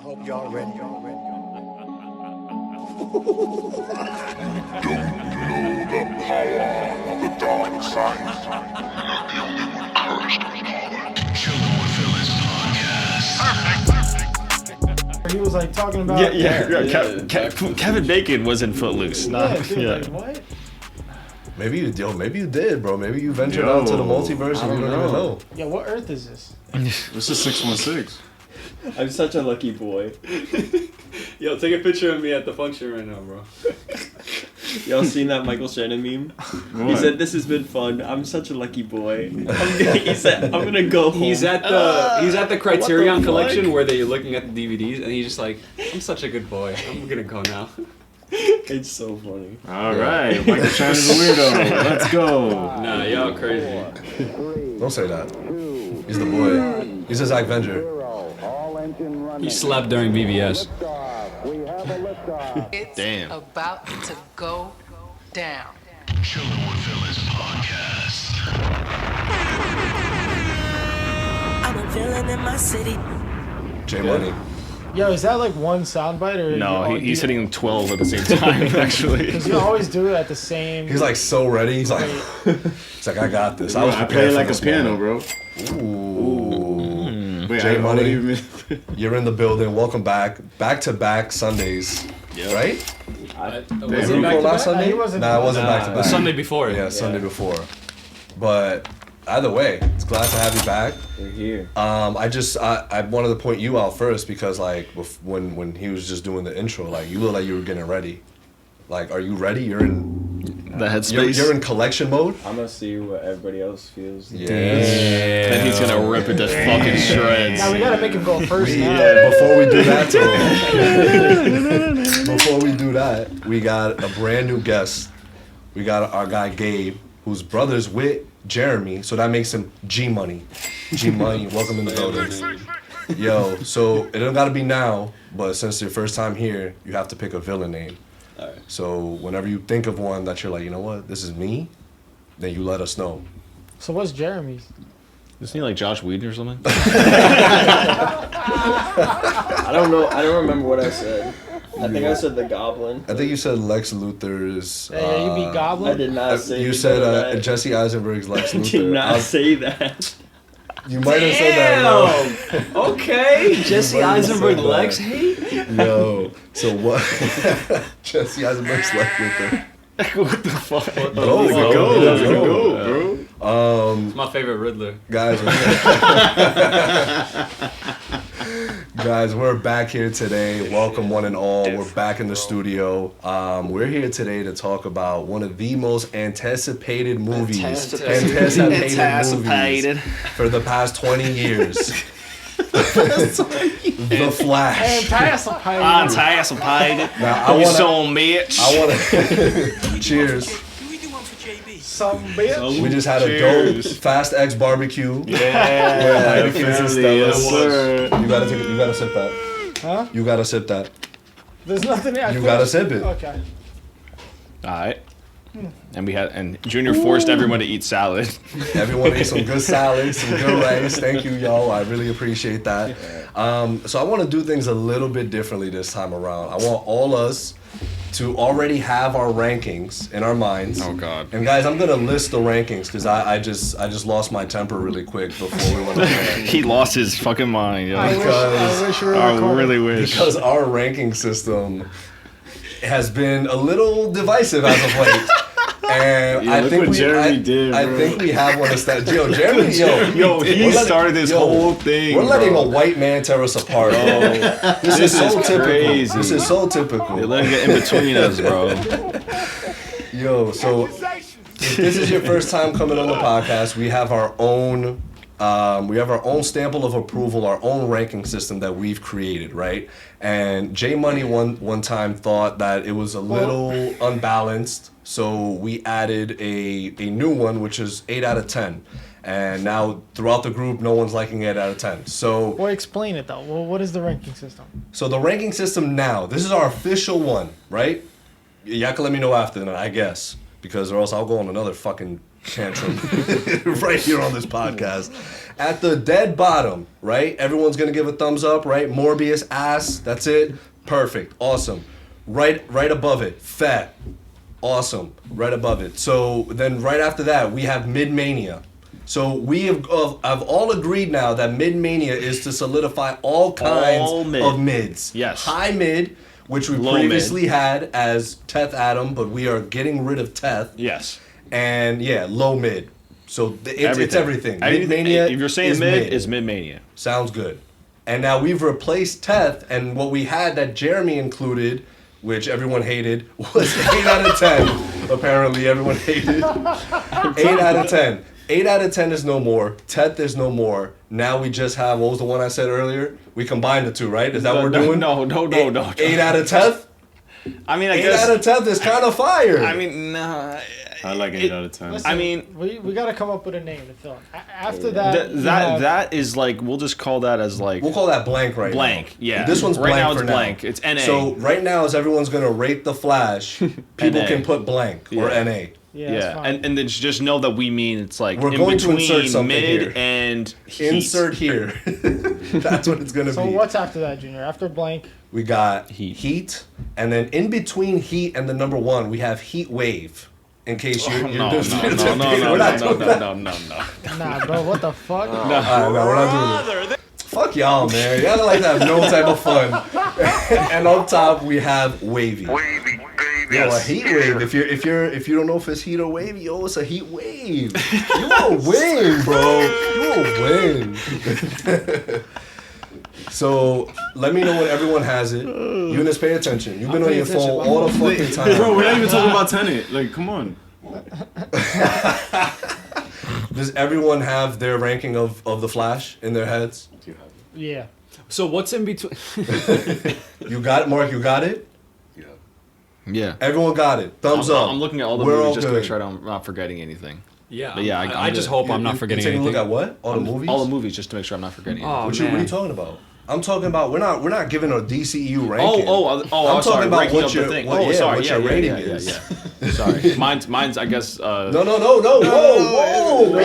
hope y'all ready. Don't know the power of the dark side. You're not the only one cursed with knowledge. Chillin' with Phyllis podcast. Perfect. He was like talking about Kevin Bacon was in Footloose. Like, what? Maybe you did, bro. Maybe you ventured out to the multiverse and you don't even know. Yeah, what Earth is this? This is 616. I'm such a lucky boy. Yo, take a picture of me at the function right now, bro. Y'all seen that Michael Shannon meme? What? He said, "This has been fun. I'm such a lucky boy." He said, "I'm gonna go home." He's at the Criterion fuck? collection where they're looking at the DVDs, and he's just like, "I'm such a good boy. I'm gonna go now." It's so funny. All right, Michael Shannon's a weirdo. Let's go. Nah, y'all crazy. Don't say that. He's the boy. He's a Zach Venger. He slept during VBS. It's Damn. about to go down. Chillin' with Phyllis podcast. I'm a villain in my city. J Money. Yo, is that like one soundbite or? No, he's hitting 12 at the same time, actually. Because you always do it at the same. He's like so ready. He's like, I got this. I was I prepared play for like a this piano, moment. bro. Ooh. Wait, J I Money, even... you're in the building. Welcome back. Back-to-back Sundays, right? Was it Before back to last back? Sunday? He wasn't- Nah, it wasn't Nah, back-to-back. the Sunday before. Yeah, Sunday before. But either way, it's glad to have you back. We're here. I wanted to point you out first because like when he was just doing the intro, like you look like you were getting ready. Like, are you ready? You're in The headspace. you're in collection mode. I'm gonna see what everybody else feels. Yeah. Then he's gonna rip it to fucking shreds. Now we gotta make him go first. now. Yeah, before we do that, before we do that, we got a brand new guest. We got our guy Gabe, whose brother's with Jeremy, so that makes him G Money. G Money, welcome in the building. Yo, so it don't gotta be now, but since it's your first time here, you have to pick a villain name. Alright. So whenever you think of one that you're like, you know what, this is me, then you let us know. So what's Jeremy's? Isn't he like Josh Whedon or something? I don't know. I don't remember what I said. I think I said the Goblin. I think you said Lex Luthor's. Hey, you beat Goblin? I did not say. You either said of that. Jesse Eisenberg's Lex I Luthor. did not say that. You might have said that, bro. Okay, Jesse You might have Eisenberg said Lex that. hate. Yo, so what? Jesse Eisenberg's Lex Luthor. What the fuck? Go, bro. It's my favorite Riddler. Guys, guys, we're back here today. Welcome, one and all. We're back in the studio. We're here today to talk about one of the most anticipated movies. Anticipated movies for the past 20 years. The Flash. Anticipated. Now, I You wanna, son bitch. I want to. Cheers. Some bitch. We just had a dope Fast X barbecue. Yeah, Heinekens and yes, Stellas. sir. You gotta sip that. Huh? You gotta sip that. There's nothing there. You gotta sip it. Okay. Alright. And Junior forced everyone to eat salad. Everyone ate some good salad, some good rice. Thank you, y'all. I really appreciate that. So I want to do things a little bit differently this time around. I want all us to already have our rankings in our minds. Oh God. And guys, I'm gonna list the rankings because I just lost my temper really quick before we went on air. He lost his fucking mind, yo. I wish you were I recording. really wish. Because our ranking system has been a little divisive as of late. And Yeah, I look think what we, Jeremy did, I bro. think we have one established. Yo, Jeremy, Yo, he we're letting- started this yo, whole thing. We're letting bro. a white man tear us apart. This is so typical. crazy. This is so They typical. let him get in between us, bro. Yo, so if this is your first time coming on the podcast, we have our own stamp of approval, our own ranking system that we've created, right? And J Money one time thought that it was a little unbalanced, so we added a new one, which is 8 out of 10. And now throughout the group, no one's liking 8 out of 10. So Well, explain it though. Well, what is the ranking system? So the ranking system now, this is our official one, right? Y'all can let me know after that, I guess. because or else I'll go on another fucking tantrum right here on this podcast. At the dead bottom, right? Everyone's gonna give a thumbs up, right? Morbius ass. That's it. Perfect. Awesome. Right above it. Fat. Awesome. Right above it. So then right after that, we have Mid-Mania. So we have all agreed now that Mid-Mania is to solidify all kinds of mids. Yes. High mid, which we Low previously had as Teth Adam, but we are getting rid of Teth. Yes. And yeah, low mid. So it's everything. Mid-Mania If you're saying is mid, it's Mid-Mania. Sounds good. And now we've replaced Teth, and what we had that Jeremy included, which everyone hated, was 8 out of 10. Apparently, everyone hated. 8 out of 10. 8 out of 10 is no more. Teth is no more. Now we just have, what was the one I said earlier? We combined the two, right? Is that what we're doing? No. 8 out of Teth? I mean, I 8 guess. out of 10 is kind of fire. I mean, nah. I like 8 out of 10. Listen, I mean, we got to come up with a name to fill it. After that, that is like, we'll just call that as like. We'll call that blank right now. Blank, yeah. This one's right blank now. for It's blank. It's NA. So right now, as everyone's going to rate the Flash, people NA. can put blank or Yeah. NA. yeah, and then just know that we mean it's like We're in going to between insert something mid here. and heat. Insert here. That's what it's going to So be. what's after that, Junior? After blank? We got Heat. heat, and then in between heat and the number 1, we have heat wave. In case you're No, we're no, not doing that. no. Nah, bro, what the fuck? All right, no, we're not doing it. Fuck y'all, man. Y'all like to have no type of fun. And on top we have wavy. Wavy, baby. Yo, a heat wave. If you don't know if it's heat or wavy, yo, it's a heat wave. You will win, bro. You will win. So let me know when everyone has it. Eunice, pay attention. You've been on your phone all the fucking time. Bro, we're not even talking about Tenet. Like, come on. Does everyone have their ranking of the Flash in their heads? Yeah. So what's in between? You got it, Mark? You got it? Yeah. Everyone got it. Thumbs up. I'm looking at all the We're movies all just to good. make sure I'm not forgetting anything. Yeah. But yeah, I just hope I'm not forgetting You're taking anything. a look at what? All the movies? All the movies just to make sure I'm not forgetting anything. Oh, What are you talking about? I'm talking about we're not giving a DCEU ranking. I'm I'm sorry. talking about Ranking what of your the thing. what, Oh, yeah, sorry. what Yeah, your yeah, rating yeah, is. yeah. Sorry. Mine's I guess. No. Whoa.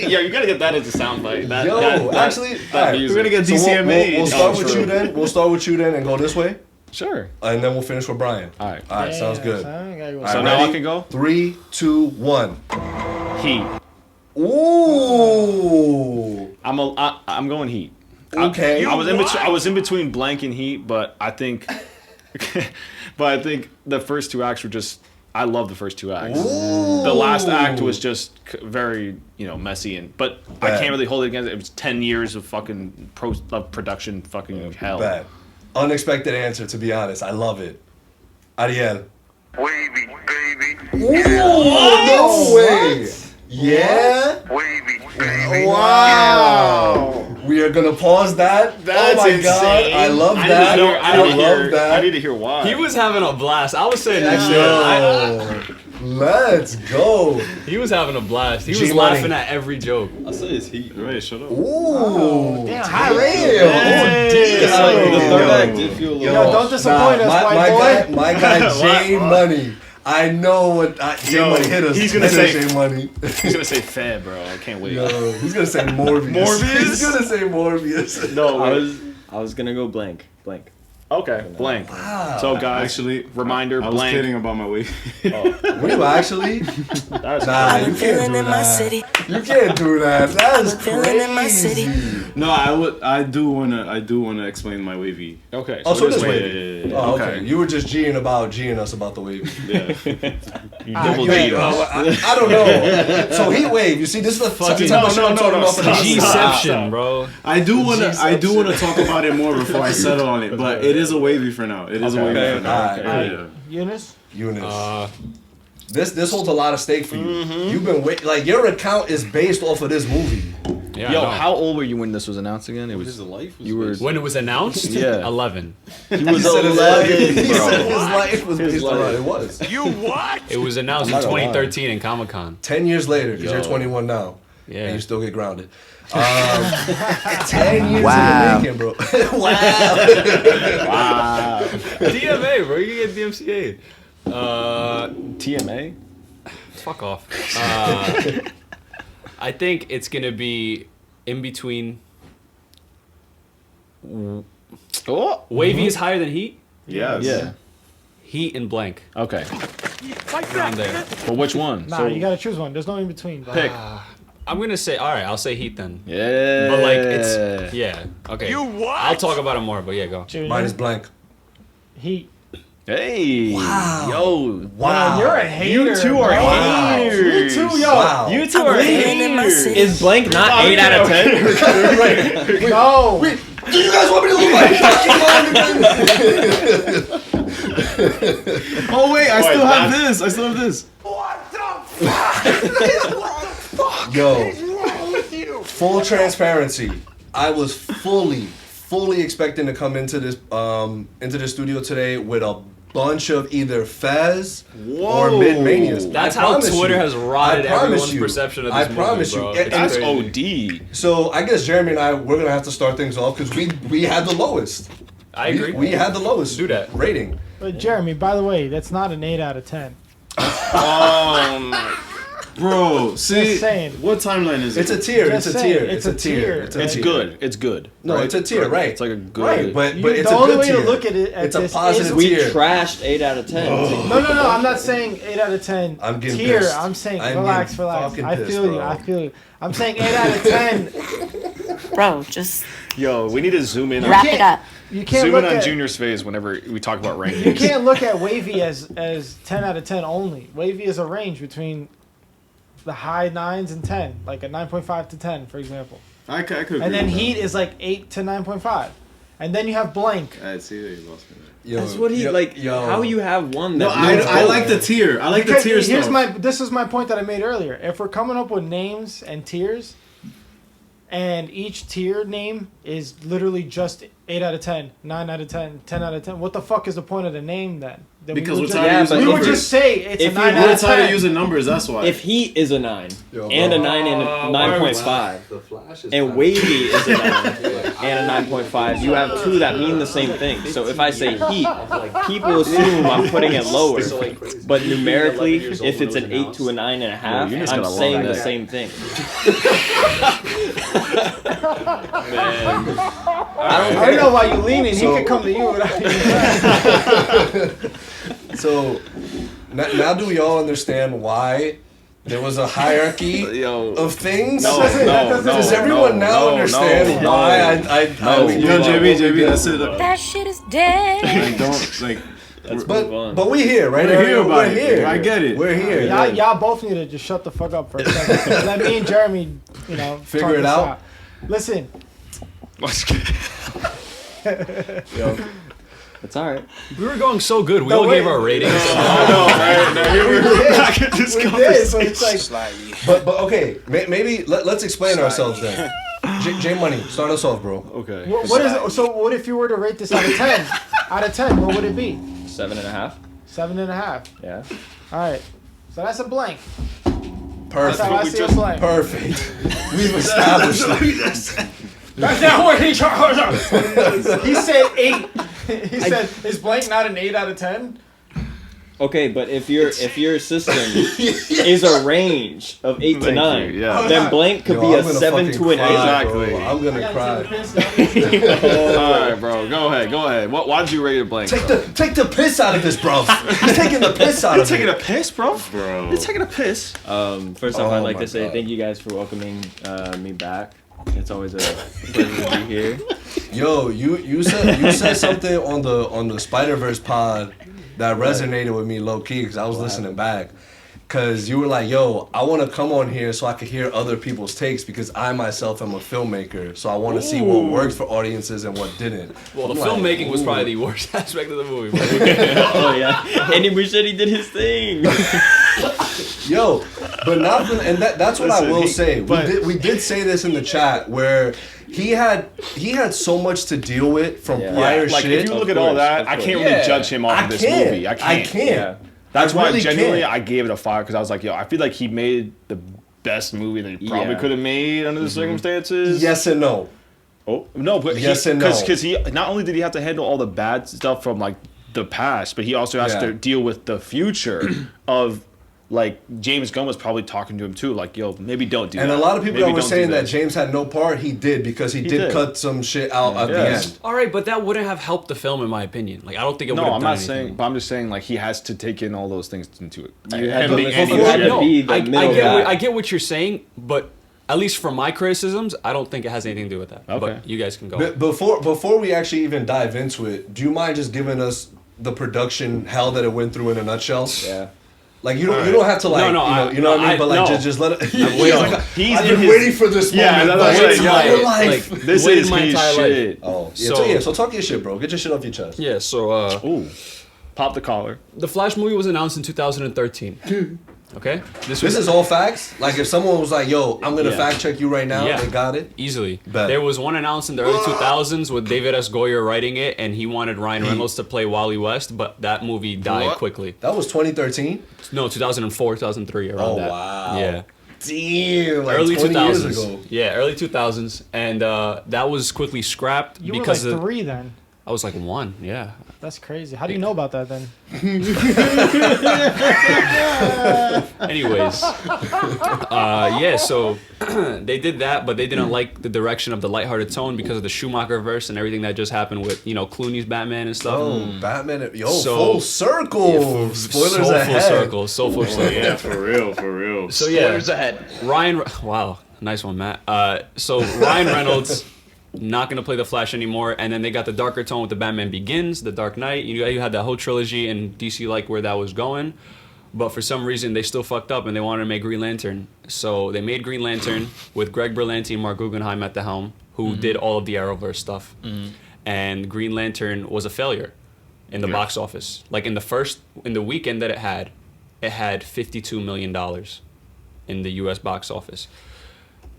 Yeah, you gotta get that as a soundbite. That, Yo, that, actually, that all right, music. We're gonna get So DCMA. we'll start Oh, with true. you then. We'll start with you then and go this way, Sure. and then we'll finish with Brian. All right. All right, sounds good. Son, gotta go. All So right, now I ready? can go. 3, 2, 1. Heat. Ooh. I'm going Heat. Okay. I was in between blank and Heat, but I think the first two acts were just. I love the first two acts. The last act was just very, messy but I Bad. can't really hold it against it. It was 10 years of fucking production fucking hell. Bad. Unexpected answer, to be honest. I love it. Ariel. Wavy, baby. Ooh, no way. Yeah. Wavy, baby. Wow. We are gonna pause that. That's oh my god. insane. I love I that. love that. I need to hear why. He was having a blast. I was saying that shit. Yo. Let's go. He was having a blast. He was G-Money. laughing at every joke. I said it's heat. Right, shut up. Ooh. Damn, high rating. Damn. The third Yo. act did feel a little. Yo, don't disappoint us, my white boy. guy, my guy J Money. I know what J Money hit us. he's gonna hit us, say- J Money. He's gonna say fair, bro. I can't wait. Yo, he's gonna say Morbius. Morbius? He's gonna say Morbius. No, I was gonna go blank. okay, blank. Wow. So guys, Actually, reminder, I was blank. kidding about my weight. Were you actually? That's Nah, you can't Feeling do in my that. city. You can't do that. That is Feeling in my city. crazy. No, I do wanna explain my wavy. okay. Oh, so it is Yeah, wavy. yeah, yeah. Oh, okay. Okay. You were just G'ing us about the wavy. Yeah. Double You ain't- G. I don't know. So heat wave. You see, this is the type of shit I'm talking about for the heat wave. G-ception, bro. I do wanna talk about it more before I settle on it, but it is a wavy for now. It is a wavy for now. Okay. Yeah, yeah. Eunice? Eunice. This holds a lot of stake for you. You've been like your account is based off of this movie. Yeah, Yo, I know. how old were you when this was announced again? It was His life was you were When it was announced? Yeah. 11. he was He said his 11, life- He bro. said his life was based on life. it. It was. You what? It was announced in I'm not gonna lie. 2013 in Comic Con. 10 years later, because you're Yo. 21 now. Yeah. And you still get grounded. 10 years in the making, bro. Wow. DMA, bro. You can get DMCA. TMA. Fuck off. I think it's gonna be in between. Oh, Wavy is higher than Heat. Yes. yeah. Heat and blank. Okay. Around there. But which one? Nah, you gotta choose one. There's no in between. Bro. pick. I'm gonna say. All right, I'll say Heat then. Yeah. But like it's yeah. Okay. You what? I'll talk about it more. But yeah, go. Junior, Mine is blank. Heat. Hey. Wow. Yo. Wow. You're a hater. You two are Wow. haters. You two, yo. Wow. You two I'm are living in my haters. city. Is blank not 8 out of 10? No. Do you guys want me to look like fucking Oh wait, I still have this. I still have this. Yo, full transparency. I was fully expecting to come into this studio today with a bunch of either Fez or Mid Manias. That's I how promise Twitter you. has rotted I promise everyone's you. perception of I this movie, promise bro. you. It's That's crazy. OD. So I guess Jeremy and I, we're gonna have to start things off because we had the lowest. I agree. We had the lowest Do that. rating. But Jeremy, by the way, that's not an 8 out of 10. Bro, see, Just saying. what timeline is it? It's a tier. Just It's a saying, tier. it's It's a a tier. tier. It's a It's tier. good. It's good. No, it's a tier, right? It's like a good. Right, but it's the a only good way tier. to look at it at It's a this positive is We tier. trashed 8 out of 10. No, I'm not saying 8 out of 10 I'm getting tier. pissed. I'm saying I'm relax. getting fucking I pissed, feel you. bro. I feel you. I'm saying 8 out of 10. Bro, just Yo, we need to zoom in. wrap it up. You can't Zoom look in on at Junior's face whenever we talk about rankings. you can't look at Wavy as 10 out of 10 only. Wavy is a range between the high 9s and 10, like a 9.5 to 10, for example. I could agree And then with that. Heat is like 8 to 9.5. And then you have Blank. I see that you lost me there. Yo, That's what he like. How you have one No, that? I like the tier. I like the Because tier stuff. this is my point that I made earlier. If we're coming up with names and tiers, and each tier name is literally just 8 out of 10, 9 out of 10, 10 out of 10, what the fuck is the point of the name then? Then Because we we're would tired of just, using we would numbers. just say it's If a 9 you out We're of tired of 10. using numbers, that's why. If Heat is a 9 Yo, and a bro. 9 and a 9.5, The Flash is and Wavy is a 9 and a 9.5, you have two that mean the same thing. So if I say Heat, people assume I'm putting it lower. But numerically, if it's an 8 to a 9.5, you're just I'm gonna love saying that. the same thing. I don't know why you leaning. He So- could come to you without So now do we all understand why there was a hierarchy Yo. of things? No, Does everyone now understand why I Yo, JB, that's it. That shit is dead. Like, don't like. But we here, right? We're here about We're it. here. I get it. We're here. y'all both need to just shut the fuck up for a second. Let me and Jeremy, Figure talk it this out. Listen, It's alright. We were going so good. We No, all wait. gave our ratings. we're back at this conversation. It's like, But okay, maybe let's explain ourselves then. J Money, start us off, bro. Okay. what is it? So what if you were to rate this out of 10? Out of 10, what would it be? 7.5. 7.5. Yeah. All right. So that's a blank. That's how I Perfect. see a blank. Perfect. We've established it. That's not what he He said 8. He said, is blank not an 8 out of 10? Okay, but if your system is a range of 8 to Thank 9, you, yeah. then blank could Yo, be I'm a gonna 7 fucking to an 8. cry, Exactly. bro. I'm gonna cry. All right, bro. Go ahead. Why did you rate it blank? Take the piss out of this, bro. He's taking the piss out You're of taking it. a piss, bro? Bro. You're taking a piss. First off, I'd like to say thank you guys for welcoming me back. It's always a pleasure to be here. Yo, you said something on the Spider-Verse pod that resonated with me low key because I was listening back. Cause you were like, yo, I want to come on here so I could hear other people's takes because I myself am a filmmaker, so I want to see what worked for audiences and what didn't. Well, the I'm like, filmmaking was ooh. probably the worst aspect of the movie. Bro. Oh yeah, and he said he did his thing. Yo, but not for, and that's what I Listen, will he- say. but- We did say this in the chat where he had so much to deal with from Yeah. prior Like, shit. if you look Of at all course, that, of I course. can't Yeah. really judge him off of this movie. I can't. Yeah. That's I why really genuinely can't. I gave it a 5 because I was like, yo, I feel like he made the best movie that he probably Yeah. could have made under the circumstances. Yes and no. Oh no, but Yes and no. because he not only did he have to handle all the bad stuff from like the past, but he also has to deal with the future of. Like, James Gunn was probably talking to him too, like, yo, maybe don't do that. And a lot of people maybe that were saying that this. James had no part, he did, because he did cut some shit out at the end. All right, but that wouldn't have helped the film, in my opinion. Like, I don't think it would have No, I'm done not anything. saying, but I'm just saying, like, he has to take in all those things into it. You had Him to- being Andy you had to Muschietti. be the middle guy. I get what you're saying, but at least for my criticisms, I don't think it has anything to do with that. Okay. But you guys can go. Before we actually even dive into it, do you mind just giving us the production hell that it went through in a nutshell? Yeah. Like, you don't have to, like, you know what I mean? But, like, just let it... He's I've been waiting for this moment. Yeah, my that's entire life. This waited is my his entire shit. Oh, so talk your shit, bro. Get your shit off your chest. Yeah, so Ooh, pop the collar. the Flash movie was announced in 2013. Okay? This is all facts? Like, if someone was like, yo, I'm going to fact check you right now, Yeah. they got it? Easily. Bet. There was one announced in the early 2000s with David S. Goyer writing it, and he wanted Ryan Reynolds to play Wally West, but that movie died quickly. That was 2013? No, 2004, 2003, around that. Oh, wow. Yeah. Damn, like Early 20 2000s. years ago. Yeah, early 2000s. And that was quickly scrapped You were because like of, 3 then. I was like 1, yeah. That's crazy. How do you know about that then? Anyways, yeah, so they did that, but they didn't like the direction of the lighthearted tone because of the Schumacher verse and everything that just happened with, Clooney's Batman and stuff. Oh, Batman. Yo, So- full circle. Spoilers so ahead. full circle, so full circle. Yeah, for real, for real. So yeah, wow, nice one, Matt. So Ryan Reynolds not gonna play the Flash anymore, and then they got the darker tone with the Batman Begins, the Dark Knight. You had that whole trilogy, and DC liked where that was going, but for some reason they still fucked up and they wanted to make Green Lantern. So they made Green Lantern with Greg Berlanti and Mark Guggenheim at the helm, who did all of the Arrowverse stuff, and Green Lantern was a failure in the box office. Like in the weekend that it had $52 million in the U.S. box office.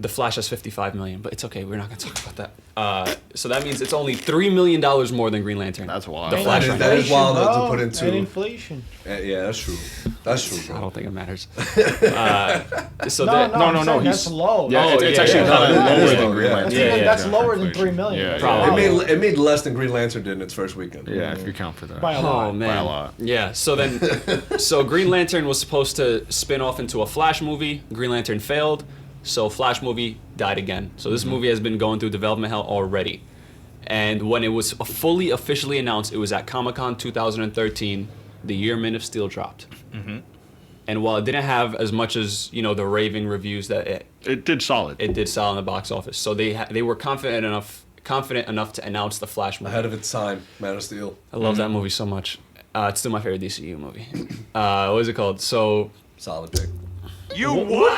The Flash has 55 million, but it's okay. We're not gonna talk about that. So that means it's only $3 million more than Green Lantern. That's wild. The Flash. That is- right that now. is wild to Bro, put into. and inflation. Yeah, that's true. That's true, I bro. don't think it matters. So No, that, no, no, I'm no, saying he's- that's low. Yeah, it's yeah, actually yeah. kind of Yeah, lower yeah, than Green yeah. Lantern. Yeah, That's lower than 3 million. Yeah, Probably. Wow. It made less than Green Lantern did in its first weekend. Yeah, if you count for that. By a lot. Oh man, By a lot. Yeah. So then, so Green Lantern was supposed to spin off into a Flash movie. Green Lantern failed, so Flash movie died again. So this movie has been going through development hell already. And when it was fully officially announced, it was at Comic-Con 2013, the year Man of Steel dropped. And while it didn't have as much as the raving reviews that It did solid. it did sell in the box office, so they were confident enough to announce the Flash movie. Ahead of its time, Man of Steel. I love that movie so much. It's still my favorite DCU movie. What is it called? So Solid pick.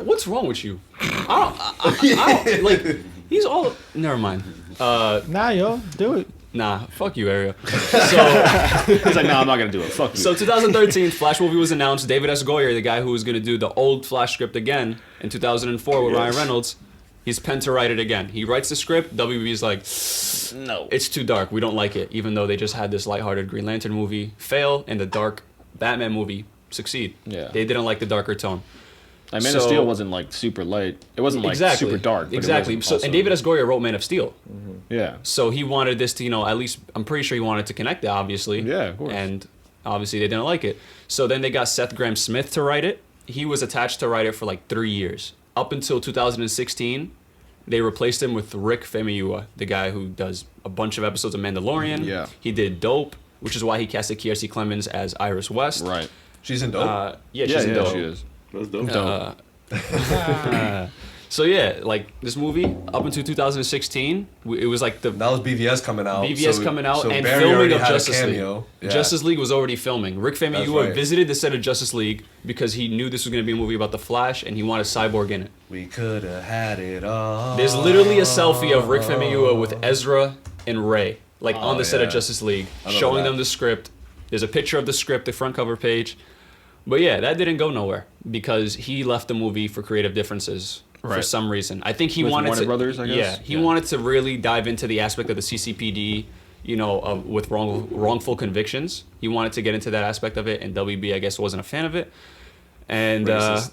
what's wrong with you? I don't like. He's all. Never mind. Nah, yo, do it. Nah, fuck you, Ariel. So, He's like, no, I'm not gonna do it. Fuck you. so 2013, Flash movie was announced. David S. Goyer, the guy who was gonna do the old Flash script again in 2004 with Ryan Reynolds, he's penned to write it again. He writes the script. WB's like, no, it's too dark. We don't like it. Even though they just had this lighthearted Green Lantern movie fail and the dark Batman movie succeed. Yeah. They didn't like the darker tone. Like, Man of Steel wasn't like super light. It wasn't like super dark. But Exactly. It was So also, and David S. Goyer wrote Man of Steel. Yeah. So he wanted this to, at least I'm pretty sure he wanted to connect it, obviously. Yeah, of course. And obviously they didn't like it. So then they got Seth Grahame-Smith to write it. He was attached to write it for like 3 years. Up until 2016, they replaced him with Rick Famuyiwa, the guy who does a bunch of episodes of Mandalorian. Yeah. He did Dope, which is why he casted Kiersey Clemens as Iris West. Right. She's in Dope. Yeah, she's in Dope. she is. That's dope. So yeah, like this movie up until 2016, it was like the That was BVS coming out. BVS coming out so and Barry filming already of had a Justice League. cameo. Yeah. Justice League was already filming. Rick Famuyiwa right. visited the set of Justice League because he knew this was going to be a movie about the Flash and he wanted Cyborg in it. We could have had it all. There's literally a selfie of Rick Famuyiwa with Ezra and Ray, like on the set of yeah. Justice League, remember showing that. them the script. There's a picture of the script, the front cover page. But yeah, that didn't go nowhere because he left the movie for creative differences for Right. some reason. I think he With wanted Warner to. Brothers, I guess? Yeah, he Yeah. wanted to really dive into the aspect of the CCPD, with wrongful convictions. He wanted to get into that aspect of it, and WB, I guess, wasn't a fan of it. And Racist.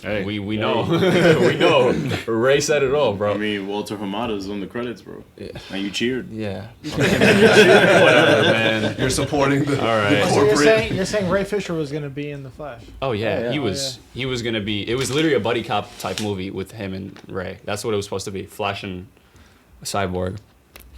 Hey. We know. We know. Ray said it all, bro. I mean, Walter Hamada's on the credits, bro. Yeah. And you cheered. Yeah. Whatever, man. You're supporting the, All right. the So corporate. you're saying Ray Fisher was gonna be in the Flash? Oh yeah, yeah. he was gonna be. It was literally a buddy cop type movie with him and Ray. That's what it was supposed to be. Flash and Cyborg,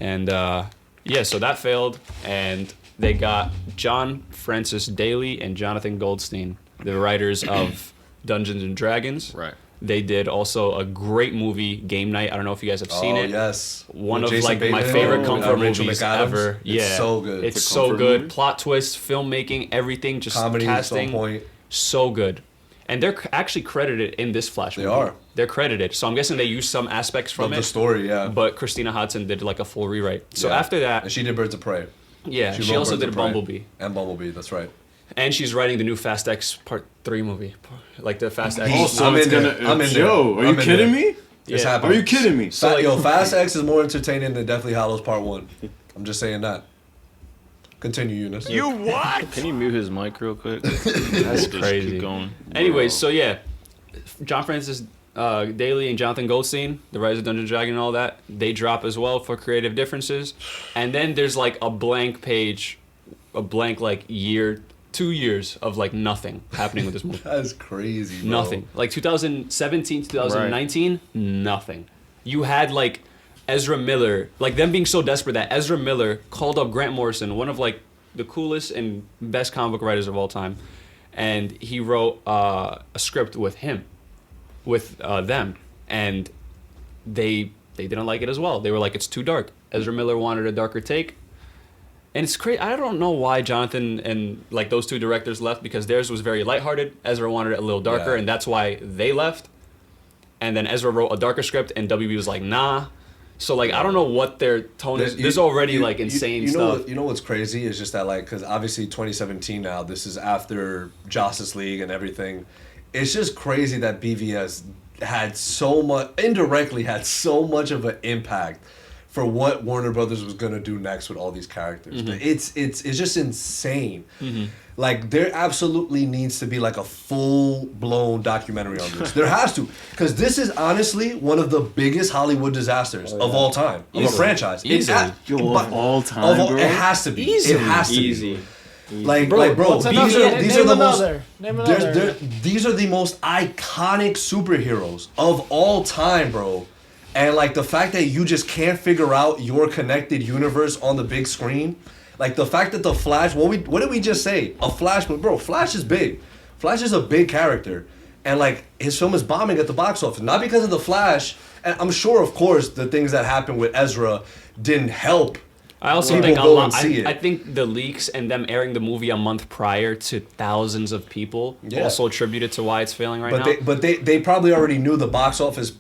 and yeah, so that failed, and they got John Francis Daly and Jonathan Goldstein, the writers of Dungeons and Dragons. Right. They did also a great movie, Game Night. I don't know if you guys have seen Oh it. yes, One With of Jason like my Bateman favorite and, comfort Rachel movies McAdams. ever. It's Yeah, so good. It's It's a so comfort good. movie? Plot twist, filmmaking, everything, just Comedy is on casting, point. so good. And they're actually credited in this Flash movie. are. They're credited. So I'm guessing they used some aspects from Of it. the story, yeah. But Christina Hodson did like a full rewrite. So Yeah. after that, And she did Birds of Prey. yeah, she wrote also Birds did of Prey. Bumblebee. And Bumblebee, that's right. And she's writing the new Fast X Part 3 movie. Like the Fast X. Oh, so I'm it's in there. gonna. I'm in there. Yo, are you I'm in kidding there. me? It's Yeah. happening. Are you kidding me? Yo, Fast X is more entertaining than Deathly Hallows Part 1. I'm just saying that. Continue, Eunice. Can you mute his mic real quick? That's crazy. Keep going. Anyways, so yeah, John Francis Daly and Jonathan Goldstein, the writers of Dungeons & Dragons and all that, they drop as well for creative differences. And then there's like a blank page, a blank like year, 2 years of like nothing happening with this movie. That's crazy, bro. Nothing. Like 2017, 2019, nothing. You had like Ezra Miller, like them being so desperate that Ezra Miller called up Grant Morrison, one of like the coolest and best comic book writers of all time, and he wrote a script with him, with them, and they didn't like it as well. They were like, it's too dark. Ezra Miller wanted a darker take. And it's crazy. I don't know why Jonathan and like those two directors left, because theirs was very lighthearted. Ezra wanted it a little darker, Yeah. and that's why they left. And then Ezra wrote a darker script, and WB was like, nah. So like I don't know what their tone is. There's already like insane you know stuff. What, you know what's crazy is just that like, because obviously 2017 now, this is after Justice League and everything. It's just crazy that BVS had so much, indirectly had so much of an impact for what Warner Brothers was gonna do next with all these characters. Mm-hmm. It's just insane. Like there absolutely needs to be like a full blown documentary on this. There has to, because this is honestly one of the biggest Hollywood disasters of all time, of a Easily. franchise. It's Easily. Yo, of all time, bro. It has to be. It has to Easy. be. Like, bro, What's these another? are these Name are the another. most. Name another. These are the most iconic superheroes of all time, bro. And like the fact that you just can't figure out your connected universe on the big screen, like the fact that the Flash, what did we just say? A Flash, bro. Flash is big. Flash is a big character, and like his film is bombing at the box office, not because of the Flash. And I'm sure, of course, the things that happened with Ezra didn't help. I also People think a go lot. and see it. I think the leaks and them airing the movie a month prior to thousands of people Yeah. also attributed to why it's failing right now. But they probably already knew the box office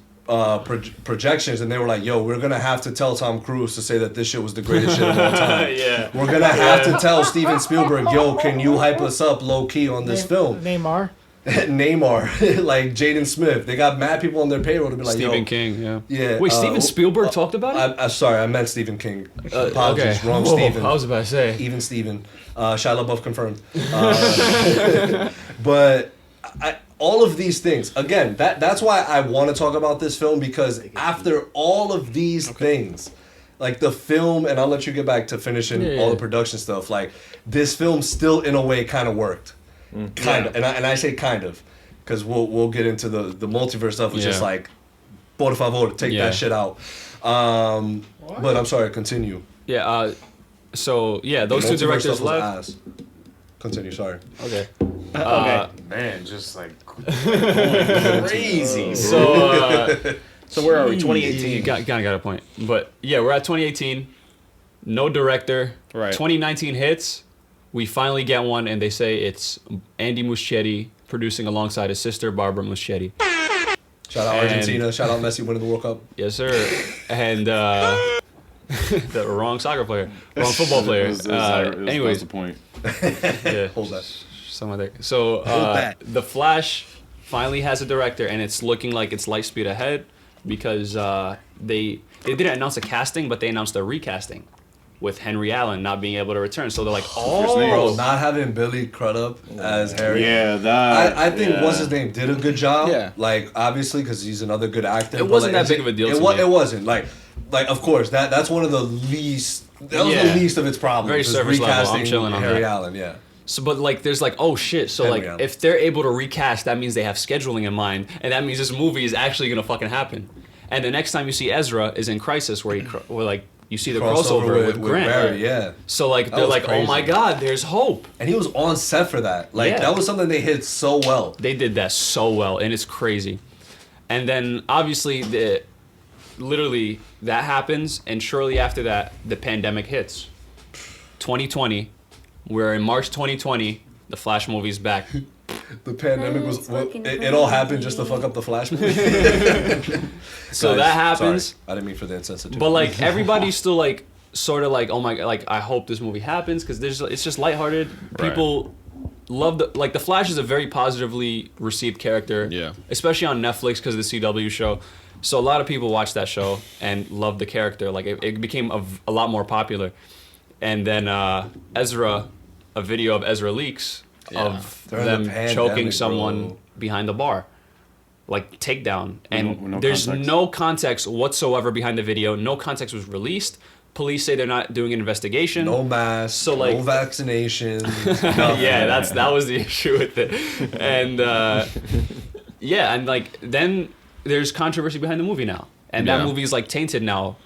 projections, and they were like, "Yo, we're gonna have to tell Tom Cruise to say that this shit was the greatest shit of all time. Yeah. We're gonna have to tell Steven Spielberg, yo, can you hype us up low key on this film?" Neymar. Neymar, like Jaden Smith, they got mad people on their payroll to be like, Stephen "Yo, King, yeah. yeah." Wait, Steven Spielberg talked about it? I'm sorry, I meant Stephen King. Apologies, wrong Whoa, Stephen. I was about to say. Even Steven. Shia LaBeouf confirmed. But all of these things, again, that's why I want to talk about this film, because after all of these things, like the film, and I'll let you get back to finishing all the production stuff, like this film still in a way kind of worked. Kind of. And I say kind of, because we'll get into the multiverse stuff, which is like, por favor, take that shit out. But I'm sorry, continue. Yeah, so yeah, those two Multiverse directors stuff was left. ass. Continue, sorry. Okay. Man, just like Crazy. So where are we? you 2018. got a point. But yeah, we're at 2018. No director. Right. 2019 hits. We finally get one, and they say it's Andy Muschietti producing alongside his sister Barbara Muschietti. Shout out Argentina. Shout out Messi winning the World Cup. Yes, sir. And the wrong soccer player, wrong football player. Anyways, the point. yeah, Hold that. some other. So the Flash finally has a director, and it's looking like it's light speed ahead, because they didn't announce a casting, but they announced a recasting. with Henry Allen not being able to return. So they're like, Bro, not having Billy Crudup as Harry. Yeah, that. I think what's his name did a good job. Yeah. Like obviously because he's another good actor. It but, wasn't like, that big of a deal to me. It wasn't like of course that's one of the least. That was the least of its problems. Very is surface level. I'm recasting chilling on Harry that. Allen. Yeah. So, but like, there's like, oh shit. So Henry like, Allen. if they're able to recast, that means they have scheduling in mind, and that means this movie is actually gonna fucking happen. And the next time you see Ezra is in Crisis, where where like you see the crossover with Grant. Barry, yeah. So like, That they're was like, crazy. oh my god, there's hope. And he was on set for that. Like Yeah. that was something they hit so well. They did that so well, and it's crazy. And then obviously literally that happens, and shortly after that, the pandemic hits. 2020, we're in March 2020. The Flash movie's back. The pandemic was it all happened just to fuck up the Flash movie. So Guys, that happens. Sorry. I didn't mean for the insensitivity. But like everybody's still like sort of like, oh my god, like I hope this movie happens because it's just lighthearted. People love the Flash is a very positively received character. Yeah. Especially on Netflix because of the CW show. So a lot of people watched that show and loved the character. Like it became a lot more popular. And then Ezra, a video of Ezra leaks of During them the pandemic, choking someone bro. behind the bar. Like takedown, and With no there's context. no context whatsoever behind the video. No context was released. Police say they're not doing an investigation. no mask, So, like- no vaccinations. Yeah, that was the issue with it, and yeah, and like then there's controversy behind the movie now, and that Yeah. movie is like tainted now,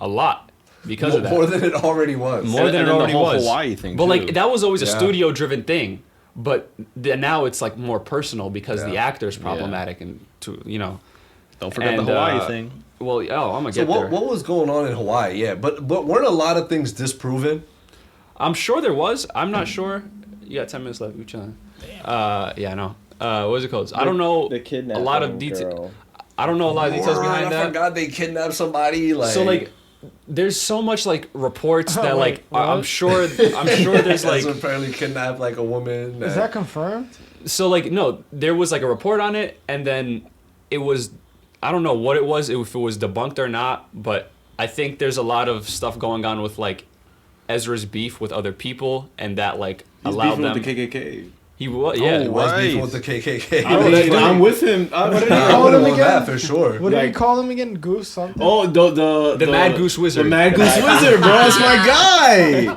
a lot because of that. more than it already was. More than and it then already the whole was. Hawaii thing, but too. like that was always a Yeah. studio-driven thing. But now it's like more personal because the Yeah. actor's problematic and Don't forget and, the Hawaii thing. Well, I'm gonna So get there. what was going on in Hawaii? Yeah, but weren't a lot of things disproven? I'm sure there was. I'm not sure. You got 10 minutes left. You chilling? Yeah, I know. What is it called? I don't know The a kidnapping lot of detail. girl. I don't know a lot of details Word, behind I that. forgot they kidnapped somebody. Like So like, there's so much like reports that Wait, like I'm what? sure there's like apparently kidnapped like a woman. Is that confirmed? so like no there was like a report on it and then it was I don't know what it was if it was debunked or not, but I think there's a lot of stuff going on with like Ezra's beef with other people and that like He's allowed beefing them. with the KKK. He was yeah. He was beefing Right. with the KKK. I'm with him. What did he I'm call with him him on again? that for sure. What did he Like- call him again? Goose something? Oh, the Mad Goose Wizard. The Mad Goose Wizard, bro. That's my guy.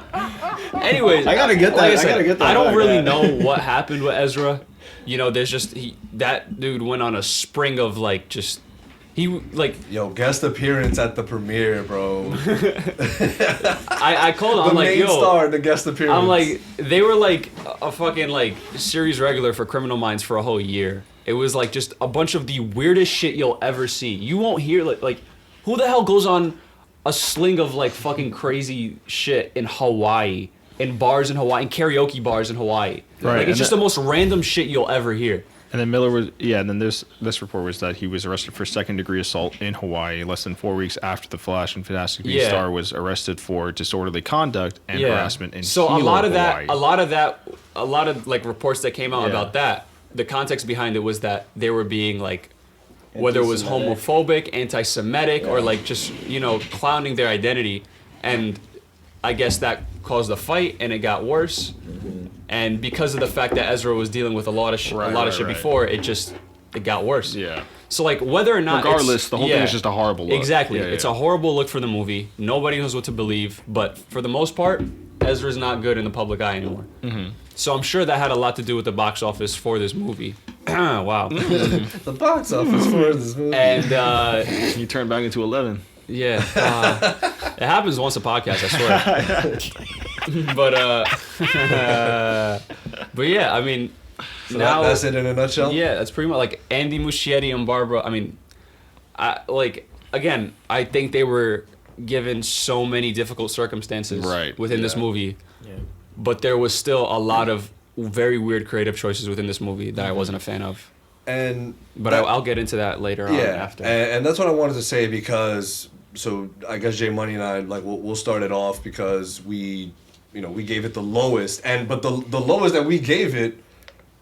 Anyways, I gotta get that. like I said, gotta get that I don't back, really yeah. know what happened with Ezra. You know, there's just that dude went on a spring of like just he like Yo, guest appearance at the premiere, bro. I called him. The I'm like, main yo, star, the guest appearance. I'm like, they were like a fucking like series regular for Criminal Minds for a whole year. It was like just a bunch of the weirdest shit you'll ever see. You won't hear like who the hell goes on a sling of like fucking crazy shit in Hawaii, in bars in Hawaii, in karaoke bars in Hawaii. Right, Like it's and just that- the most random shit you'll ever hear. And then Miller was, and then this report was that he was arrested for second-degree assault in Hawaii less than 4 weeks after the Flash and Fantastic Beasts Yeah. star was arrested for disorderly conduct and harassment in So Hilo, a lot of like reports that came out Yeah. about that. The context behind it was that they were being like, whether it was Anti-Semitic. homophobic, anti-Semitic, or like just clowning their identity, and I guess that caused a fight, and it got worse. And because of the fact that Ezra was dealing with a lot of shit right. before, it got worse. Yeah. So like whether or not Regardless, the whole thing is just a horrible look. Exactly. Yeah, It's yeah. a horrible look for the movie. Nobody knows what to believe, but for the most part, Ezra's not good in the public eye anymore. Mm-hmm. So I'm sure that had a lot to do with the box office for this movie. Wow. the box office for this movie. And You turned back into 11. yeah, it happens once a podcast, I swear. But yeah, I mean, So now that's it in a nutshell. yeah, that's pretty much like Andy Muschietti and Barbara. I mean, again, I think they were given so many difficult circumstances within this movie. Yeah. But there was still a lot of very weird creative choices within this movie that I wasn't a fan of. And But that- I'll get into that later on after. and that's what I wanted to say because so I guess Jay Money and I like we'll start it off because we gave it the lowest but the lowest that we gave it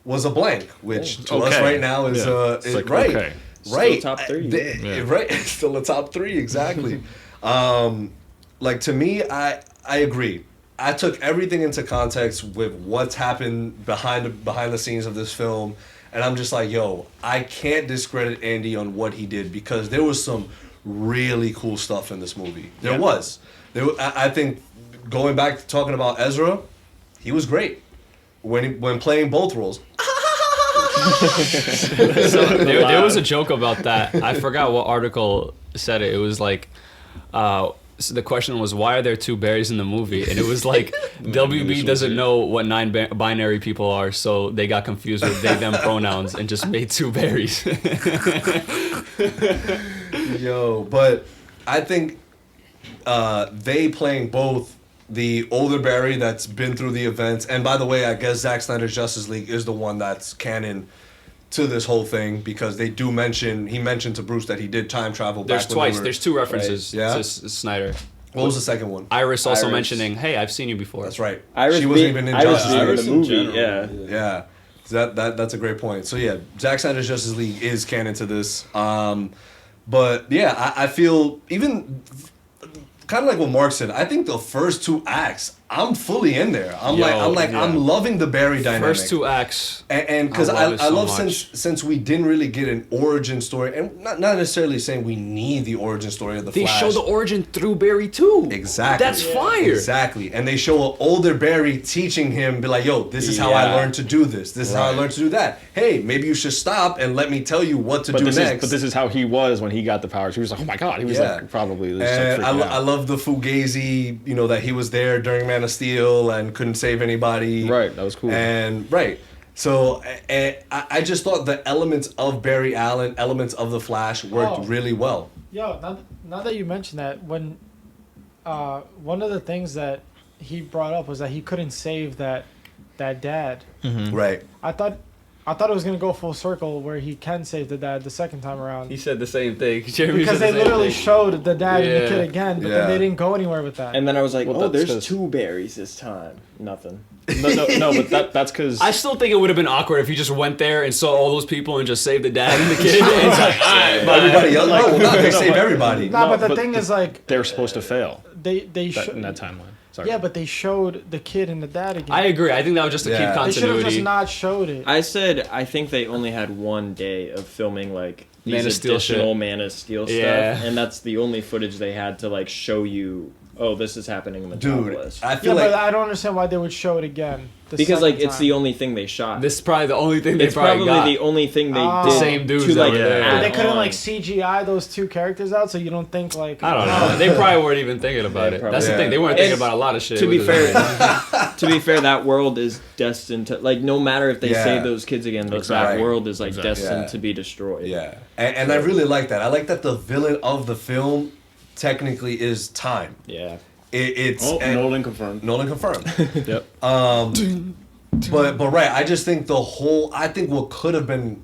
was a blank, which to us Okay. right now is Yeah. is It's like, right. okay. Right. Still top three. Right. It's still a top 3 exactly. Like to me, I agree. I took everything into context with what's happened behind the scenes of this film, and I'm just like, yo, I can't discredit Andy on what he did because there was some really cool stuff in this movie. There was. I think going back to talking about Ezra, he was great when playing both roles. So there was a joke about that. I forgot what article said it. It was like, so the question was, why are there two Barrys in the movie? And it was like, WB doesn't know what binary people are, so they got confused with they, them pronouns and just made two Barrys. Yo, but I think they playing both the older Barry that's been through the events, and by the way, I guess Zack Snyder's Justice League is the one that's canon to this whole thing because they do mention, he mentioned to Bruce that he did time travel back. There's twice. There's two references right? to Snyder. What was the second one? Iris also mentioning, hey, I've seen you before. That's right. Iris she wasn't even in Justice League. Iris in the movie, Yeah. So that's a great point. So yeah, Zack Snyder's Justice League is canon to this. But yeah, I feel even kind of like what Mark said. I think the first two acts, I'm fully in there. I'm loving the Barry dynamic. First two acts, and because I love so since we didn't really get an origin story, and not necessarily saying we need the origin story of the Flash. They show the origin through Barry too. Exactly. That's fire. Exactly. And they show an older Barry teaching him, be like, yo, this is how I learned to do this. This is how I learned to do that. Hey, maybe you should stop and let me tell you what to do next. But this is how he was when he got the powers. He was like, oh my God. He was like, probably. And I love the Fugazi, that he was there during Man of Steel and couldn't save anybody. Right. That was cool. And, So I just thought the elements of Barry Allen, elements of the Flash worked really well. Yo, now that you mention that, when one of the things that he brought up was that he couldn't save that dad. Mm-hmm. Right. I thought it was gonna go full circle where he can save the dad the second time around. He said the same thing. Because they literally showed the dad and the kid again, but then they didn't go anywhere with that. And then I was like, there's two Barrys this time. Nothing. No, but that's because I still think it would have been awkward if he just went there and saw all those people and just saved the dad and the kid. And it's like, everybody else. They save everybody. But the thing is, like, they're supposed to fail. They in that timeline. Sorry. Yeah, but they showed the kid and the dad again. I agree. I think that was just to keep continuity. They should have just not showed it. I said I think they only had one day of filming like these Man of Steel additional shit. Man of Steel stuff, and that's the only footage they had to like show you. Oh, this is happening in the Metropolis. I feel but I don't understand why they would show it again. Because like it's the only thing they shot. This is probably the only thing they probably got. the only thing they did. The same dudes to like they couldn't like CGI those two characters out, so you don't think like I don't know. They probably weren't even thinking about it. That's the thing. They weren't thinking about a lot of shit. To be fair, that world is destined to like no matter if they save those kids again, that world is like destined to be destroyed. Yeah, and I really like that. I like that the villain of the film technically is time. Yeah. It's Nolan confirmed. Yep. But right, I just think I think what could have been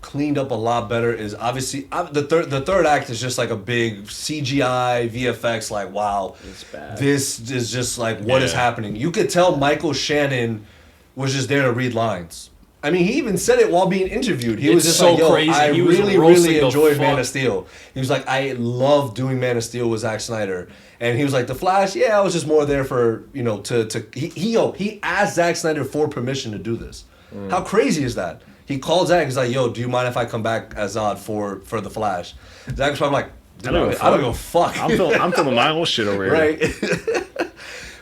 cleaned up a lot better is obviously the third act is just like a big CGI VFX like wow, it's bad. This is just like what is happening. You could tell Michael Shannon was just there to read lines. I mean, he even said it while being interviewed. He was just so like, yo, crazy. I really enjoyed Man of Steel. He was like, I love doing Man of Steel with Zack Snyder. And he was like, The Flash, I was just more there for, he asked Zack Snyder for permission to do this. How crazy is that? He called Zack, he's like, yo, do you mind if I come back as Zod for The Flash? Zack was probably like, I don't give a fuck. I'm filming my own shit over here. Right.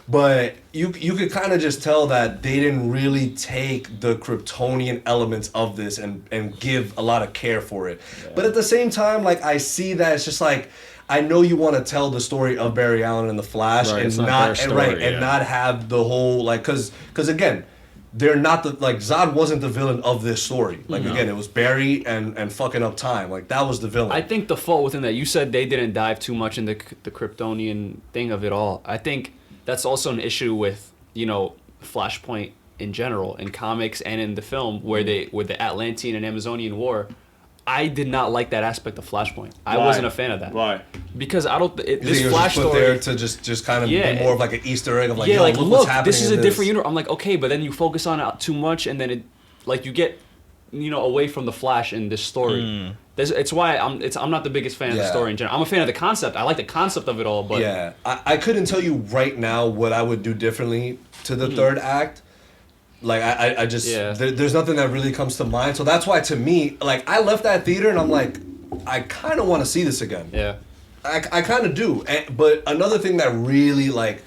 But you could kind of just tell that they didn't really take the Kryptonian elements of this and give a lot of care for it. Yeah. But at the same time, like I see that it's just like I know you want to tell the story of Barry Allen and the Flash and not have the whole like because again they're not Zod wasn't the villain of this story. Like again, it was Barry and fucking up time. Like that was the villain. I think the fault within that you said they didn't dive too much into the Kryptonian thing of it all. I think that's also an issue with, Flashpoint in general, in comics and in the film, where the Atlantean and Amazonian war. I did not like that aspect of Flashpoint. I wasn't a fan of that. Why? Because I don't. This was Flash just put story there to just kind of be more of like an Easter egg of like, look what's happening. This is a different universe. I'm like, okay, but then you focus on it too much, and then you get away from the Flash in this story. It's why I'm not the biggest fan of the story in general. I'm a fan of the concept. I like the concept of it all, but yeah, I couldn't tell you right now what I would do differently to the third act. Like I just there's nothing that really comes to mind. So that's why to me, like I left that theater and I'm like, I kind of want to see this again. Yeah, I kind of do. But another thing that really like.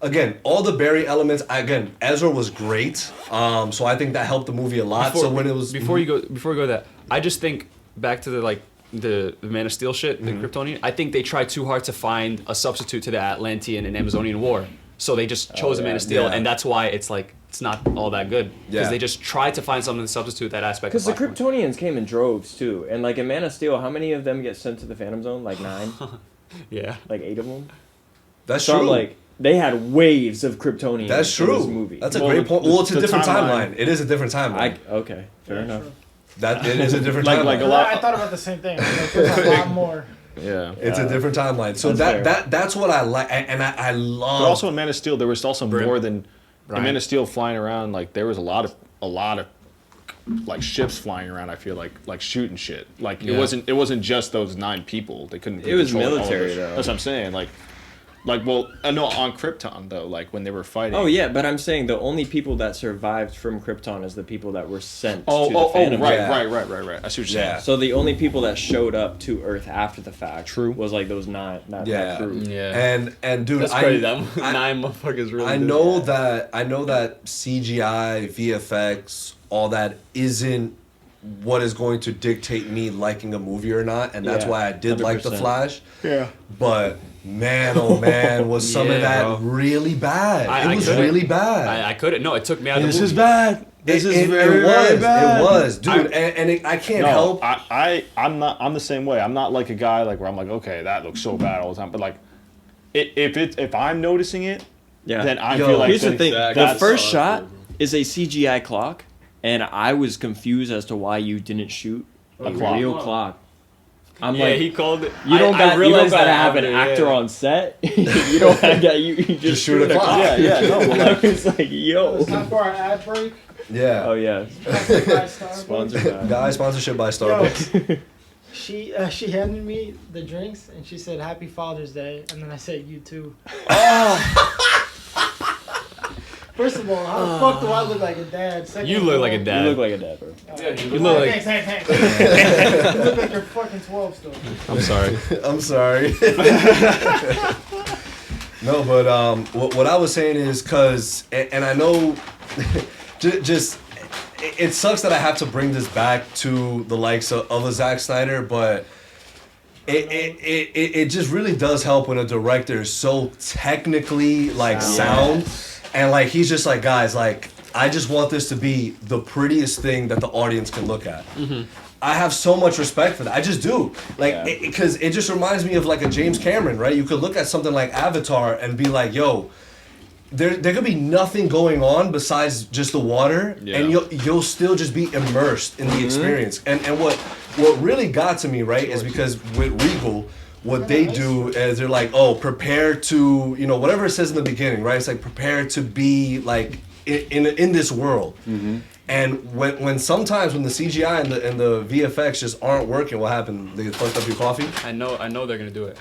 Again, all the Barry elements. Again, Ezra was great. So I think that helped the movie a lot. So when it was before we go to that, I just think back to the Man of Steel shit, the Kryptonian. I think they tried too hard to find a substitute to the Atlantean and Amazonian War. So they just chose the Man of Steel, and that's why it's not all that good because they just tried to find something to substitute that aspect. Because the Kryptonians came in droves too, and like in Man of Steel, how many of them get sent to the Phantom Zone? Like 9. Yeah, like 8 of them. That's true. Like they had waves of Kryptonians. That's true. In this movie. That's a great point. Well, it's a different timeline. It is a different timeline. Okay, fair enough. True. That it is a different timeline. Like a lot. I thought about the same thing. Like, there's a lot more. Yeah, it's a different timeline. So that's what I like, and I love. But also in Man of Steel, there was also more than in Man of Steel flying around. Like there was a lot of like ships flying around. I feel like shooting shit. Like it wasn't just those 9 people. They couldn't. It was control military though. That's what I'm saying. No, on Krypton though, like when they were fighting. Oh yeah, but I'm saying the only people that survived from Krypton is the people that were sent to the Phantom. Right. I see what you're saying. So the only people that showed up to Earth after the fact was like those 9 that crew. Yeah. And dude, that's crazy. That 9 motherfuckers really. I know that CGI, VFX, all that isn't what is going to dictate me liking a movie or not, and that's why I did 100%. Like The Flash. Yeah. But man, oh man, was some of that really bad. It was really bad. I couldn't. No, it took me out of the movie. This is bad. This is very bad. It was, dude, I can't help. I'm the same way. I'm not like a guy like where I'm like, okay, that looks so bad all the time. But like, if I'm noticing it, then I feel like here's the thing: the first shot is a CGI clock, and I was confused as to why you didn't shoot a real clock. I'm like, he called it. You don't gotta have an actor on set. You don't have that. You just shoot a clock. Yeah. No, it's like, yo. It's time for our ad break. Yeah. Oh yeah. Sponsored by Guys, sponsorship by Starbucks. Yo, she handed me the drinks and she said Happy Father's Day, and then I said you too. First of all, how the fuck do I look like a dad? Second You look like a dad. You look like a dad, bro. You look like. Thanks. You look like you're fucking 12 still. I'm sorry. I'm sorry. No, but what I was saying is because, and I know, just it sucks that I have to bring this back to the likes of a Zack Snyder, but it just really does help when a director is so technically sound. And like he's just like, guys, like I just want this to be the prettiest thing that the audience can look at. Mm-hmm. I have so much respect for that. I just do. Like, because it just reminds me of like a James Cameron, right? You could look at something like Avatar and be like, yo, there could be nothing going on besides just the water, and you'll still just be immersed in the experience. And what really got to me, right, is because with Regal, what they do is they're like, oh, prepare to, whatever it says in the beginning, right? It's like prepare to be like in this world. Mm-hmm. And when sometimes when the CGI and the VFX just aren't working, what happened? They fucked up your coffee? I know they're gonna do it.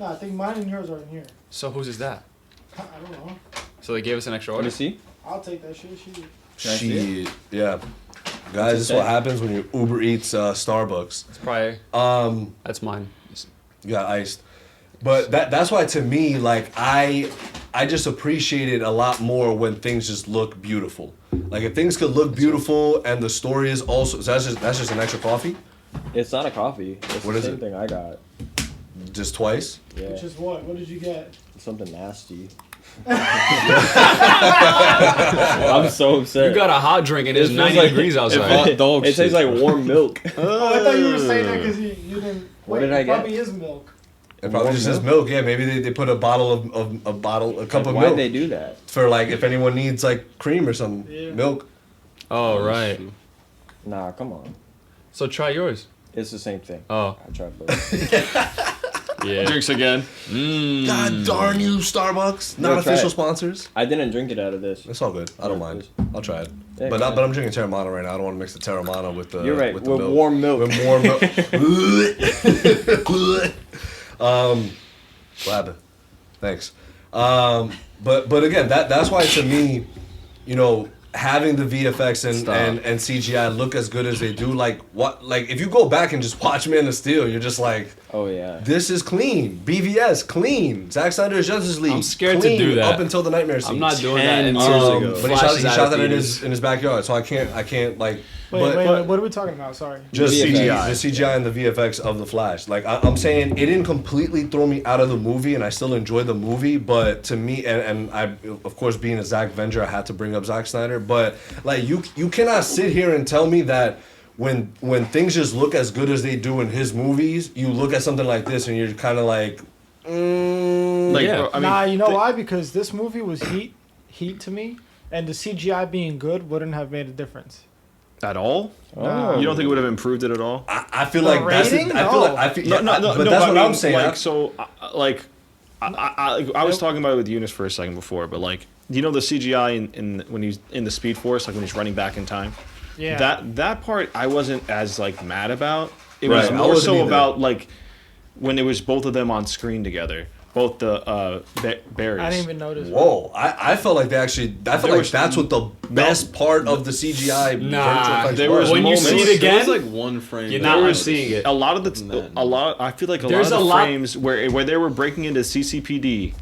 No, I think mine and yours are in here. So whose is that? I don't know. So they gave us an extra order. Let me see. I'll take that shit. Shit. Yeah. Guys, this is what happens when you Uber Eats Starbucks. It's probably that's mine. You got iced. But that's why to me, like I just appreciate it a lot more when things just look beautiful. Like if things could look beautiful and the story is also that's just an extra coffee? It's not a coffee. It's what the is same it? thing I got. Just twice? Yeah. Which is what? What did you get? Something nasty. I'm so upset. You got a hot drink and it's 90 degrees outside. It tastes like warm milk. Oh, I thought you were saying that because you didn't. What did I get? Probably is milk. It probably just says milk. Yeah, maybe they put a bottle of a cup of milk. Why'd they do that? For like if anyone needs like cream or some milk. Oh right. Nah, come on. So try yours. It's the same thing. Oh. I tried both. Drinks again. God darn you, Starbucks. Not Yo, try official it. sponsors. I didn't drink it out of this. It's all good. I don't mind. I'll try it. Yeah, but go I'm drinking Terramana right now. I don't want to mix the Terramana with the. You're right. With With the milk. warm milk. With warm milk. What happened? Thanks. But again, that's why to me, having the VFX and CGI look as good as they do, like if you go back and just watch Man of Steel, you're just like, oh yeah, this is clean. BVS clean. Zack Snyder's Justice League. I'm scared clean, to do that up until the Nightmare scene. I'm not doing that until but he Flash is shot out that of in theaters. his backyard, so I can't like. Wait, what are we talking about? Sorry. Just The CGI. The CGI and the VFX of the Flash. Like I'm saying, it didn't completely throw me out of the movie, and I still enjoyed the movie. But to me, and I, of course, being a Zack Venger, I had to bring up Zack Snyder. But like you cannot sit here and tell me that when things just look as good as they do in his movies, you look at something like this and you're kind of like, Yeah. I mean, You know why? Because this movie was heat to me, and the CGI being good wouldn't have made a difference. at all? No. You don't think it would have improved it at all? I feel The like that's. rating? I feel like I feel. No, but that's I what mean, I'm saying. Like, so, I was talking about it with Eunice for a second before, but like, the CGI in when he's in the Speed Force, like when he's running back in time. Yeah. That part I wasn't as like mad about. It Right, was I more wasn't so either. about like when it was both of them on screen together, both the berries. I didn't even notice. Whoa! I felt like they actually. I felt There like was- that's what the best part of the CGI. Nah, virtual effects there was. was when you moments- see it There again, was like one frame. you're that not I underseeing noticed. it. A lot of the I feel like There's a lot of a the lot- frames where they were breaking into CCPD.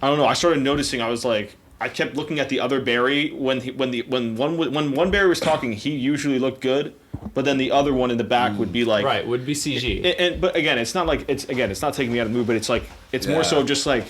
I don't know. I started noticing. I was like, I kept looking at the other Barry when one Barry was talking. He usually looked good, but then the other one in the back would be like right, would be CG. But again, it's not like it's not taking me out of the mood. But it's like it's more so just like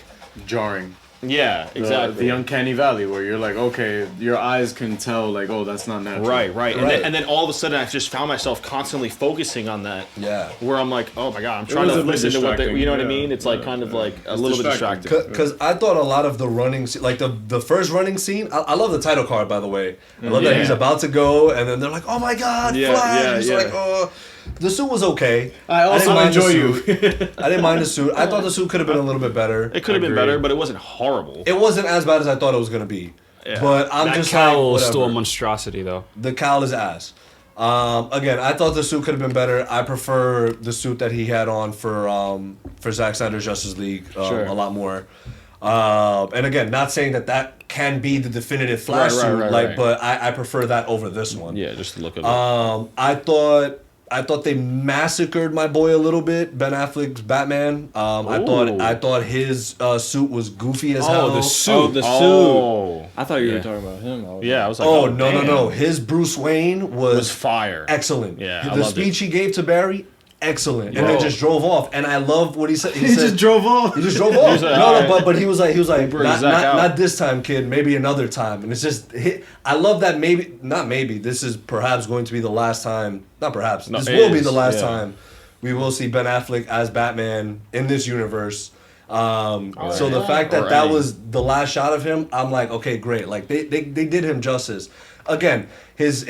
Jarring. yeah, exactly. The uncanny valley where you're like, okay, your eyes can tell, like, oh, that's not natural. Right. Right. And then all of a sudden, I just found myself constantly focusing on that. Yeah. Where I'm like, oh my god, I'm trying was to a bit listen to what they, distracting, you know what I yeah. mean? It's like kind of like a It's little bit distracting. distracting. Because I thought a lot of the running, like the first running scene, I love the title card, by the way. I love that he's about to go, and then they're like, oh my god, Yeah, Flash! yeah, He's yeah. like, the suit was okay. I also didn't mind the enjoy you. suit. I didn't mind the suit. I thought the suit could have been a little bit better. It could have been Agreed. better, but it wasn't horrible. It wasn't as bad as I thought it was going to be. Yeah. But I'm That just cowl like, is still a whatever. monstrosity, though. The cowl is ass. Again, I thought the suit could have been better. I prefer the suit that he had on for Zack Snyder's Justice League Sure. a lot more. And again, not saying that can be the definitive Flash Right, suit, right, like, right. but I prefer that over this one. Yeah, just to look at it. I thought they massacred my boy a little bit, Ben Affleck's Batman. I thought his suit was goofy as hell. the suit. Oh, the suit. Oh. I thought you were Yeah. talking about him. Yeah, I was like, Oh no damn. no! His Bruce Wayne Was fire. excellent. Yeah, I the loved it. speech he gave to Barry, excellent, and Bro. then just drove off. And I love what he said. He, He said, just drove off. He just drove off. was like, no, "Alright." but he was like Bring not, Zach out. not this time, kid. Maybe another time. And it's just I love that. Maybe this is perhaps going to be the last time. Not perhaps. No, this it will be is, the last yeah. time we will see Ben Affleck as Batman in this universe. So the fact Or that any. was the last shot of him, I'm like, okay, great. Like they did him justice. Again, his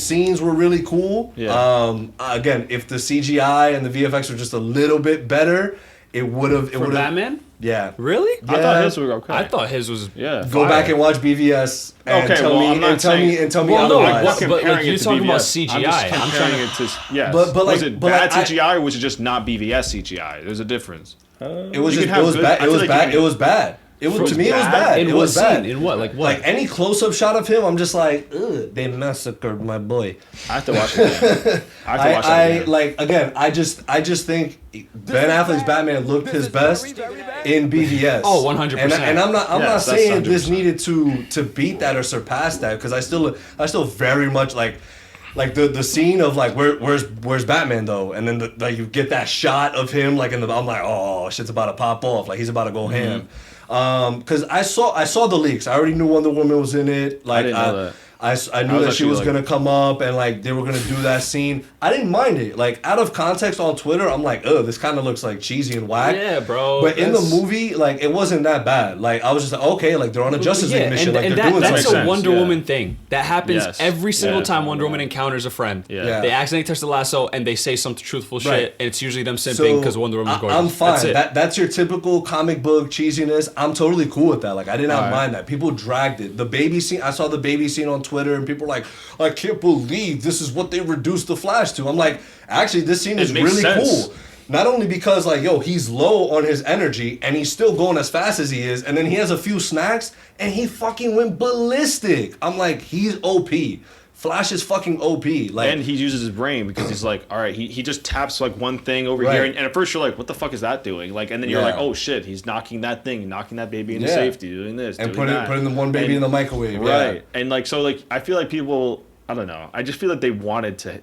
scenes were really cool. Yeah. Again, if the CGI and the VFX were just a little bit better, it would have. For Batman? Yeah. Really? I thought his was okay. I thought his was. Yeah. Go back and watch BVS and Okay, tell well, me I'm not and tell saying- me and tell me Well, no, otherwise. like, but, comparing you're it to talking about BVS. CGI. I'm just I'm comparing trying it to yes. But was like- it but bad like, CGI or was it just not BVS CGI? There's a difference. It was You just can have it was good- bad. I It feel was like bad. you can- It was bad. It was to me. It was bad? bad. In It what was scene? bad. In what? Like what? Like any close-up shot of him, I'm just like, ugh, they massacred my boy. I have to watch it again. I have to watch that again. like again. I just think Ben Affleck's Batman looked his best in BVS. Oh, 100%. And I'm not Yes, that's saying this 100%. needed to beat that or surpass that because I still very much like the scene of like where's Batman though, and then like you get that shot of him like I'm like, oh, shit's about to pop off, like he's about to go ham. Because I saw the leaks. I already knew Wonder Woman was in it. Like didn't know that. I knew that she was gonna come up and like they were gonna do that scene. I didn't mind it. Like out of context on Twitter, I'm like, oh, this kind of looks like cheesy and whack. Yeah, bro. But in the movie, like it wasn't that bad. Like I was just like, okay, like they're on a Justice League mission. Like they're doing that's something. a Wonder Woman thing that happens every single time Wonder Woman encounters a friend. Yeah. They accidentally touch the lasso and they say some truthful shit, Right. and it's usually them simping because Wonder Woman's gorgeous. I'm fine. That's it. That's your typical comic book cheesiness. I'm totally cool with that. Like I did not mind that. People dragged it. The baby scene. I saw the baby scene on Twitter, and people were like, I can't believe this is what they reduced the Flash to. I'm like, actually, this scene is really cool. Not only because like, yo, he's low on his energy and he's still going as fast as he is, and then he has a few snacks and he fucking went ballistic. I'm like, he's OP. Flash is fucking OP. Like, and he uses his brain because he's like, all right, he just taps like one thing over here, and at first you're like, what the fuck is that doing? Like, and then you're like, oh shit, he's knocking that thing, knocking that baby into safety, doing this, and doing that. putting the one baby in the microwave, right? And like, so like, I feel like people, I don't know, I just feel like they wanted to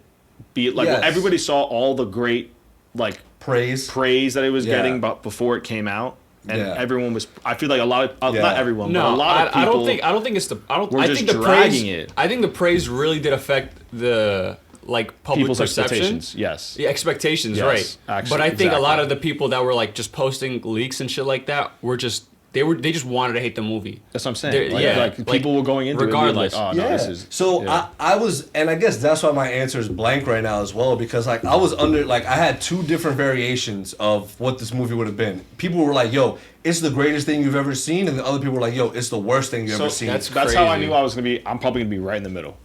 be like, well, everybody saw all the great like praise that it was getting, but before it came out. And everyone was. I feel like a lot of not everyone, but a lot of people. I don't think it's the. I don't. We're I just think the dragging praise. it. I think the praise really did affect the like public People's perception. expectations. Yes. Yeah, expectations. Yes, Right. actually, But I think a lot exactly. of the people that were like just posting leaks and shit like that were just. They just wanted to hate the movie. That's what I'm saying. Like people were going into regardless. it and be like, oh no, this is. So I was, and I guess that's why my answer is blank right now as well, because like I was under, like I had two different variations of what this movie would have been. People were like, yo, it's the greatest thing you've ever seen, and the other people were like, yo, it's the worst thing you've ever seen. That's how I knew I was gonna be. I'm probably gonna be right in the middle.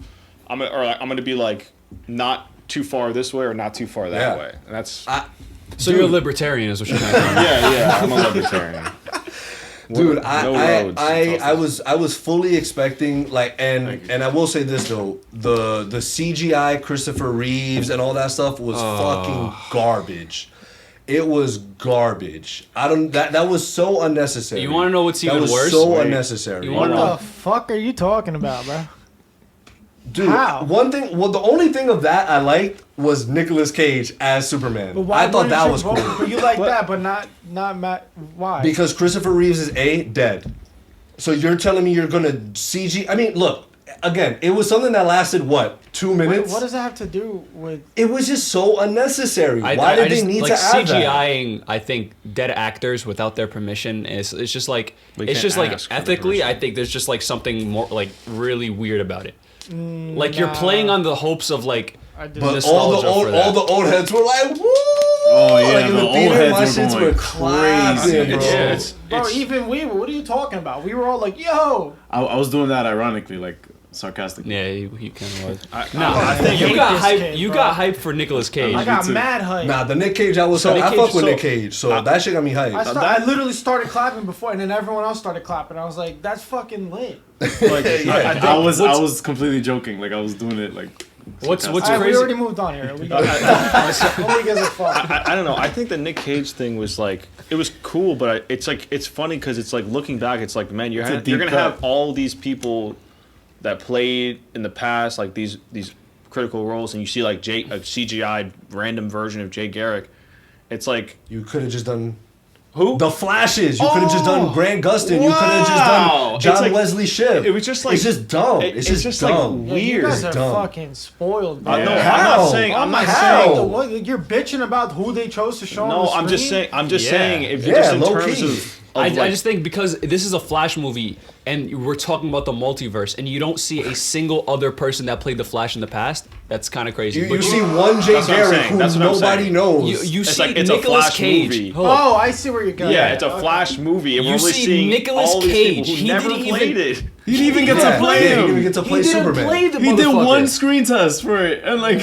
I'm gonna be like not too far this way or not too far that way, and that's. So you're a libertarian, is what you're saying? yeah, I'm a libertarian. Dude, I was fully expecting like, and I will say this though, the CGI Christopher Reeves and all that stuff was fucking garbage. It was garbage. That was so unnecessary. You want to know what's even worse? That was so unnecessary. What the fuck are you talking about, bro? Dude, the only thing of that I liked was Nicolas Cage as Superman. I thought that was cool. But you like that, but not Matt. Why? Because Christopher Reeves is dead. So you're telling me you're gonna CG? I mean, look. Again, it was something that lasted 2 minutes? What does that have to do with? It was just so unnecessary. Why did they need to add CGIing? I think dead actors without their permission is it's just like ethically. I think there's just like something more like really weird about it. Like you're playing on the hopes of like all the old heads were like, woo! Oh yeah, like in the old theater, my heads shits were crazy, bro. Bro, even we. What are you talking about? We were all like, "Yo!" I was doing that ironically, like sarcastically. Yeah, he kind of was. I think you got hype. You got hype for Nicolas Cage. I got mad hype. Nah, the Nick Cage I fuck with Nick Cage, so that shit got me hyped. I literally started clapping before, and then everyone else started clapping. I was like, "That's fucking lit." Like, I was completely joking. Like I was doing it like. What's crazy? We already moved on here. Nobody gives a fuck. I don't know. I think the Nick Cage thing was like it was cool, but it's funny because it's like looking back, it's like man, you're gonna have all these people that played in the past, like these critical roles, and you see like a CGI random version of Jay Garrick. It's like you could have just done. Who? The Flashes. You could have just done Grant Gustin. You could have just done John Wesley Shipp. It was just like it's just dumb. It's just dumb. Like, weird. You guys are fucking spoiled. Bro. No, I'm not saying. You're bitching about who they chose to show on the No, screen? I'm just saying. If just in terms of I just think because this is a Flash movie and we're talking about the multiverse and you don't see a single other person that played the Flash in the past, that's kind of crazy. You see one Jay Garrick who nobody knows. You see Nicolas Cage. Movie. Oh, I see where you're going. Yeah, it's a Flash movie, and we're really seeing Nicolas all Cage. These people who never played it. He didn't even get to play him. He didn't even get to play Superman. He did one screen test for it, and like.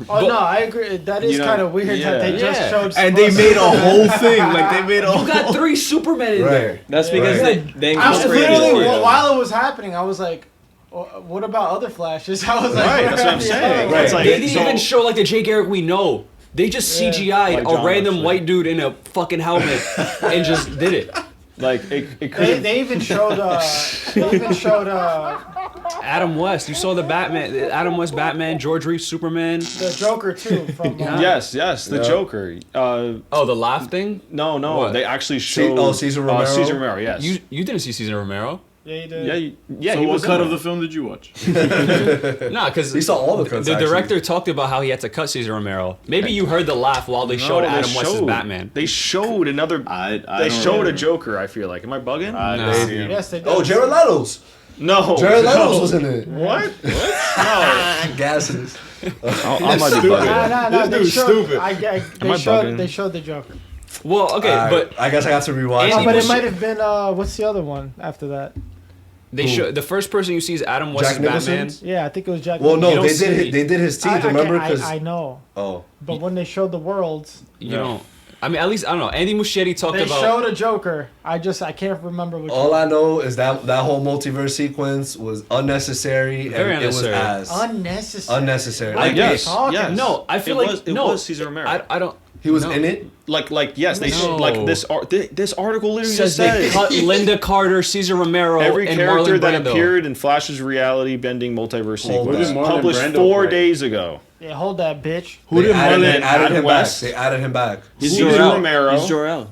No, I agree. That is kind of weird that they just showed. And they made a whole thing. Like they made a. You got 3 Supermen in there. That's because they I was literally while it was happening, I was like. What about other Flashes? I was like, that's what I'm saying. Right. They didn't even show like the Jay Garrick we know. They just CGI'd a random white dude in a fucking helmet and just did it. Like it could. They even showed. Adam West. You saw the Batman. Adam West Batman. George Reeves Superman. The Joker too. From yes, the Joker. The laugh thing. No. What? They actually showed. Cesar Romero. Cesar Romero. Yes. You didn't see Cesar Romero. Yeah, he did. Yeah. So He what was cut in of the there. film did you watch? Nah, because He saw all the cuts, The actually. director talked about how he had to cut Cesar Romero. Maybe you heard the laugh while they showed No, Adam West's Batman. They showed another. I They don't showed remember. a Joker. I feel like. Am I bugging? No. Maybe. Yes, they did. Oh, Jared Leto's. No. Jared no. Leto's was in it. What? No. Gases. I might be Stupid. bugging. No, This they dude's showed, stupid. Am I bugging? They showed the Joker. Well, okay, but I guess I have to rewatch. Andy Oh, but it Muschietti- might have been what's the other one after that? they show the first person you see is Adam West's Jack Nicholson? Batman. Yeah, I think it was Jack. Well, You no, don't they see- did his teeth. I Remember? can't- Because I know, oh, but when they showed the worlds, You don't. I mean, at least I don't know. Andy Muschietti talked they about. showed a Joker. I can't remember which. all I know is that whole multiverse sequence was unnecessary Very and unnecessary. it was ass. Unnecessary. Unnecessary. What Like, are you yes, talking? yes. No, I feel It like was- it no. was Cesar Romero. I don't. he was no. in it. Like yes, they No. like this article literally Says just they says cut Linda Carter, Cesar Romero, every and character Marlon that Brando. appeared in Flash's reality-bending multiverse Hold sequence on. Marlon published Brando 4 play? days ago. Yeah, hold that, bitch. Who did added, Marlon? they added Adam him West? back. They added him back. Cesar Jor-El. Romero He's Jor-El.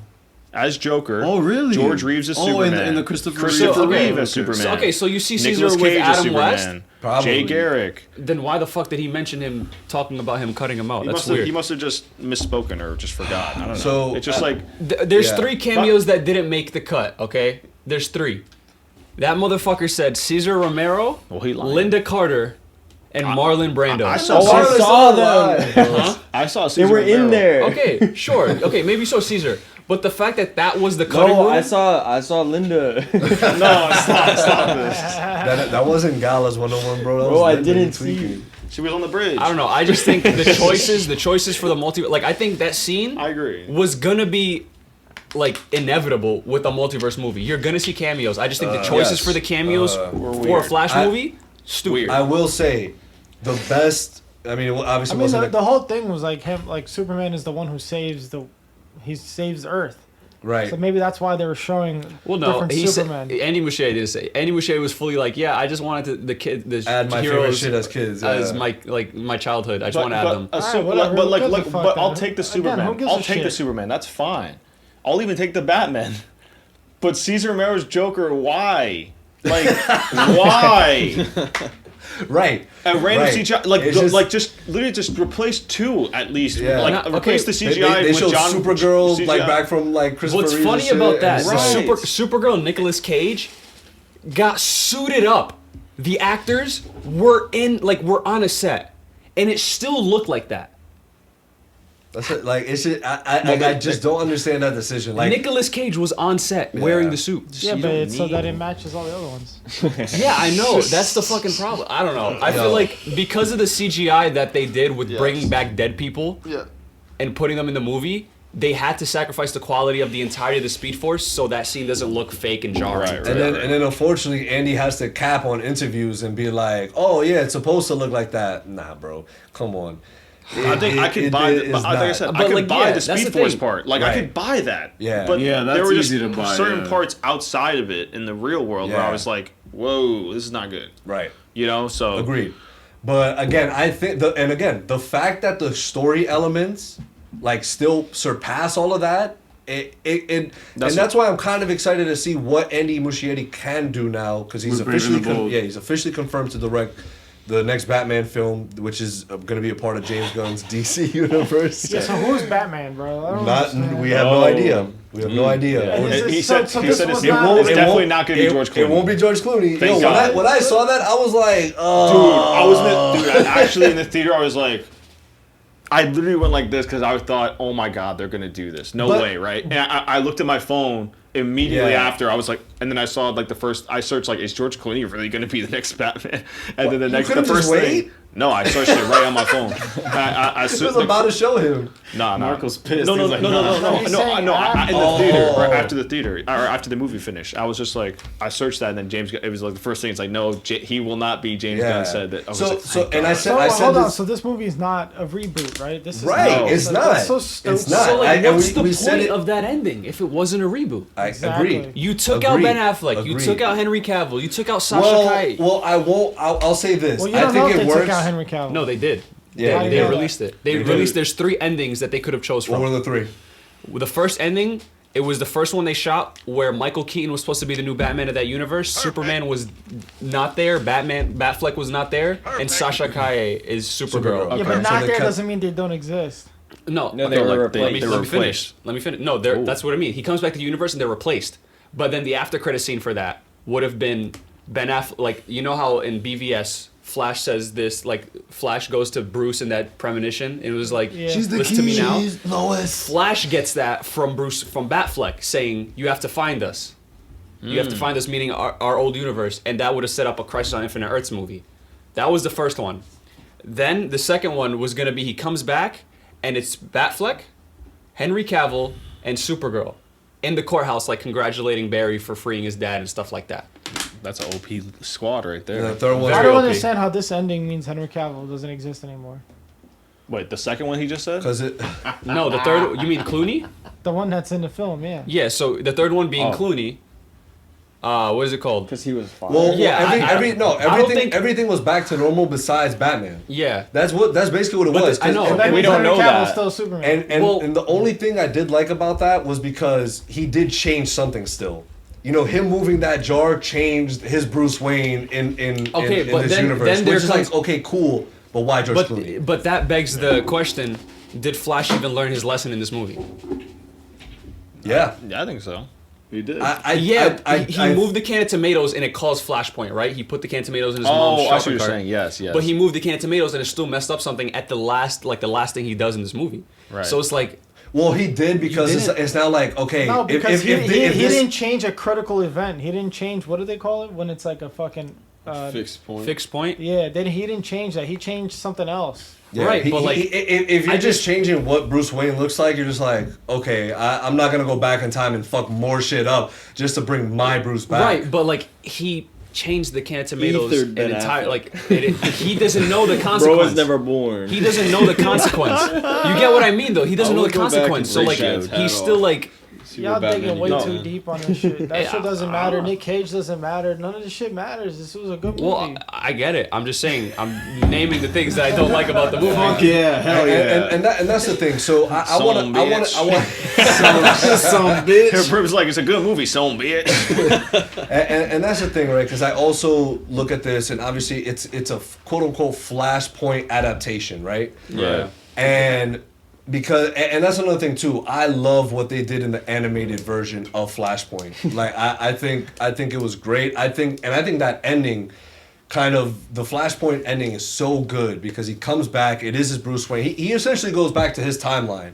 as Joker. Oh, really? George Reeves as Oh, Superman. in the Christopher Christopher Reeve. Reeve Okay. as Superman. So, okay, so you see Caesar Nicolas with Cage as Adam West. Superman. Probably. Jay Garrick. Then why the fuck did he mention him talking about him cutting him out? He That's must have. weird. He must have just misspoken or just forgot. I don't know. So, it's just like There's Yeah. 3 cameos that didn't make the cut. Okay, there's 3. That motherfucker said Cesar Romero, Well, he lying. Linda Carter, and Marlon Brando. I saw. Oh, I saw them. Huh? I saw. They Cesar were in Romero. there. Okay, sure. Okay, maybe so Caesar. But the fact that that was the cutting No, room. I saw Linda. No, stop this. That wasn't Gala's 101, bro. That Bro, was I Linda didn't tweaking. see. She was on the bridge. I don't know. I just think the choices for the like I think that scene I agree. was gonna be like inevitable with a multiverse movie. You're gonna see cameos. I just think the choices yes. for the cameos Were for a weird. Flash movie, stupid. I will say, the best. I mean, it obviously I mean, wasn't the whole thing was like him, like Superman is the one who saves Earth. right. So maybe that's why they were showing Well, no, different he Superman. said Andy Muschietti didn't say. Andy Muschietti was fully like, yeah, I just wanted the Add my favorite heroes shit as kids. as yeah. my childhood. I just want to add them. Alright, whatever, but like, who gives a look, fuck but then? I'll take the Again, who Superman. gives I'll a take the shit? Superman. That's fine. I'll even take the Batman. But Cesar Romero's Joker, why? Like, why? Right. A random Right. CGI, like, It's just literally just replace 2 at least. Yeah. Like, Not- replace okay, the CGI They with showed John Supergirl CGI. like back from like Christopher What's Reeve and funny shit, about and that? it's Right. like- Supergirl Nicolas Cage got suited up. The actors were on a set, and it still looked like that. That's it. Like it's just, I just don't understand that decision. Like Nicolas Cage was on set wearing the suit. Yeah, but it's so that it matches all the other ones. Yeah, I know. That's the fucking problem. I don't know. I feel like because of the CGI that they did with bringing back dead people and putting them in the movie, they had to sacrifice the quality of the entirety of the Speed Force so that scene doesn't look fake and jarring. Right, and then unfortunately Andy has to cap on interviews and be like, oh yeah, it's supposed to look like that. Nah, bro, come on. I think I could buy. Like I said, But I could like, buy yeah, the that's Speed the Force thing. part. Like I Right. could buy that. Yeah. But Yeah, there that's were just easy to buy, certain yeah. parts outside of it in the real world where Yeah. I was like, "Whoa, this is not good." Right. You know. So Agreed. But again, I think the fact that the story elements like still surpass all of that, and that's why I'm kind of excited to see what Andy Muschietti can do now because he's With Brave and officially the Bold. he's officially confirmed to direct the next Batman film, which is going to be a part of James Gunn's DC universe. Yeah, so who's Batman, bro? I don't Not understand. we have no idea. We have no idea. Yeah. He He said so he this said was it's, not- it's it definitely won't- not going to be George Clooney. It won't be George Clooney. Thank Yo, God. when I saw that, I was like, Dude, I was actually in the theater. I was like, I literally went like this because I thought, oh my God, they're gonna do this. No But- way, right? And I looked at my phone immediately Yeah. after. I was like, and then I saw like the first. I searched like, is George Clooney really gonna be the next Batman? And then the next, the couldn't first just thing. wait? No, I searched it right on my phone. I It was about to show him. Nah. Marco's pissed. No, He's like, no, He's no, saying in the Oh. theater, or after the theater, or after the movie finished. I was just like, I searched that, and then James, it was like the first thing. It's like, no, he will not be. James Yeah. Gunn said that. I was So like, so thank and I God. said So I said hold on. this. So this movie is not a reboot, right? This is Right, No. it's That's not. so stupid. It's not. So like, and what's the we said point it. of that ending if it wasn't a reboot? I Exactly. agree. You took out Agreed. Ben Affleck. You Agreed. took out Henry Cavill. You took out Sasha Calle. Well, I won't. I'll say this. Well, you I don't know think if it they works. took out Henry Cavill. No, they did. Yeah, How do They you know released it. They They did. released. There's 3 endings that they could have chose What from. were the 3? The first ending It was the first one they shot where Michael Keaton was supposed to be the new Batman of that universe. Superman was not there. Batfleck was not there, and Sasha Kaye is Supergirl. Okay. Yeah, but so not they there kept- doesn't mean they don't exist. No, they were replaced. Let me finish. No, that's what I mean. He comes back to the universe and they're replaced. But then the after credit scene for that would have been Ben Affleck. Like, you know how in BVS Flash says this, like Flash goes to Bruce in that premonition, and it was like, She's the listen to me now. keys, Lois. Flash gets that from Batfleck, saying, "You have to find us. You have to find us," meaning our old universe, and that would have set up a Crisis on Infinite Earths movie. That was the first one. Then the second one was gonna be he comes back, and it's Batfleck, Henry Cavill, and Supergirl in the courthouse, like congratulating Barry for freeing his dad and stuff like that. That's an OP squad right there. And the third one. I Very don't OP. understand how this ending means Henry Cavill doesn't exist anymore. Wait, the second one he just said? Because it. No, the third. You mean Clooney? The one that's in the film, yeah. Yeah. So the third one being Oh. Clooney. What is it called? Because he was fine. Well, Yeah, everything think- everything was back to normal besides Batman. Yeah. That's basically what it But was. I know. 'cause- And that we means don't Henry know Cavill's that. still Superman. And the only thing I did like about that was because he did change something still. You know, him moving that jar changed his Bruce Wayne in Okay, in but this then universe. there Which is comes- like, okay, cool, but why George Clooney? But that begs the question: did Flash even learn his lesson in this movie? Yeah. Yeah, I think so. He did. He moved the can of tomatoes and it caused Flashpoint, right? He put the can of tomatoes in his mom's Oh, I see shopping what you're cart. saying. Yes, yes. But he moved the can of tomatoes and it still messed up something at the last thing he does in this movie. Right. So it's like, Well, he did because didn't. it's now like, okay, No, because he this- didn't change a critical event. He didn't change, what do they call it? When it's like a fucking... Fixed point. fixed point. Yeah, he didn't change that. He changed something else. Yeah, Right, but like, if you're I just changing what Bruce Wayne looks like, you're just like, okay, I'm not gonna go back in time and fuck more shit up just to bring my Bruce back. right, but like he changed the can of tomatoes Ethered an Ben entire Affleck. like he doesn't know the Bro consequence. was never born. He doesn't know the consequence. You get what I mean, though. He doesn't I know would the go back consequence. and So like, take that he's hat still off. like, See Y'all what Batman digging way did. too deep on this shit. That Hey, shit doesn't matter. Nick Cage doesn't matter. None of this shit matters. This was a good movie. well, I get it. I'm just saying. I'm naming the things that I don't like about the movie. Fuck yeah, hell yeah. And that's the thing. So I Some want bitch. Some bitch. Here, Prim's like, it's a good movie, son, bitch. and that's the thing, right? Because I also look at this, and obviously it's a quote unquote Flashpoint adaptation, right? Yeah. And because and that's another thing too. I love what they did in the animated version of Flashpoint. Like I think it was great. I think that ending, kind of the Flashpoint ending, is so good because he comes back. It is his Bruce Wayne. He essentially goes back to his timeline.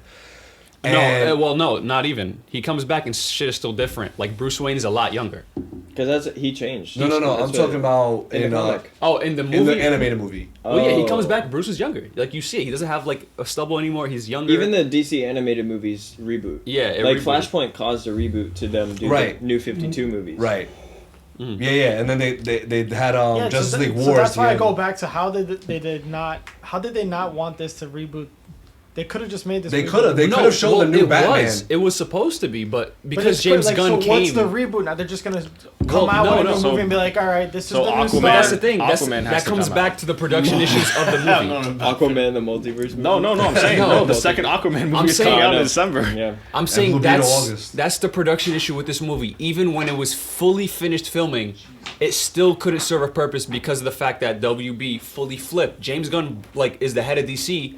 And- No, not even. He comes back and shit is still different. Like Bruce Wayne is a lot younger. Because he changed. No. That's I'm what- talking about in the comic. Oh, in the movie. in the animated movie. Well, yeah, he Oh. comes back. Bruce is younger. Like you see it. He doesn't have like a stubble anymore. He's younger. Even the DC animated movies reboot. Yeah, it like rebooted. Flashpoint caused a reboot to them do Right. the new 52 movies. Right. Mm-hmm. Yeah, and then they had Yeah, Justice so League so Wars. that's why I the go end. back to how did they not want this to reboot? They could have just made this. They reboot. could have. They could have shown the new it Batman. Was. It was supposed to be, but But because it's James like, Gunn so came. what's the reboot now? They're just gonna Well, come out no, with a no, new so- movie and be like, all right, this is so the new Aquaman- start. But that's the thing. Aquaman has that to comes come back out. to the production issues of the movie. Aquaman, the multiverse movie. No, I'm saying No, the second Aquaman movie I'm is saying- coming out I in know. December. Yeah. I'm saying Blue Beetle that's August. that's the production issue with this movie. Even when it was fully finished filming, it still couldn't serve a purpose because of the fact that WB fully flipped. James Gunn is the head of DC.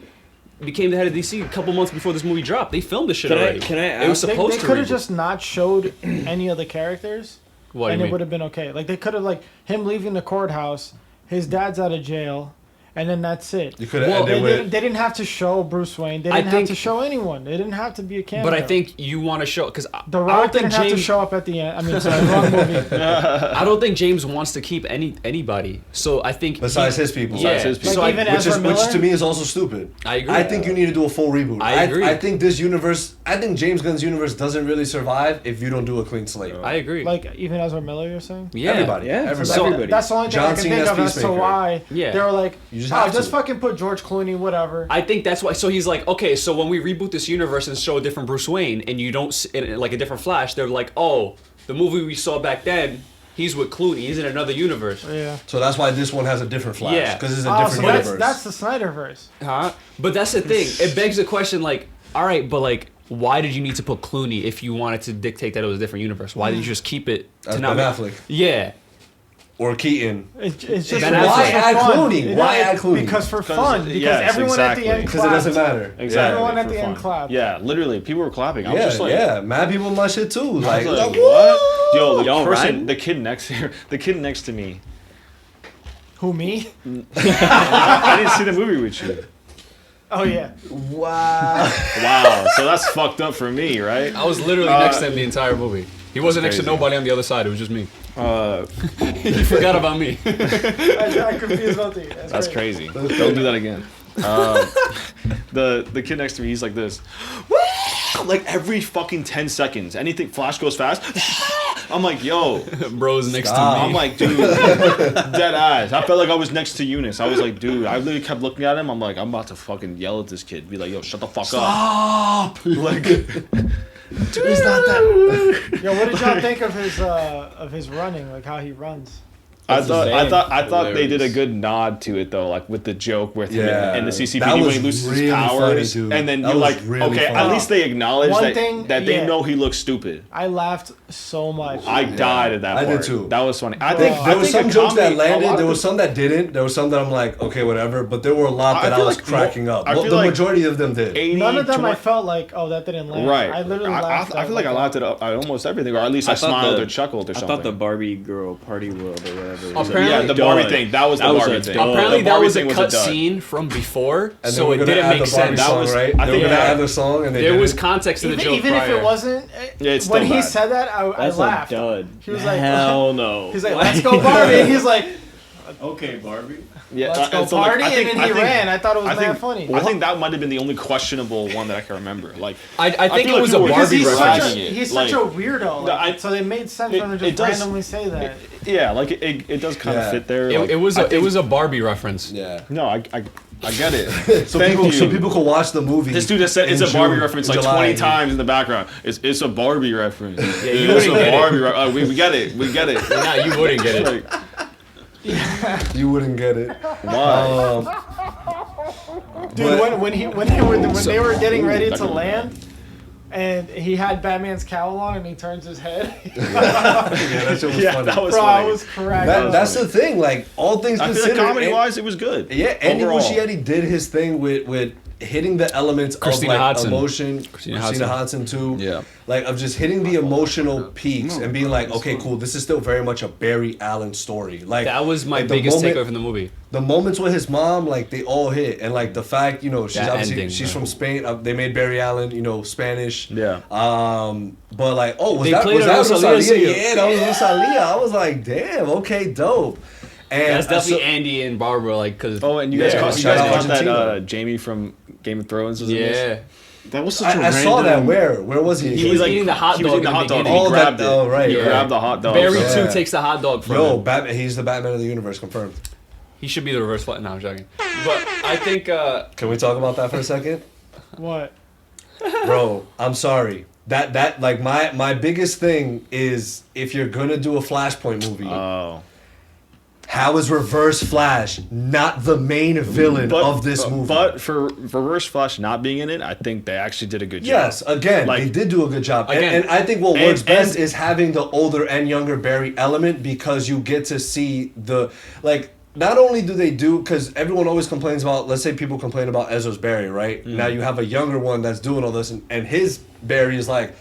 Became the head of DC a couple months before this movie dropped. They filmed this shit already. Can I It was ask- supposed They to. could have reboot. just not showed any of the characters, What do and you it mean? would have been okay. Like they could have him leaving the courthouse, his dad's out of jail, and then that's it. You could have Well, They ended with. didn't have to show Bruce Wayne. They I didn't have think- to show anyone. They didn't have to be a cameo. But I think you want to show because The I Rock don't think didn't have to James. show up at the end. I mean, sorry, wrong movie. I don't think James wants to keep anybody. So I think Besides his people. Yeah. Besides his people. So Like I, even Which Ezra which Miller? to me is also stupid. I agree. I think you need to do a full reboot. I agree. I think this universe. I think James Gunn's universe doesn't really survive if you don't do a clean slate. I agree. Like even Ezra Miller, you're saying? yeah. Everybody. Yeah, Everybody. so- everybody. That's the only thing John I can think Cena's of as to Peacemaker. why Yeah. they were like, You just oh, have just to. fucking put George Clooney, whatever. I think that's why. So he's like, okay, so when we reboot this universe and show a different Bruce Wayne, and you don't like a different Flash, they're like, oh, the movie we saw back then, he's with Clooney. He's in another universe. Yeah. So that's why this one has a different Flash. Yeah. Because it's a Oh, different so universe. that's the Snyderverse. Huh? But that's the thing. It begs the question, like, all right, but like, why did you need to put Clooney if you wanted to dictate that it was a different universe? Why didn't you just keep it to As not Ben be- Affleck. Yeah. Or Keaton. It's just Ben for Affleck. Why add fun. Clooney? Why add Clooney? Because for fun. Because yes, everyone at the exactly. end Because clapped. it doesn't matter. Exactly. Everyone at for the end fun. clapped. Yeah, literally, people were clapping. I was Yeah, just like, yeah. Mad people in my shit too. Like, I was like, like, what? Yo, the Y'all person, riding? the kid next to me. Who, me? I didn't see the movie with you. Oh, yeah. wow. Wow, so that's fucked up for me, right? I was literally next to him the entire movie. He wasn't next to crazy. nobody on the other side. It was just me. He forgot about me. I confused both of you. That's great. crazy. Don't do that again. The kid next to me, he's like this. Like every fucking 10 seconds, anything Flash goes fast. I'm like, yo, Bro's next Stop. to me. I'm like, dude, dead eyes. I felt like I was next to Eunice. I was like, dude, I literally kept looking at him. I'm like, I'm about to fucking yell at this kid. Be like, yo, shut the fuck up. Like, dude, it's not that. Yo, what did y'all think of his running? Like, how he runs? I thought they did a Hilarious. good nod to it though, like with the joke with him Yeah. and the CCPD That when was he loses really his powers, funny, dude. and then That you're was like, really okay, funny. at least they acknowledge One that thing, they yeah. know he looks stupid. I laughed so much. I died at that I part. did too. That was funny. I Bro, think There was some a jokes that comedy- a lot landed. of There the- was some that didn't. There was some that I'm like, okay, whatever. But there were a lot I that I feel was like cracking up. I Well, feel the like majority of them did. 80 None of them to I one- felt like, oh, that didn't land. Right. I literally laughed. I feel like I laughed at almost everything, or at least I, thought smiled the- or chuckled or I something. thought the Barbie girl party world or whatever. it was. Apparently- yeah, the Dud. Barbie thing. That was the That was Barbie a thing. dud. Apparently The that Barbie was a thing cut dud. scene from before, And so they it were gonna didn't add make the Barbie sense. That song, was- right. I They think were gonna that- add the song, and they There didn't. was context to the Even, joke even prior. if it wasn't, Yeah, it's when still he bad. said that, I That's laughed. a dud. He was like, hell no. He's like, let's go Barbie. And he's like, Okay, Barbie. Yeah, let's go so, like, party. And then he ran. I thought it was mad funny. I think that might have been the only questionable one that I can remember. Like, I think feel it like was a people were- Because Barbie he's reference. such a, he's such a weirdo. Like, I- so it made sense it- for him to it just does- randomly say that. yeah, like it does kind of Yeah. fit there. Like, It was I think- a Barbie reference. Yeah. No, I get it. So Thank people, you. so people could watch the movie. This dude just said it's in a Barbie June, reference like July. 20 times in the background. It's a Barbie reference. Yeah, you it's a wouldn't get it. Barbie. We get it. We get it. Nah, you wouldn't get it. Like, You wouldn't get it. why? Dude, But- when they were getting ready to land, and he had Batman's cowl on, and he turns his head. Yeah, that shit was Yeah, funny. that was Bro, funny. I was cracking. That's the thing. Like all things I feel like considered, comedy-wise, it was good. yeah, Andy overall. Muschietti did his thing with hitting the elements Christina of like Hodson. emotion. Christina Hodson too. Yeah. Like of just hitting the emotional peaks and being like, okay, cool. This is still very much a Barry Allen story. Like That was my like, the biggest moment- takeaway from the movie. The moments with his mom, like they all hit, and like the fact, she's That obviously ending, she's man. from Spain. They made Barry Allen, Spanish. Yeah. But like, oh, was They that played was on that Rosalia Rosalia? too. Yeah, that was Rosalia. I was like, damn, okay, dope. And That's definitely so- Andy and Barbara, like, cause Oh, and you guys Yeah, caught, you shout guys out caught that Argentina. Jamie from Game of Thrones was in yeah. this? That was such a I random. saw that. Where was he? He was eating the hot he was dog eating the in the hot dog. beginning. He Oh, grabbed that- it. oh, right, He right. grabbed the hot dog. Barry Yeah. 2 takes the hot dog from Yo, him. Batman. He's the Batman of the universe, confirmed. He should be the reverse flat. No, I'm joking. But I think Can we talk about that for a second, What? bro? I'm sorry. That like my biggest thing is if you're gonna do a Flashpoint movie, Oh. how is Reverse Flash not the main villain of this movie? But for Reverse Flash not being in it, I think they actually did a good job. Yes, again, Like- they did do a good job. Again. And I think what And- works best and- is having the older and younger Barry element because you get to see the, like, not only do they do, because everyone always complains about, let's say people complain about Ezra's Barry, right? Now you have a younger one that's doing all this, and his Barry is like,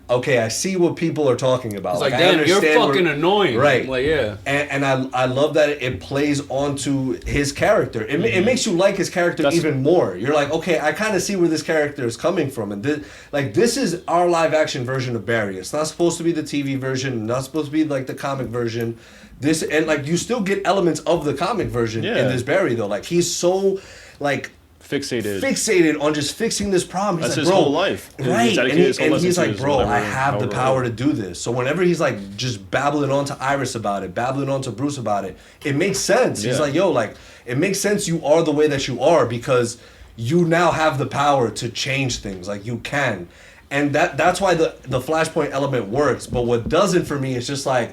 okay, I see what people are talking about. it's like, I damn, you're understand fucking where- annoying. Right. Like, yeah. And I love that it plays onto his character. It makes you like his character even more. You're like, okay, I kind of see where this character is coming from. And this is our live action version of Barry. It's not supposed to be the TV version, not supposed to be like the comic version. This and like you still get elements of the comic version in Yeah. this Barry though. Like he's so like fixated on just fixing this problem. He's That's like, his bro, whole life. He's right? dedicated his whole And life he's to like, his bro, whatever, I have the however- power to do this. So whenever he's like just babbling on to Iris about it, babbling on to Bruce about it, it makes sense. He's Yeah. like, yo, like it makes sense. You are the way that you are because you now have the power to change things. Like you can, and that's why the Flashpoint element works. But what doesn't for me is just like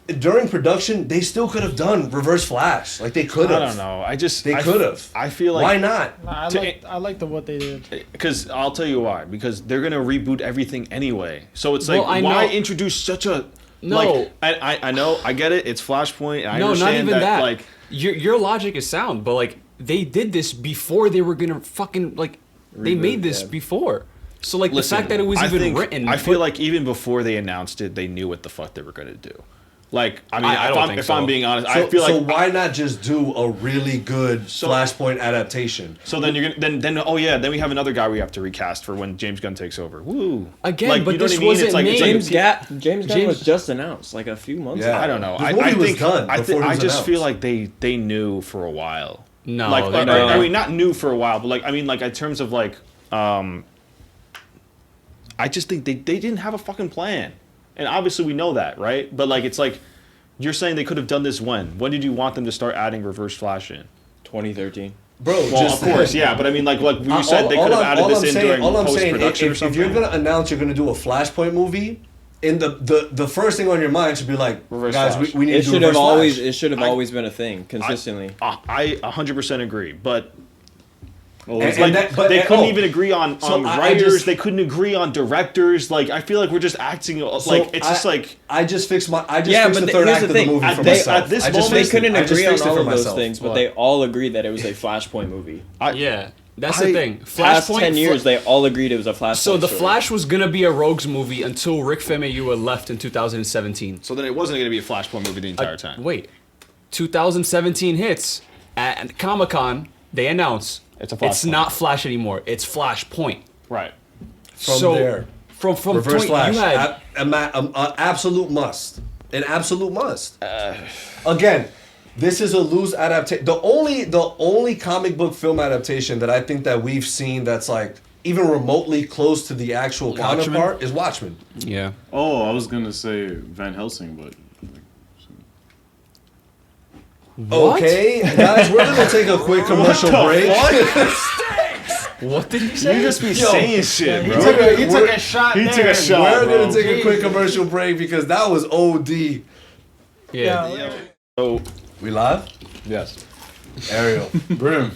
during production, they still could have done Reverse Flash. Like they could have. I don't know. They could have. I feel like why not? Nah, I like what they did. Because I'll tell you why. Because they're gonna reboot everything anyway. So it's Well, like, I why know- introduce such a No. Like, I know, I get it. It's Flashpoint. I No, not understand even that. Like, your logic is sound, but like they did this before they were gonna fucking like they made this before. So like listen, the fact that it was I even think- written. I feel like even before they announced it, they knew what the fuck they were gonna do. Like, I mean, I don't think if so. I'm being honest, So, I feel so like why not just do a really good Flashpoint adaptation? So then you're gonna then oh yeah, then we have another guy we have to recast for when James Gunn takes over. Woo! Again, like, but you know this what I mean? wasn't It's like, made- James Gunn was just announced like a few months ago. I don't know. The movie was done before it I was just feel announced. like they knew for a while. No, like they I mean, not new for a while, but like I mean, like in terms of like, I just think they didn't have a fucking plan, and obviously we know that, right? But like it's like you're saying they could have done this when? When did you want them to start adding Reverse Flash in? 2013. Bro, Well, just of course, yeah, but I mean, like you said, they could have added this in during post-production or something. If you're gonna announce you're gonna do a Flashpoint movie, in the first thing on your mind should be like, Reverse guys, Flash. we need It to do should have Reverse always Flash. it should have always been a thing consistently. I 100% agree, but And it's like that- but- they and- couldn't oh, even agree on so I writers. just- They couldn't agree on directors. Like I feel like we're just acting like it's just like I just fixed the Yeah, third but act here's the of the thing. movie At for this- myself. at this I just moment- They fixed it. couldn't I just agree on fixed it all for of those myself. things, but What? they all agreed that it was a Flashpoint movie. yeah, that's I- the thing. Past Flashpoint. 10 years, they all agreed it was a Flashpoint. So the story. Flash was gonna be a Rogues movie until Rick Famuyiwa left in 2017. so then it wasn't going to be a Flashpoint movie the entire time. Wait, 2017 hits at Comic-Con. They announce It's a it's Flashpoint. not Flash anymore. It's Flashpoint. Right. From there. From Reverse 20 Flash, you had absolute must, an absolute must. Again, this is a loose adaptation. The only comic book film adaptation that I think that we've seen that's like even remotely close to the actual Watchmen? counterpart is Watchmen. yeah. Oh, I was gonna say Van Helsing, but What? Okay, guys, we're gonna take a quick commercial break. What did he say? You just be saying shit, He bro. took a shot. He there. took a shot. We're bro. gonna take a quick commercial break because that was OD. yeah. So We live? yes. Ariel. Brim.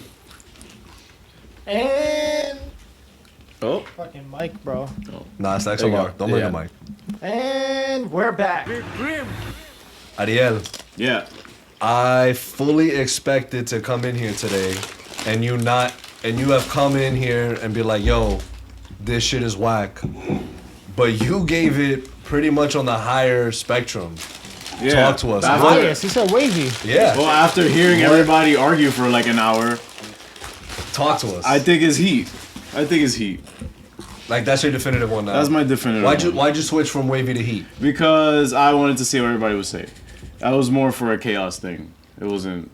And Oh, fucking Mike, bro. Nah, it's you XLR. go. Don't bring Yeah. the mic. And we're back. Ariel, Yeah. I fully expected to come in here today and you have come in here and be like, yo, this shit is whack. But you gave it pretty much on the higher spectrum. Yeah. Talk to us. After- Oh, yes, he said wavy. Yeah. Well, after hearing everybody argue for like an hour, Talk to us. I think it's heat. Like that's your definitive one now. That's my definitive. one. Why'd you switch from wavy to heat? Because I wanted to see what everybody would say. That was more for a chaos thing. It wasn't.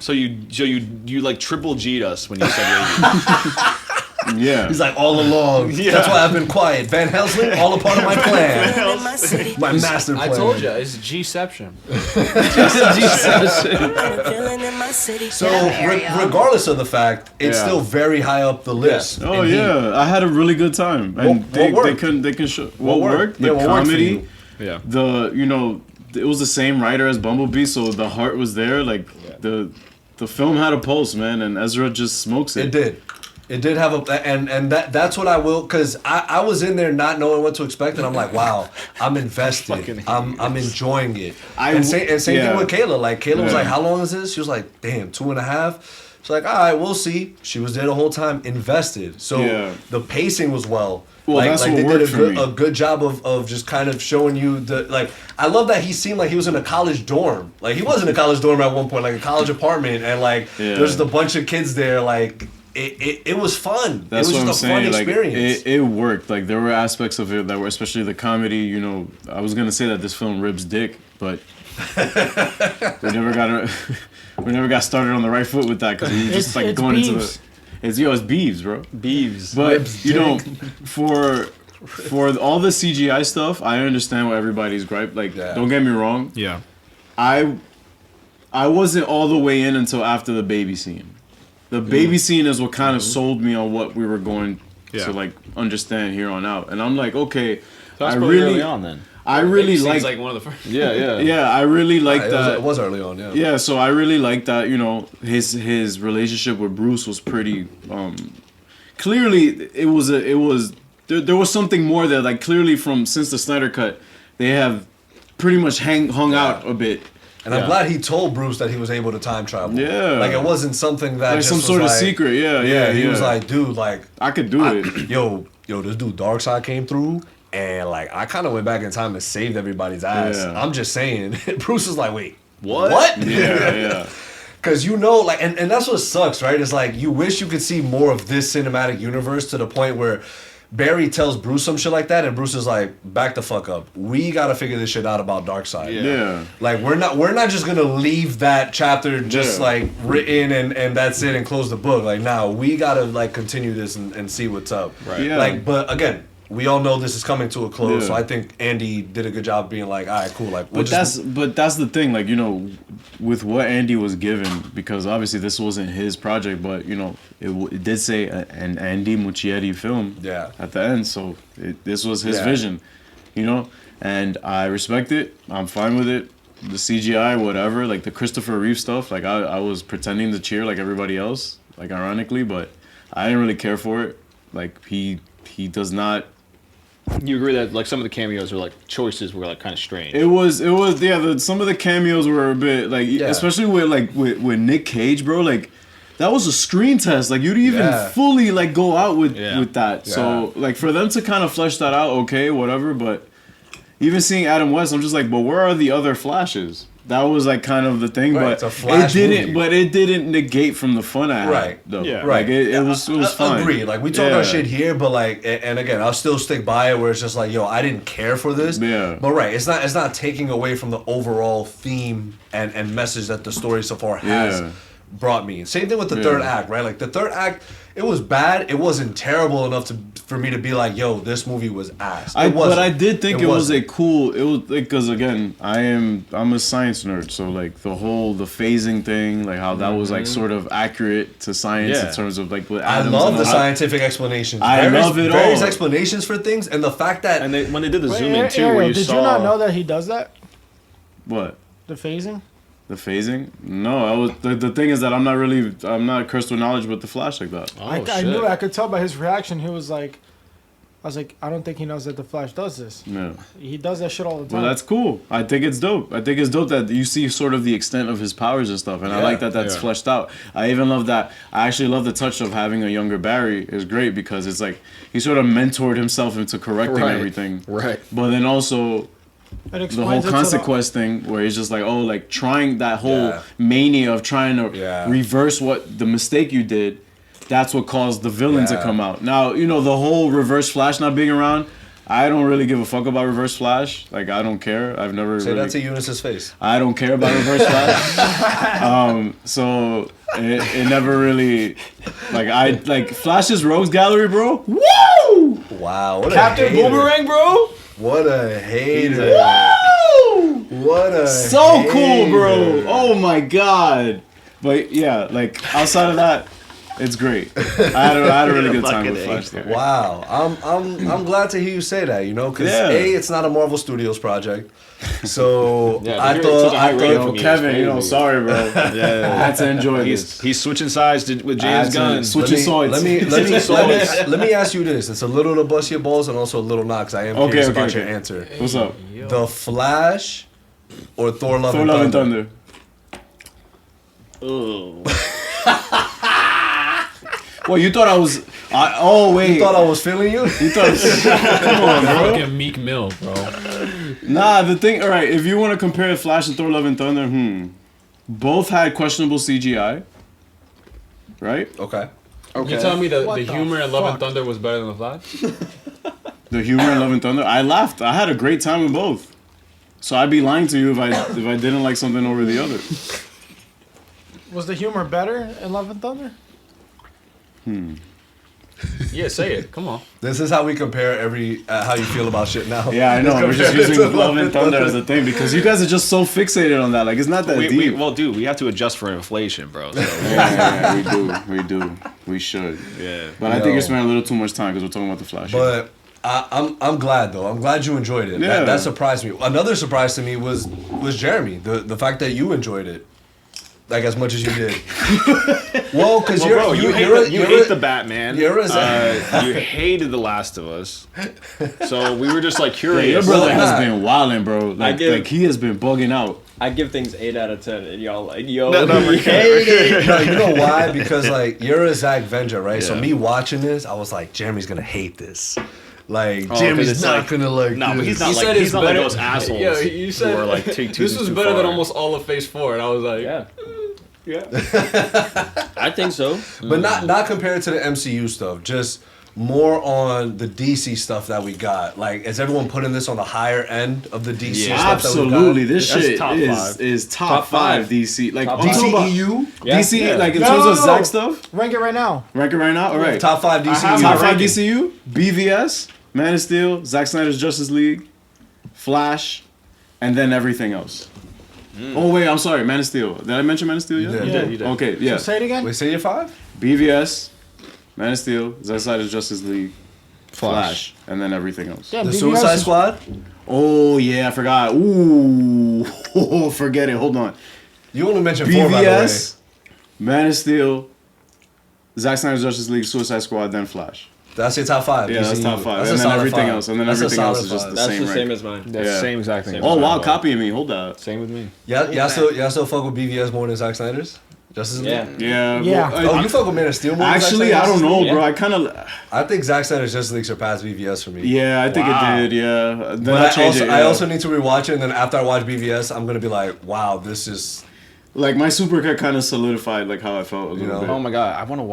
so you like triple G'd us when you said wavy. Yeah. He's like all along. That's why I've been quiet. Van Helsing, all a part of my plan. My master plan. I told you, it's Gception. So regardless of the fact, it's Yeah. still very high up the list. Oh in heat. yeah, I had a really good time, and What they worked? couldn't show what worked? worked. Yeah, The what worked for comedy, you? Yeah. it was the same writer as Bumblebee, so the heart was there. Like the film had a pulse, man, and Ezra just smokes it. It did. It did have a and that's what I will because I was in there not knowing what to expect and I'm like, wow, I'm invested. I'm enjoying it. And same thing with Kayla. Like Kayla was Yeah. like, how long is this? She was like, damn, 2.5. She's like, all right, we'll see. She was there the whole time, invested. So Yeah. the pacing was well. Well, that's what they worked did for me. a good job of just kind of showing you the like. I love that he seemed like he was in a college dorm. Like he was in a college dorm at one point, like a college apartment, and like Yeah. there's just a bunch of kids there. Like it was fun. That's it was what I'm just a fun saying. Like experience. it worked. Like there were aspects of it that were, especially the comedy. You know, I was gonna say that this film ribs dick, but we never got started on the right foot with that because we were just like It's going into Beeves. the. It's Beeves, bro. Beeves. But you know, for all the CGI stuff, I understand what everybody's gripe. Like, Yeah. don't get me wrong. Yeah. I wasn't all the way in until after the baby scene. The baby scene is what kind of sold me on what we were going Yeah. to like understand here on out. And I'm like, okay, That's I pretty really, early on then. I really Seems like one of the first. yeah, I really like that. It was early on, yeah. Yeah, so I really like that. You know, his relationship with Bruce was pretty. Clearly, it was there was something more there. Like clearly, since the Snyder Cut, they have pretty much hung out a bit. And I'm glad he told Bruce that he was able to time travel. Yeah, like it wasn't something that like just some was sort of like, secret. Yeah. He was like, dude, like I could do it. Yo, this dude Darkseid came through. And like I kind of went back in time and saved everybody's ass. Yeah. I'm just saying. Bruce is like, wait, What? Yeah. Because you know, like, and that's what sucks, right? It's like you wish you could see more of this cinematic universe to the point where Barry tells Bruce some shit like that, and Bruce is like, back the fuck up. We gotta figure this shit out about Darkseid. Yeah. Like we're not just gonna leave that chapter just like written and that's it and close the book. Like now we gotta like continue this and see what's up. Right. Yeah. Like, but again, we all know this is coming to a close, Yeah. so I think Andy did a good job being like, all right, cool. Like, But that's the thing, like, you know, with what Andy was given, because obviously this wasn't his project, but you know, it did say an Andy Muschietti film at the end, so this was his vision, you know, and I respect it. I'm fine with it. The CGI, whatever, like the Christopher Reeve stuff, like I was pretending to cheer like everybody else, like ironically, but I didn't really care for it. Like he does not. You agree that like some of the cameos or like choices were like kind of strange. It was some of the cameos were a bit like especially with Nick Cage, bro, like that was a screen test. Like you didn't even fully like go out with that. Yeah. So like for them to kind of flesh that out, okay, whatever, but even seeing Adam West, I'm just like, but where are the other Flashes? That was like kind of the thing, but it didn't negate from the fun I had. Though. Yeah. Right. Like it was fine. Agreed. Like we talk our shit here, but like, and again, I'll still stick by it where it's just like, yo, I didn't care for this. Yeah. But right, it's not taking away from the overall theme and message that the story so far has brought me. Same thing with the third act, right? Like the third act, it was bad. It wasn't terrible enough for me to be like, yo, this movie was ass. But I did think it was a cool. It was like, because again, I'm a science nerd, so like the phasing thing, like how that was like sort of accurate to science in terms of like. I love the scientific explanations. I love it all. Various explanations for things, and the fact that when they did the zoom in too, where you did saw. you not know that he does that? What? The phasing. The phasing? No, I was. The thing is that I'm not cursed with knowledge with the Flash like that. I knew it. I could tell by his reaction. He was like, I was like, I don't think he knows that the Flash does this. Yeah. He does that shit all the time. Well, that's cool. I think it's dope. I think it's dope that you see sort of the extent of his powers and stuff, and I like that that's fleshed out. I even love that. I actually love the touch of having a younger Barry is great because it's like he sort of mentored himself into correcting everything. Right. But then also the whole consequence thing where he's just like, oh, like trying that whole mania of trying to reverse what the mistake you did. That's what caused the villain to come out. Now, you know, the whole Reverse Flash not being around, I don't really give a fuck about Reverse Flash. Like, I don't care. I've never Say that to Eunice's face. I don't care about Reverse Flash. So it never really, like Flash's Rogues Gallery, bro. Woo! Wow. What Captain Boomerang, bro. What a hater. Woo! What a so hater. cool, bro. Oh my god. But yeah, like outside of that, it's great. I had a really good time with Flash. Though. Wow, I'm glad to hear you say that. You know, because it's not a Marvel Studios project, so I thought Kevin, you know, sorry, bro. I had to enjoy this. He's switching sides with James Gunn. Switching sides. Let me ask you this. It's a little to bust your balls and also a little not, because I am curious about your answer. What's up? The Flash or Thor: Love and Thunder? Oh. Well, you thought I was. Wait. You thought I was feeling you? You thought. Come on, bro. Fucking Meek Mill, bro. Nah, the thing. All right, if you want to compare Flash and Thor: Love and Thunder, both had questionable CGI. Right? Okay. You telling me the humor in Love and Thunder was better than the Flash? The humor in Love and Thunder. I laughed. I had a great time with both. So I'd be lying to you if I didn't like something over the other. Was the humor better in Love and Thunder? Yeah, say it. Come on. This is how we compare how you feel about shit now. Yeah, I know. We're just using Love and Thunder as a thing because you guys are just so fixated on that. Like, it's not that deep. We have to adjust for inflation, bro. So. Yeah, we do. We should. Yeah. But I think you're spending a little too much time because we're talking about the Flash. But I'm glad though. I'm glad you enjoyed it. Yeah. That surprised me. Another surprise to me was Jeremy. The fact that you enjoyed it, like as much as you did. Well, because you hate the Batman. You're you hated The Last of Us. So we were just like Yeah, curious. your brother Well, has been wilding, bro. Like he has been bugging out. I give things 8 out of 10, and y'all like, yo, No, he hate it. No, you know why? Because like you're a Zach Venger, right? So Yeah. me watching this, I was like, Jeremy's gonna hate this. Like 'cause Jeremy's it's not like- gonna like. No, but he's this. not like it's like those assholes. Yo, you said who are like take two this was too better far. than almost all of Phase 4, and I was like, Yeah, yeah. I think so. But not compared to the MCU stuff. Just more on the DC stuff that we got. Like, is everyone putting this on the higher end of the DC Yeah, stuff that we Absolutely, got? this That's shit top five. is top Top five five. DC. Like Top I'm talking about DCEU? Yeah. DC, Yeah. like in No, terms no, of no. Zach stuff. Rank it right now. Rank it right now. All right, Top 5 DCEU. top five ranking. DCU: BVS, Man of Steel, Zack Snyder's Justice League, Flash, and then everything else. Oh wait, I'm sorry, Man of Steel. Did I mention Man of Steel yet? Yeah. You did, you did. Okay, yeah. Say it again. Wait, say your 5? BVS, Man of Steel, Zack Snyder's Justice League, Flash, and then everything else. Yeah, The BBS Suicide is- Squad? Oh yeah, I forgot. Ooh, forget it. Hold on. You only mentioned 4, by the way. BVS, Man of Steel, Zack Snyder's Justice League, Suicide Squad, then Flash. That's your top 5. Yeah, that's DCEU. top 5. That's a And then solid everything 5. else. And then That's a everything else solid is just 5. the That's same the same rank. as mine. That's Yeah. the same exact thing. Same Oh as wow, mine. copying me. Hold that. Same with me. Yeah, y'all still fuck with BVS more than Zack Snyder's? Justice League? Yeah. Yeah. Yeah. well, Oh, you fuck with Man of Steel more than actually, Zack I Snyder's? don't know, Yeah. bro. I kind of. I think Zack Snyder's Justice League surpassed BVS for me. Yeah, I think Wow. it did. Yeah. Then But I changed it. I yeah. also need to rewatch it, and then after I watch BVS, I'm gonna be like, wow, this is. Like my supercut kind of solidified like how I felt a little know? bit. Oh my god, I want to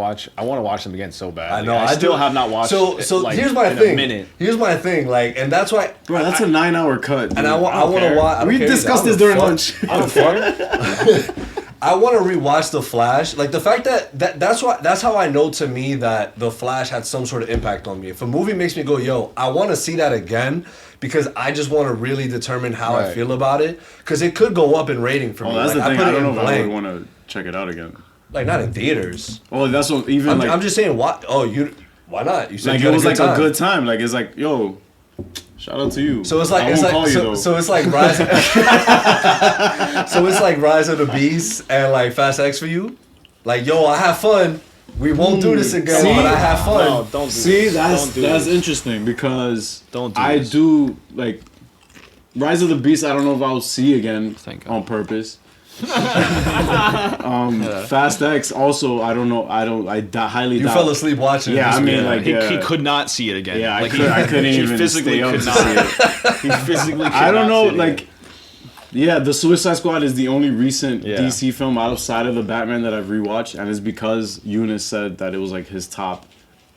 watch them again so bad. I know. I still do- have not watched. So it, so like, here's my in thing. A minute. Here's my thing. Like, and that's why. Bro, that's a 9-hour cut. And dude. I want to care. watch. We discussed this during lunch. I don't care. I want to rewatch The Flash. Like the fact that's how I know to me that The Flash had some sort of impact on me. If a movie makes me go, yo, I want to see that again because I just want to really determine how I Right. feel about it. Because it could go up in rating for Oh, me. that's Like, the thing. put I it don't know in if I blank. would want to check it out again. Like not in theaters. Oh, that's what even I'm just saying. Why? Oh, why not? You said like you it had was like time. a good time. Like it's like, yo, shout out to you. So it's like I it's won't like call you, so, though. so it's like Rise. So it's like Rise of the Beast and like Fast X for you. Like yo, I have fun. We won't do this again, See? but I have fun. No, don't do See, this. that's Don't do that's this. interesting because Don't do I this. do like Rise of the Beast. I don't know if I'll see again Thank God. on purpose. Fast X also I don't know. I highly You doubt. fell asleep watching it. Yeah, this I mean, weekend. like, He yeah. could not see it again. Yeah, like, I couldn't he even physically stay up could to not. see it. He physically. Could I don't not know, see it like, again. yeah, the Suicide Squad is the only recent Yeah. DC film outside of the Batman that I've rewatched, and it's because Eunice said that it was like his top,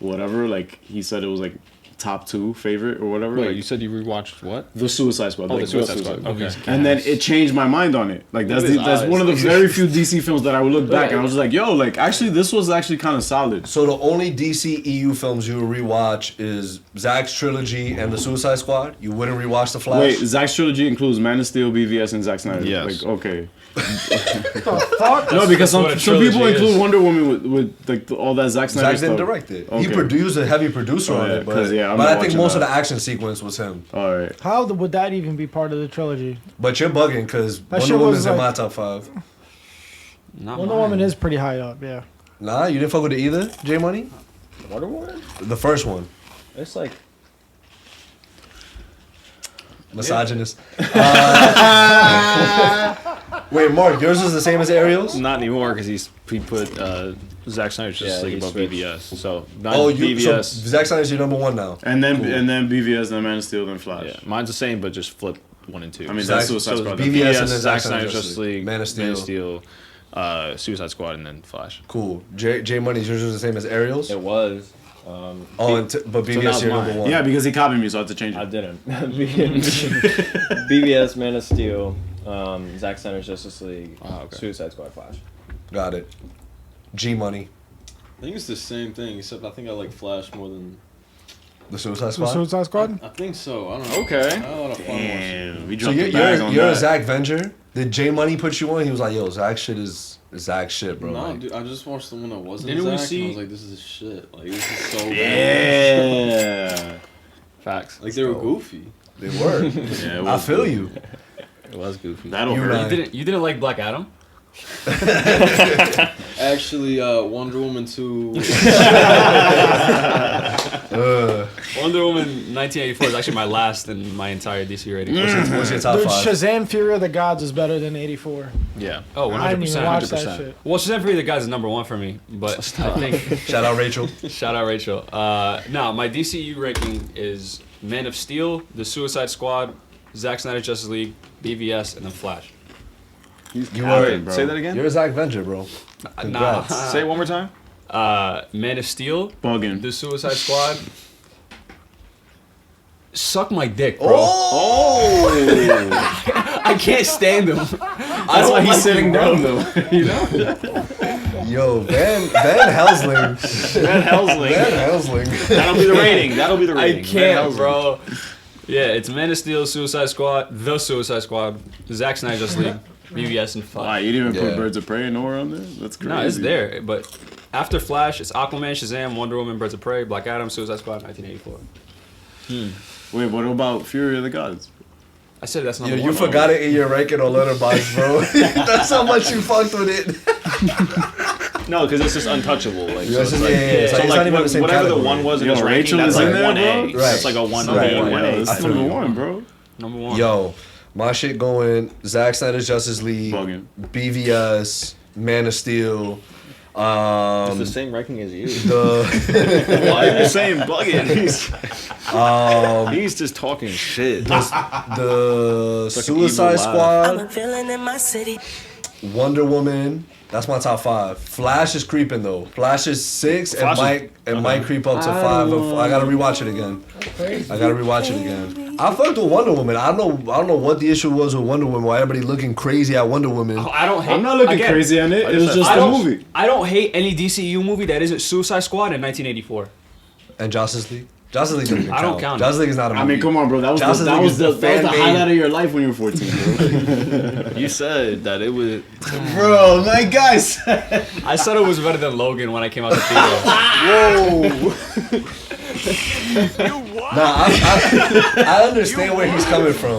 whatever. Like he said it was like top 2 favorite or whatever. Wait, like, you said you rewatched what? the Suicide Squad. Oh, like, the Suicide Squad. Okay. And then it changed my mind on it. Like that's Look at his that's eyes. one of the very few DC films that I would look back and I was like, yo, like actually this was actually kind of solid. So the only DC EU films you will rewatch is Zack's trilogy and the Suicide Squad. You wouldn't rewatch the Flash. Wait, Zack's trilogy includes Man of Steel, BVS, and Zack Snyder. Yes. Like okay. The fuck? No, because what a some people trilogy include is. Wonder Woman with like all that Zack Snyder Zack stuff. didn't direct it. He Okay. produced a heavy producer Oh, on yeah, it, 'cause, yeah, I'm but not I think watching most of that. the action sequence was him. All right. How would that even be part of the trilogy? But you're bugging because That Wonder shit was Woman's in like- my top 5. Not Wonder mine. Woman is pretty high up, yeah. Nah, you didn't fuck with it either, J Money? Wonder Woman? The first one. It's like Misogynist. Wait, Mark, yours is the same as Ariel's? Not anymore because he put Zack Snyder's Justice Yeah, League he above switched. BVS. So not Oh, you BVS. so Zack Snyder's your number 1 now. And then BVS, then Man of Steel, then Flash. yeah, mine's the same, but just flip 1 and 2. I mean Zack- that's Suicide so Squad. BVS BVS, and then Zack Snyder's Justice League, Man of Steel. Suicide Squad, and then Flash. Cool. J Money's yours is the same as Ariel's? it was. Oh, but BVS now it's your number mine. 1. Yeah, because he copied me, so I had to change I it. didn't. BVS, Man of Steel, Zack Snyder's Justice League, Oh, okay. Suicide Squad, Flash. Got it. G Money. I think it's the same thing, except I think I like Flash more than. The Suicide The Squad? Suicide Squad? I think so. I don't know. Okay. I had a lot of fun watching. Damn, we So dropped you're, the bag on you're a that. Zach Venger? Did J Money put you on? He was like, yo, Zach shit is Zach shit, bro. No, Like, dude, I just watched the one that wasn't Didn't we Zack, and I see- was like, this is shit. Like, this is so bad. Yeah. Facts. Like they were goofy. They were. Yeah, it I was feel good. you. It was goofy. That'll You hurt. right. You didn't like Black Adam? Actually, Wonder Woman 2. Wonder Woman 1984 is actually my last in my entire DC rating. What's your top Dude, 5? Shazam! Fury of the Gods is better than 84. Yeah. Oh, I didn't even watch 100%. that shit. Well, Shazam Fury of the Gods is number 1 for me, but I think Shout out Rachel. shout out Rachel. Now my DCU ranking is Man of Steel, The Suicide Squad, Zack Snyder's Justice League, BVS, and then Flash. You Wait, were. bro. Say that again. You're a Zach Venger, bro. Nah. Congrats. Say it one more time. Man of Steel, Bugging. The Suicide Squad. Suck my dick, bro. Oh! I can't stand him. That's why he's sitting down though. You know. Yo, Van Helsing. Van Helsing. Van Helsing. That'll be the rating. That'll be the I rating. Van can't, Helsing. bro. Yeah, it's Man of Steel, Suicide Squad, The Suicide Squad, Zack Snyder's Justice League, BVS, and Wow, Flash. you didn't even Yeah. put Birds of Prey nowhere on there? That's crazy. No, it's there, but after Flash, it's Aquaman, Shazam, Wonder Woman, Birds of Prey, Black Adam, Suicide Squad, 1984. Wait, what about Fury of the Gods? I said that's Yo, number you 1. forgot it in your ranking on Letterboxd, bro. That's how much you fucked with it. No, because it's just untouchable. Like, Yeah, so it's it's just- like, yeah, yeah, it's so like- it's like not even the same whatever category. the one was in Yo, its ranking, Rachel that's is like in there, 1A. bro? Right. That's like a 1B, Right, Yeah, 1A. that's I feel number you. 1, bro. Number 1. Yo, my shit going Zack Snyder's Justice League, Bugging. BVS, Man of Steel, It's the same ranking as you. the Why are you saying bugging? He's just talking shit. the like an Suicide evil laugh. Squad, Wonder Woman. That's my top 5. Flash is creeping though. Flash is 6 Flash is- and might creep up to 5. I gotta rewatch it again. I fucked with Wonder Woman. I don't know what the issue was with Wonder Woman. Why everybody looking crazy at Wonder Woman? I don't hate. I'm not looking again, crazy on it. It was just I a don't, movie. I don't hate any DCU movie that isn't Suicide Squad in 1984. And Justice League. Justice League doesn't I don't count. count Justice League is not a movie. I mean, come on, bro. That was Justice the, that League was is the, the that was the fan-made- highlight of your life when you were 14, bro. You said that it was. Bro, my guys. I said it was better than Logan when I came out the theater. Nah, I understand where he's coming from.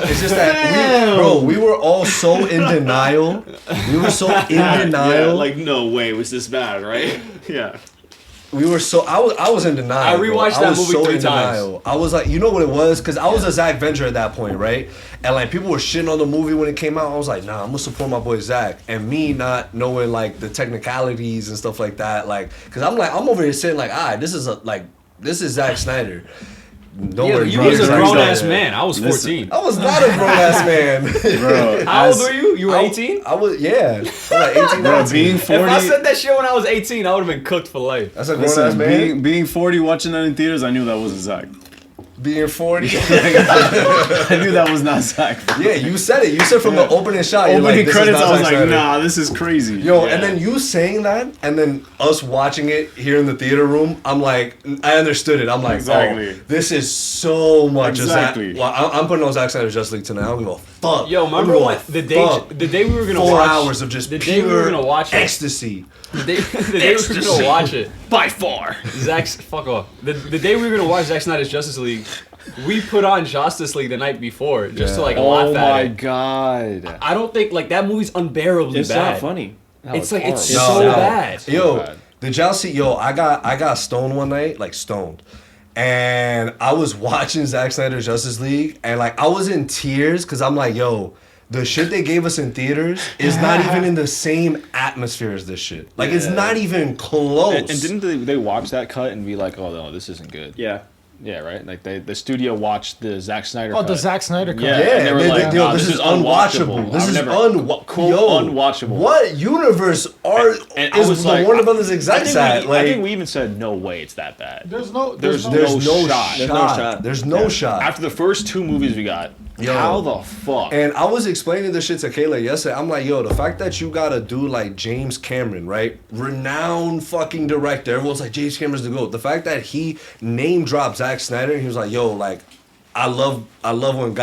It's just that we were all so in denial. We were so in denial. Yeah, like, no way was this bad, right? Yeah. We were so I was in denial. I rewatched bro. that movie 3 in times. denial. I was like, you know what it was? Because I was a Zach Venger at that point, right? And like people were shitting on the movie when it came out. I was like, nah, I'm gonna support my boy Zach. And me not knowing like the technicalities and stuff like that, like, because I'm over here sitting like, this is Zack Snyder. Yeah, you was a grown ass man. I was 14. I was not a grown ass man. Bro, How old were you? You were 18? I was, yeah. I was like 18, Bro, 19. being If 40. I said that shit when I was 18, I would have been cooked for life. That's a grown ass Listen, man. being 40, watching that in theaters, I knew that wasn't Zach. Being 40. I knew that was not Zach. Yeah, you said it. You said from the opening shot. You're Opening like, this is credits, not I was Zack like, Snyder. nah, this is crazy. Yo, and then you saying that, and then us watching it here in the theater room, I'm like, I understood it. I'm like, Exactly. oh, this is so much Exactly. of Zack. Well, I'm putting on Zack Snyder's Justice League tonight. I don't give a fuck. Yo, remember I don't when give a the day fuck. we were gonna 4 watch hours of just the pure day we were gonna watch it. ecstasy. The day we were gonna watch it. By far. Fuck off. The day we were gonna watch Zack Snyder's Justice League, we put on Justice League the night before just to like laugh Oh at my it. god. I don't think like that movie's unbearably It's bad. not funny. It's like it's No, so no. bad. Yo, bad. did y'all see? Yo, I got stoned one night, like stoned, and I was watching Zack Snyder's Justice League, and like I was in tears because I'm like, yo, the shit they gave us in theaters is not even in the same atmosphere as this shit. Like it's not even close. And didn't they watch that cut and be like, oh no, this isn't good? Yeah. Yeah, right? Like the studio watched the Zack Snyder Oh, cut. the Zack Snyder cut. Yeah, Yeah, and they were like, yo, nah, this is unwatchable. unwatchable. This I is would never- unwatchable. What universe And I is was the like, Warner Brothers I exact think at? I think we even said, no way it's that bad. There's no there's no shot. shot. There's no shot. After the first 2 movies we got, Yo. how the fuck? And I was explaining this shit to Kayla yesterday. I'm like, yo, the fact that you got a dude like James Cameron, right? Renowned fucking director. Everyone's like, James Cameron's the GOAT. The fact that he name dropped Zack Snyder and he was like, yo, like, I love when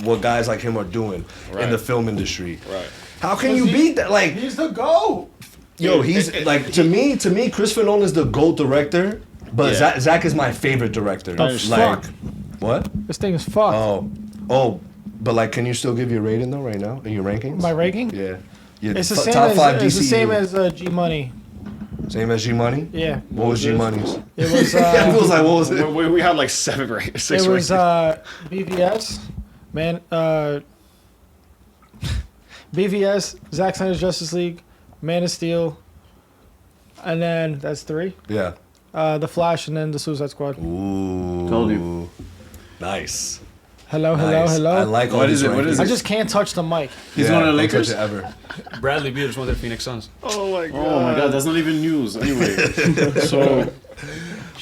what guys like him are doing in the film industry. Right. How can you beat that? Like, He's the GOAT. yo, he's like to me, Christopher Nolan is the GOAT director. But Yeah. Zach is my favorite director. The fuck? What? This thing is fucked. Oh, but like, can you still give your rating though right now in your rankings? My ranking? Yeah. It's the same as it's the same as G Money. Same as G Money. Yeah. What was G Money's? It was. It was like, what was it? We had like 6 It rankings. was BVS, man. BVS, Zack Snyder's Justice League, Man of Steel, and then that's 3. Yeah. The Flash, and then the Suicide Squad. Ooh. Told you. Nice. Hello. I like all What these is it? What rankings. is I it? just can't touch the mic. He's one of the don't touch Lakers? it ever. Bradley Beal just went to the Phoenix Suns. Oh my god. Oh my god, that's not even news. Anyway, so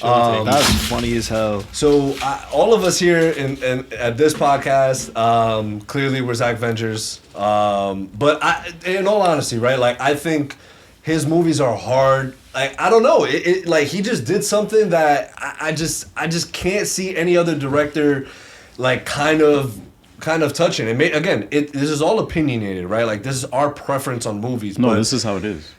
That's funny as hell. So all of us here at this podcast, clearly we're Zach Ventures. But in all honesty, right? Like I think his movies are hard. Like I don't know. It like he just did something that I just can't see any other director like kind of touching. This is all opinionated, right? Like this is our preference on movies. no, but, this is how it is.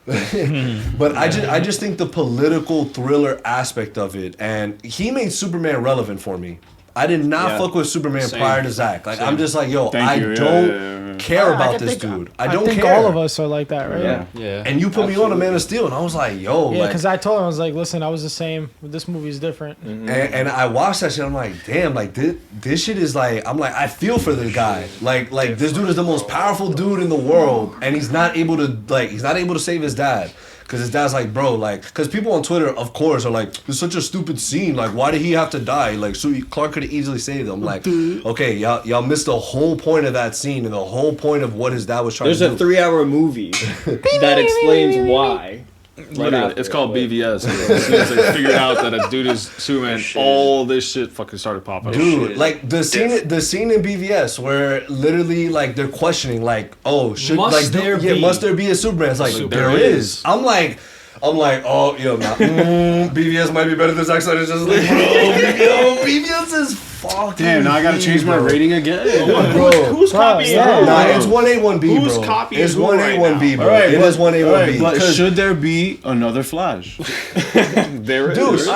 But I just think the political thriller aspect of it, and he made Superman relevant for me. I did not fuck with Superman prior to Zach. Like I'm just like, yo, Thank I you. don't care about this dude. I don't think care. all of us are like that, right? Yeah. Yeah. And you put me on a Man of Steel, and I was like, yo, Yeah, like, because I told him, I was like, listen, I was the same. This movie's different. and I watched that shit. I'm like, damn, like this shit is like, I'm like, I feel for the guy. Like this dude is the most powerful dude in the world, and he's not able to save his dad. Because his dad's like, bro, like, because people on Twitter, of course, are like, it's such a stupid scene. Like, why did he have to die? Like, so Clark could have easily saved him. Like, okay, y'all missed the whole point of that scene and the whole point of what his dad was trying There's to do. a 3-hour movie that explains why. Literally, it's called BVS. As soon as they figured out that a dude is Superman, all this shit fucking started popping up. Dude, like the scene in BVS where literally like they're questioning like, oh, must there be a Superman? It's like there is. I'm like, oh, yo, BVS might be better than Zack Snyder's Justice League, bro. Yo, BVS is fucking. Damn, now I gotta change my rating again. Bro, Who's copying? Nah, it's 1A1B, bro. Who's copying It's who right 1A1B, bro. Alright, It is 1A1B. But should there be another Flash? There it Dude, is.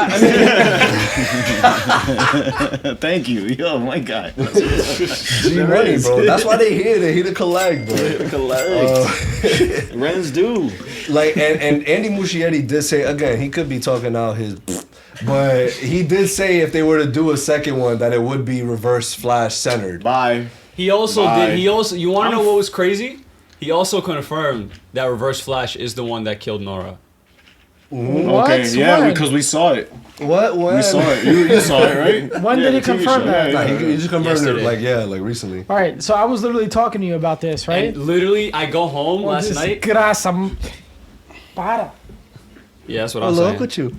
Thank you. Yo, my guy. G Money, bro. That's why they here. They here to collect, bro. Rents due. Like, and Andy Muschietti did say, again, he could be talking out his, but he did say if they were to do a second one that it would be Reverse Flash centered. Bye. He also Bye. did. He also. You want to know what was crazy? He also confirmed that Reverse Flash is the one that killed Nora. Okay, yeah, When? because we saw it. What? We saw it. You saw it, right? When did he confirm that? Nah, he just confirmed it, Yesterday. like recently. All right, so I was literally talking to you about this, right? And literally, I go home last night. Desgraça. Para. Yeah, that's what I'm saying. Look at you.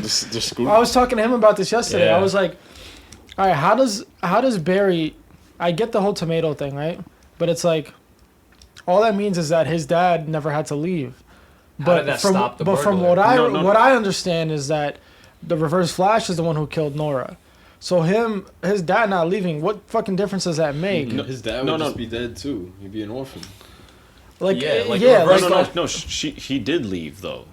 The scoop. I was talking to him about this yesterday. Yeah. I was like, all right, how does Barry? I get the whole tomato thing, right? But it's like, all that means is that his dad never had to leave. How did that stop the from burglar? what I understand is that the Reverse Flash is the one who killed Nora. So his dad not leaving, what fucking difference does that make? His dad would just be dead too. He'd be an orphan. Like He did leave though.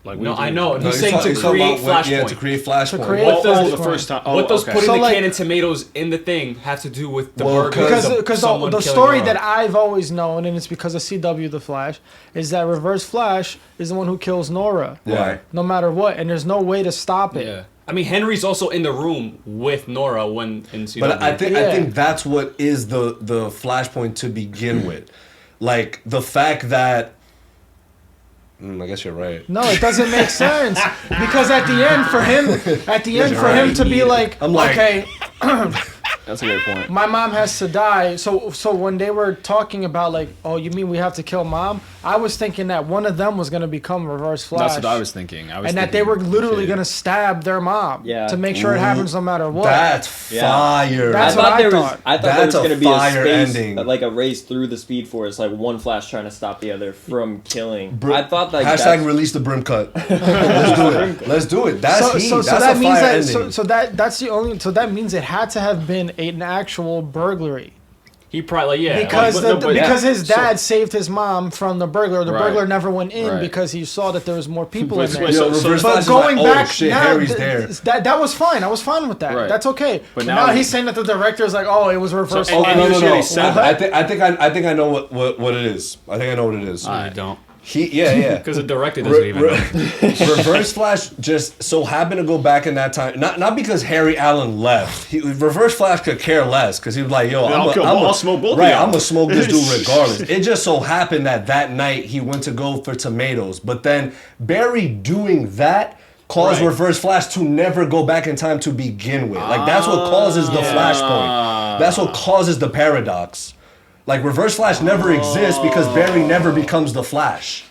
Like No, I know. He's he's saying talking to create about Flashpoint. Yeah, to create Flashpoint. To create What does Flashpoint. the first time? what does putting So, the like- canned tomatoes in the thing have to do with the Well, burger? Because someone the killing story Nora? that I've always known, and it's because of CW The Flash, is that Reverse Flash is the one who kills Nora. Yeah. No matter what, and there's no way to stop it. Yeah. I mean, Henry's also in the room with Nora when in CW. But I Yeah. think that's what is the Flashpoint to begin with. Like the fact that I guess you're right. No, it doesn't make sense because at the end for him to be like, I'm like- okay, That's a great point. my mom has to die. So when they were talking about like, oh, you mean we have to kill mom? I was thinking that one of them was gonna become Reverse Flash. That's what I was thinking. And that they were literally gonna stab their mom. Yeah. To make sure it happens no matter what. That's fire. That's I what thought I there thought. was. I thought That's there was a going to be a fire space, ending. like a race through the Speed Force, like one Flash trying to stop the other from killing. Br- I thought like hashtag release the brim cut. Let's do it. Let's do it. That's so that's that a means fire that ending. that's the only. So that means it had to have been an actual burglary. He probably because like, because his dad saved his mom from the burglar. The burglar never went in because he saw that there was more people in there. But going back, Harry's there. That was fine. I was fine with that. Right. That's okay. But now he's saying that the director is like, oh, it was reverse flash. No. I think I know what it is. I think I know what it is. I don't. Because the director doesn't even know. Reverse Flash just so happened to go back in that time. Not because Harry Allen left. Reverse Flash could care less because he was like, yo, I'll smoke both. Right, I'm gonna smoke this dude regardless. It just so happened that night he went to go for tomatoes, but then Barry doing that caused Reverse Flash to never go back in time to begin with. Like that's what causes the flashpoint. That's what causes the paradox. Like, Reverse Flash never exists because Barry never becomes the Flash.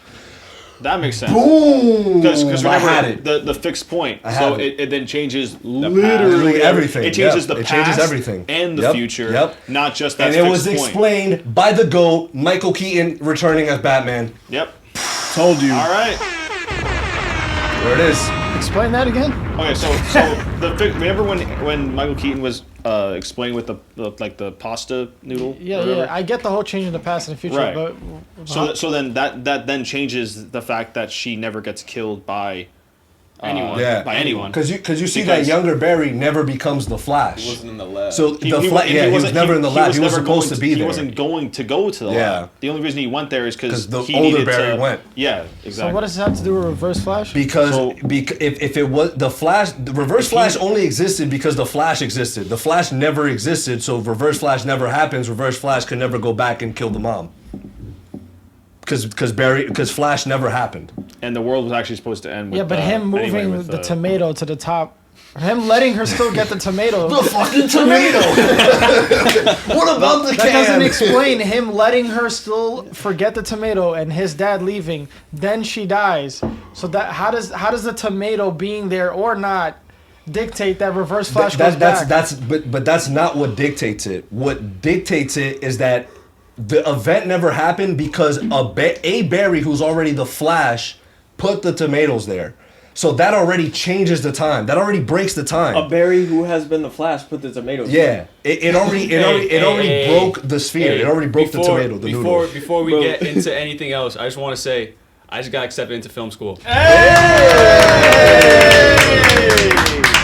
That makes sense. Boom! Because I had it. The fixed point. So it then changes literally everything. It changes the it past changes everything. And the future. Not just that and fixed it was explained by the GOAT, Michael Keaton, returning as Batman. Yep. Told you. All right. There it is. Explain that again. Okay, so remember when Michael Keaton was explaining with the pasta noodle? Yeah. I get the whole change in the past and the future, right. but so then that then changes the fact that she never gets killed by anyone. By anyone. Because you see that younger Barry never becomes the Flash. He wasn't in the lab. So he was never in the lab. He was supposed to be there. He wasn't going to go to the lab. The only reason he went there is because the older Barry went. Yeah, exactly. So what does it have to do with Reverse Flash? Because if it was the Flash, the Reverse Flash only existed because the Flash existed. The Flash never existed, so Reverse Flash never happens. Reverse Flash could never go back and kill the mom. Because Flash never happened. And the world was actually supposed to end with but him moving the tomato to the top, him letting her still get the tomato. The fucking tomato! What about the can? That doesn't explain him letting her still forget the tomato and his dad leaving. Then she dies. So that how does the tomato being there or not dictate that Reverse Flash goes back? But that's not what dictates it. What dictates it is that the event never happened because a Barry who's already the Flash put the tomatoes there. So that already changes the time. That already breaks the time. A Barry who has been the Flash put the tomatoes. Yeah, it already broke the sphere. It already broke the tomato. The noodle. Before we get into anything else, I just want to say I just got accepted into film school. Hey!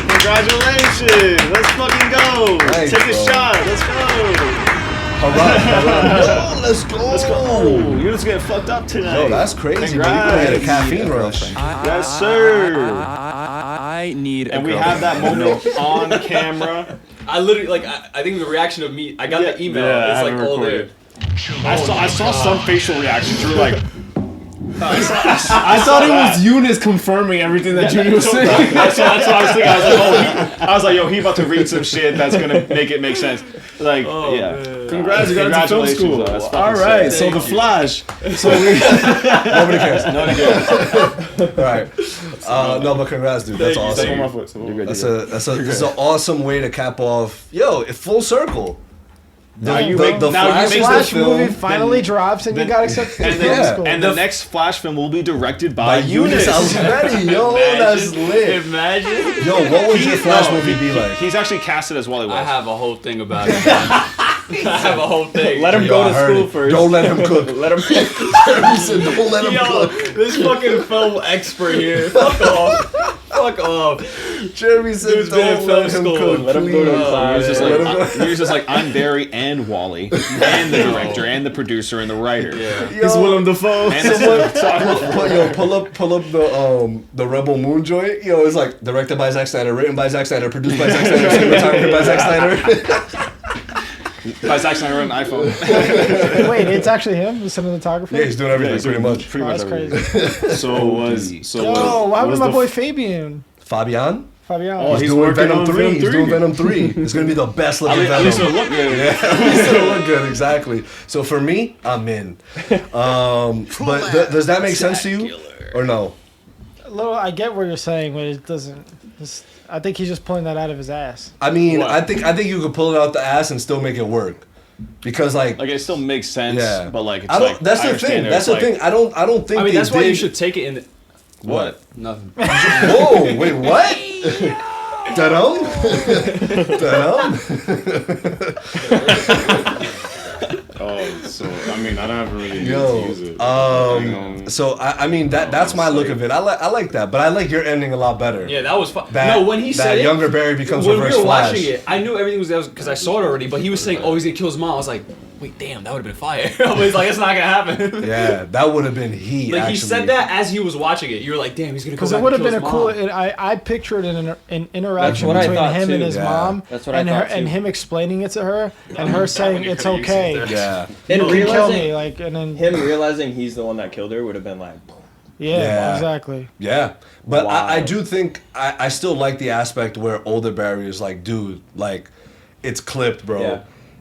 Congratulations! Let's fucking go! Nice, Take a bro. shot. Let's go. Hurrah. Let's go. Let's go. You're just getting fucked up tonight. Yo, that's crazy. Bro. You gonna get a caffeine rush. Yes, sir. I need and we have that moment on camera. I literally I think the reaction of me. I got the email. It's like all there. I saw some facial reactions. You were like. I thought it was Eunice confirming everything that Junior was saying. That's what I was thinking. I was like, yo, he about to read some shit that's gonna make it make sense. Like, yeah. Congrats, you got into film school. All right, so the Flash. So nobody cares. All right. No, but congrats, dude. That's awesome. That's an awesome way to cap off. Yo, it's full circle. The Flash movie finally drops and you got accepted to film school. And the next Flash film will be directed by Eunice. Already. Yo, that's lit. Imagine. Yo, what would your Flash movie be like? He's actually casted as Wally West. I have a whole thing about it. I have a whole thing. Let him go to school first. Don't let him cook. Let him cook. Don't let him cook. This fucking film expert here. Fuck off. Fuck off. Jeremy said don't let him cook. Let him go to class. He was just like, I'm Barry and Wally and the director and the producer and the writer. Yeah. He's Willem Dafoe. Pull up the Rebel Moon joint. Yo, it's like directed by Zack Snyder, written by Zack Snyder, produced by Zack Snyder, cinematographed by Zack Snyder. By Zack Snyder on an iPhone. Wait, it's actually him, the cinematographer? Yeah, he's doing everything pretty much. That's crazy. So what happened to my boy Fabian? Fabian? Oh, he's doing Venom 3. He's doing Venom 3. It's going to be the best looking Venom. At least it'll look good. Yeah, at least it'll look good, exactly. So for me, I'm in. But does that make sense to you? Or no? I get what you're saying, but it doesn't. I think he's just pulling that out of his ass. I mean, I think you could pull it out the ass and still make it work. Because like it still makes sense, but like it's that's the thing. That's the thing. I don't think. I mean, that's why you should take it in. What? Nothing. Whoa! Wait, what? Da-dum? Da-dum? mean, I don't have really Yo, to use it. so I mean that's my look of it. I like that, but I like your ending a lot better. Yeah, that was fun. That, No, when he that said younger it, Barry becomes when Reverse we were Flash. watching it, I knew everything was because I saw it already. But he was saying, "Oh, he's gonna kill his mom." I was like, "Wait, damn, that would have been fire." I was like, "It's not gonna happen." Yeah, that would have been heat. Like actually. he said that as he was watching it. You were like, "Damn, he's gonna go Because back it would and have kill been his a cool. mom." I pictured an interaction what I between thought him too. and his Yeah. mom, That's what I and thought and too. him explaining it to her, and her saying it's okay. Yeah. And You can kill realizing me, like, and then him realizing he's the one that killed her would have been like, yeah, exactly. Yeah, but Wow. I do think I still like the aspect where older Barry is like, dude, like, it's clipped, bro. Yeah.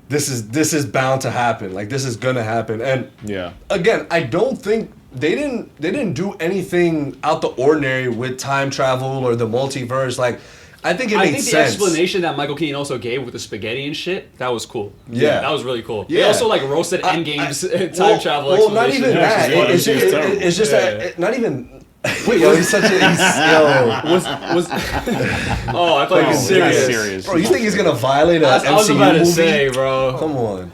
This is bound to happen. Like, this is gonna happen. And Yeah. again, I don't think they didn't do anything out the ordinary with time travel or the multiverse. Like, I think it I made think the sense. explanation that Michael Keaton also gave with the spaghetti and shit, that was cool. Yeah. That was really cool. They Yeah. also like roasted Endgame's time travel Well, not explanation. even that. Yeah, It's just, it's terrible. it's just Yeah. that. Not even. Wait, yo, he's such a. Yo. was Oh, I thought he was Bro, serious. Bro, you think he's gonna violate a I was MCU about to movie? say, bro. Come on.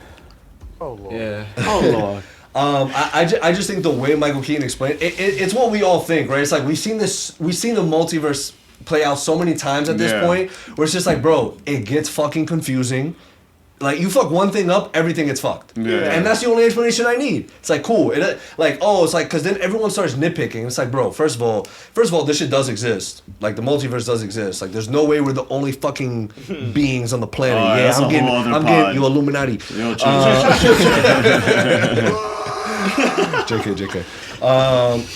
Yeah. Oh lord. I just think the way Michael Keaton explained it's what we all think, right? It's like we've seen the multiverse play out so many times at this Yeah. point where it's just like, bro, it gets fucking confusing. Like, you fuck one thing up, everything gets fucked. Yeah. And that's the only explanation I need. It's like, cool. It, like, oh, it's like, because then everyone starts nitpicking. It's like, bro, first of all, this shit does exist. Like, the multiverse does exist. Like, there's no way we're the only fucking beings on the planet. Oh, yeah, that's a I'm getting, whole other I'm pod. getting you Illuminati. Yo, JK.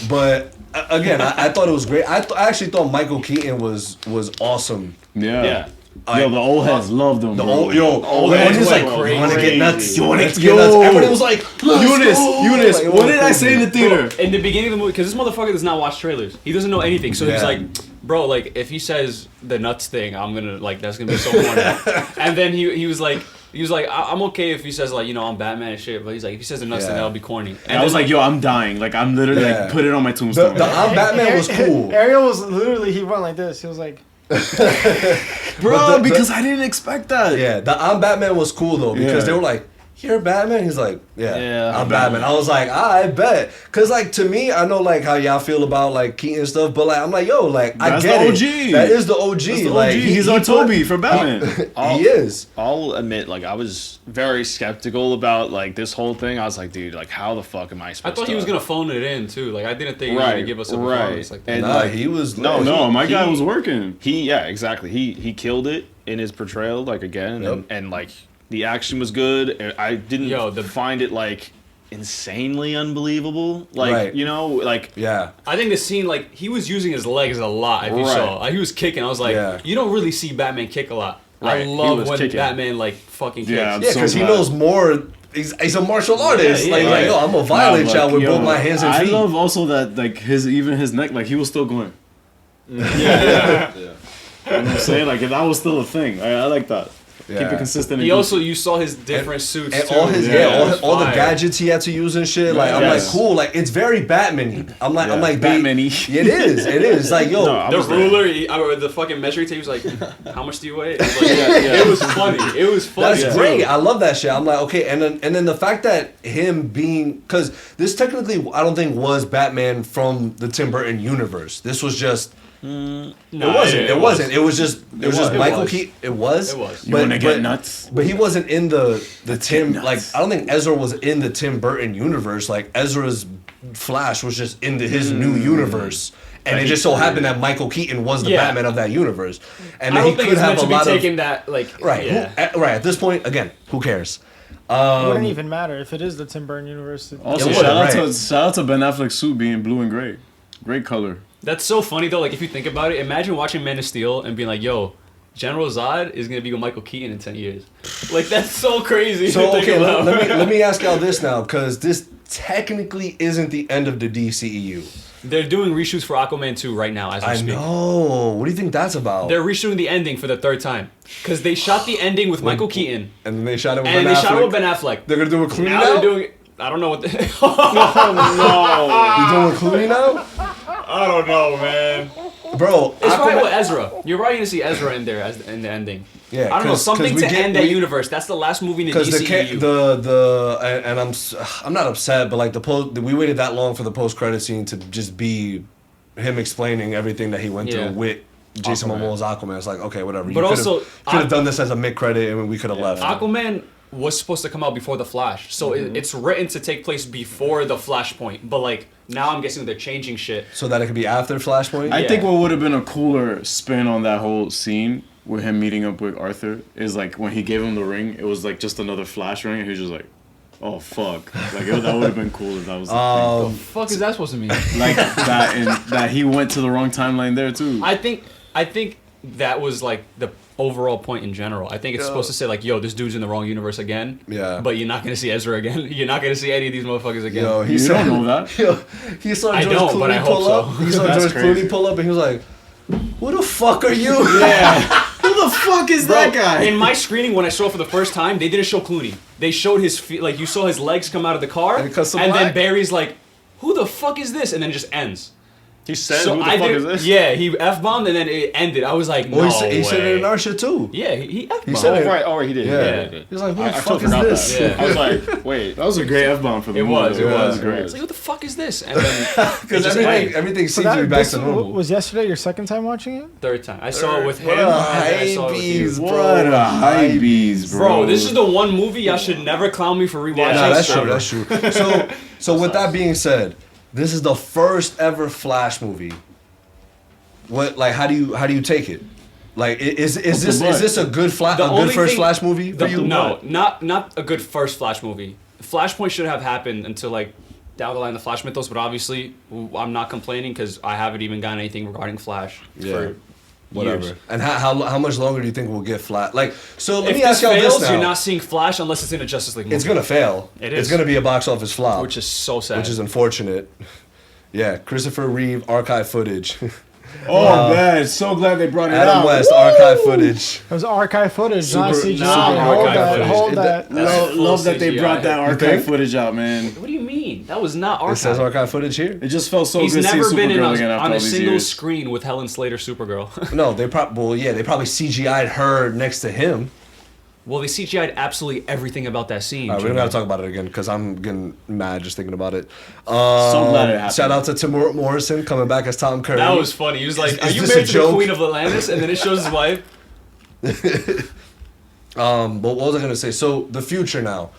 But again, I thought it was great. I actually thought Michael Keaton was awesome. Yeah. Yeah. Yo, the old heads loved them, The bro. old, yo, old when heads he's like, went you want to get crazy. nuts? You want Let's to get go. nuts? Everybody was like, Eunice, Like, what did I say in the theater? In the beginning of the movie, because this motherfucker does not watch trailers. He doesn't know anything. So he's Yeah. like, bro, like, if he says the nuts thing, I'm gonna, like, that's gonna be so funny. And then he was like, I'm okay if he says, like, you know, I'm Batman and shit, but he's like, if he says the nuts thing, Yeah. that'll be corny. And I was like, yo, I'm dying. Like, I'm literally, Yeah. like, put it on my The tombstone. I'm Batman was cool. Ariel was literally, he went like this. He was like, Bro, the- because I didn't expect that. Yeah, the I'm Batman was cool though because Yeah. they were like, "You're Batman." He's like, "Yeah, Yeah, I'm Batman." I was like, I bet, cause like to me, I know like how y'all feel about like Keaton and stuff, but like I'm like, yo, like I That's get the it. OG. That is the OG. That's the OG. Like He's our Toby for Batman. He is. I'll admit, like, I was very skeptical about like this whole thing. I was like, dude, like, how the fuck am I I supposed thought to? he was gonna phone it in too. Like I didn't think he was gonna give us a performance like that. And Nah, like, he was. no, No, my guy he- was working. yeah, exactly. He killed it in his portrayal, like again, Yep. and like the action was good. I didn't find it like insanely unbelievable. Like Right. you know, like Yeah. I think the scene, like, he was using his legs a lot. If you Right. saw, like, he was kicking. I was like, Yeah. you don't really see Batman kick a lot. Right, I he love was when kicking. Batman like fucking kicks. Yeah, I'm Yeah, so because he glad. knows more. He's a martial artist. yeah, like, right. yo, I'm gonna violate Nah, y'all like, with yo, both my hands and I feet. love also that, like, his neck, like, he was still going. Yeah. You know what I'm saying? Like, if that was still a thing, I like that. Keep Yeah. it consistent. He and also, you saw his different suits And too. all his all the Fire. gadgets he had to use and shit. Like I'm Yes. like cool. Like it's very Batman-y. I'm like Batman-y. It is. It is. Like yo. No, I The was there. ruler, the fucking measuring tape was like, how much do you weigh? It was, like, it was funny. It was funny. That's too. great. I love that shit. I'm like, okay, and then the fact that him being, because this technically I don't think was Batman from the Tim Burton universe. This was just. Nah, It wasn't. It wasn't. It was just. It was just was. Michael It was. Keaton. It was. It was. You wanna get nuts? But he wasn't in the Tim. nuts. Like I don't think Ezra was in the Tim Burton universe. Like Ezra's Flash was just into his new universe. And it just so happened that Michael Keaton was the Yeah. Batman of that universe, and I that he don't think could it's have meant a to be lot of taken that, like, right. yeah. Right at this point, again, who cares? it wouldn't even matter if it is the Tim Burton universe. Also, Yeah, shout out right. shout out to Ben Affleck's suit being blue and gray. Great color. That's so funny though. Like if you think about it, imagine watching Man of Steel and being like, "Yo, General Zod is gonna be with Michael Keaton in 10 years." Like that's so crazy. to So think okay, about. let me ask y'all this now, because this technically isn't the end of the DCEU. They're doing reshoots for Aquaman 2 right now as we I speak. know. What do you think that's about? They're reshooting the ending for the third time because they shot the ending with Michael Keaton and then they shot it with and Ben they shot it Affleck. with Ben Affleck. They're gonna do it with Clooney Now now. they're doing. I don't know what. You're doing it with Clooney now. I don't know, man. bro. It's right Aquaman- with Ezra. You're probably gonna see Ezra in there in the ending. Yeah, I don't know, 'cause- something 'cause to we get- end that we- universe. That's the last movie in the Because DCEU. I'm not upset, but like we waited that long for the post credit scene to just be him explaining everything that he went Yeah. through with Jason Aquaman. Momoa's Aquaman. It's like, okay, whatever. But also, could have done this as a mid credit and we could have left. Aquaman was supposed to come out before the Flash, so it's written to take place before the Flashpoint. But like now, I'm guessing they're changing shit. So that it could be after Flashpoint. I Yeah. think what would have been a cooler spin on that whole scene with him meeting up with Arthur is like when he gave him the ring, it was like just another flash ring, and he was just like, "Oh fuck!" Like that would have been cool if that was the What the fuck is that supposed to mean? thing. Like that, and that he went to the wrong timeline there too. I think that was like the overall point in general. I think it's supposed to say like, "Yo, this dude's in the wrong universe again." Yeah. But you're not gonna see Ezra again. You're not gonna see any of these motherfuckers again. Yo, You don't know that. Yo, he saw I George don't, Clooney but I pull hope up. so. He saw That's George crazy. Clooney pull up, and he was like, "Who the fuck are you?" Who the fuck is that guy? In my screening, when I saw it for the first time, they didn't show Clooney. They showed his feet, like you saw his legs come out of the car, And it cuts to then black? Barry's like, "Who the fuck is this?" And then it just ends. He said, So "Who the I fuck did, is this?" Yeah, he f bombed and then it ended. I was like, "No Well, way." he said it in our shit too. Yeah, he f bombed. said Oh it. right, oh right, he did. Yeah. He did. He was like, "Who I the fuck totally is forgot this?" that. Yeah. I was like, wait. That was a great F bomb for the It movie. was, it though. was. It great. It's like, what the fuck is this? And then Because just everything, ended. everything So seems to be back this to normal. was yesterday your second time watching it? Third time, I saw it with him. What and a then I high saw it with you. bees, bro. What a high bees, bro. Bro, this is the one movie y'all should never clown me for rewatching. Yeah, No, that's ever. true. That's true. So with that being said, this is the first ever Flash movie. What like how do you take it? Like is this a good The only good first thing- Flash movie for you? No, not a good first Flash movie. Flashpoint should have happened until like down the line the Flash mythos, but obviously I'm not complaining because I haven't even gotten anything regarding Flash for Whatever. years. And how much longer do you think we'll get Flash? Like so let If me this ask y'all fails, this now. you're not seeing Flash unless it's in a Justice League movie. It's gonna fail. It It's is. gonna be a box office flop, Which is so sad. which is unfortunate. Yeah, Christopher Reeve archive footage. Oh man, so glad they brought it Adam out. West archive footage. It was archive footage, not Super- CGI. Nah, hold archive that, footage. hold that. Love, full love that they CGI. brought that You archive think? footage out, man. What do you mean? That was not It archive. says archive footage here. It just felt so He's good seeing never been in Supergirl again a, after on all a these single years. screen with Helen Slater Supergirl. No, they probably CGI'd her next to him. Well, they CGI'd absolutely everything about that scene. All right, we don't Jimmy. gotta talk about it again because I'm getting mad just thinking about it. So glad it happened. Shout out to Tim Morrison coming back as Tom Curry. That was funny. He was like, Is "Are you this a married to the joke? Queen of Atlantis?" And then it shows his wife. But what was I gonna say? So the future now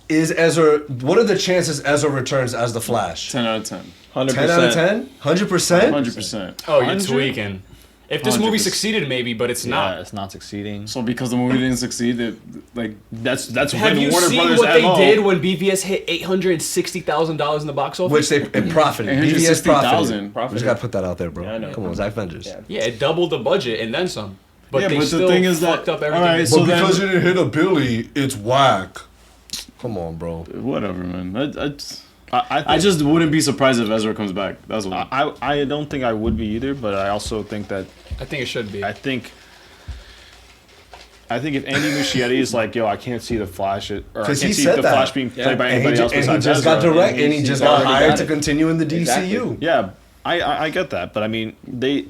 is Ezra. What are the chances Ezra returns as the Flash? 10 out of 10. 100%. 10 out of 10? 100%? 100%. Oh, you're 100? tweaking. If this movie 100%. succeeded, maybe, but it's Yeah, not. it's not succeeding. So because the movie didn't succeed, like That's Have when you Warner seen Brothers what they MO. did when BVS hit $860,000 in the box office? Which they it profited. BVS 160,000. profited. We just gotta put that out there, bro. Yeah, I know. Come on, Zach Vengers. Yeah. Yeah, it doubled the budget and then some. But Yeah, they but the still thing is that- fucked up everything. alright, But so then- because you didn't hit a Billy, it's whack. Come on, bro. whatever, man. I I just wouldn't be surprised if Ezra comes back. That's all. I don't think I would be either, but I also think that I think it should be. I think if Andy Muschietti is like, yo, I can't see the Flash, or I 'Cause can't he see said the that. Flash being played by And anybody else he besides just got Ezra. direct, and he just got already hired got to it. continue in the DCU. Yeah, I get that, but I mean,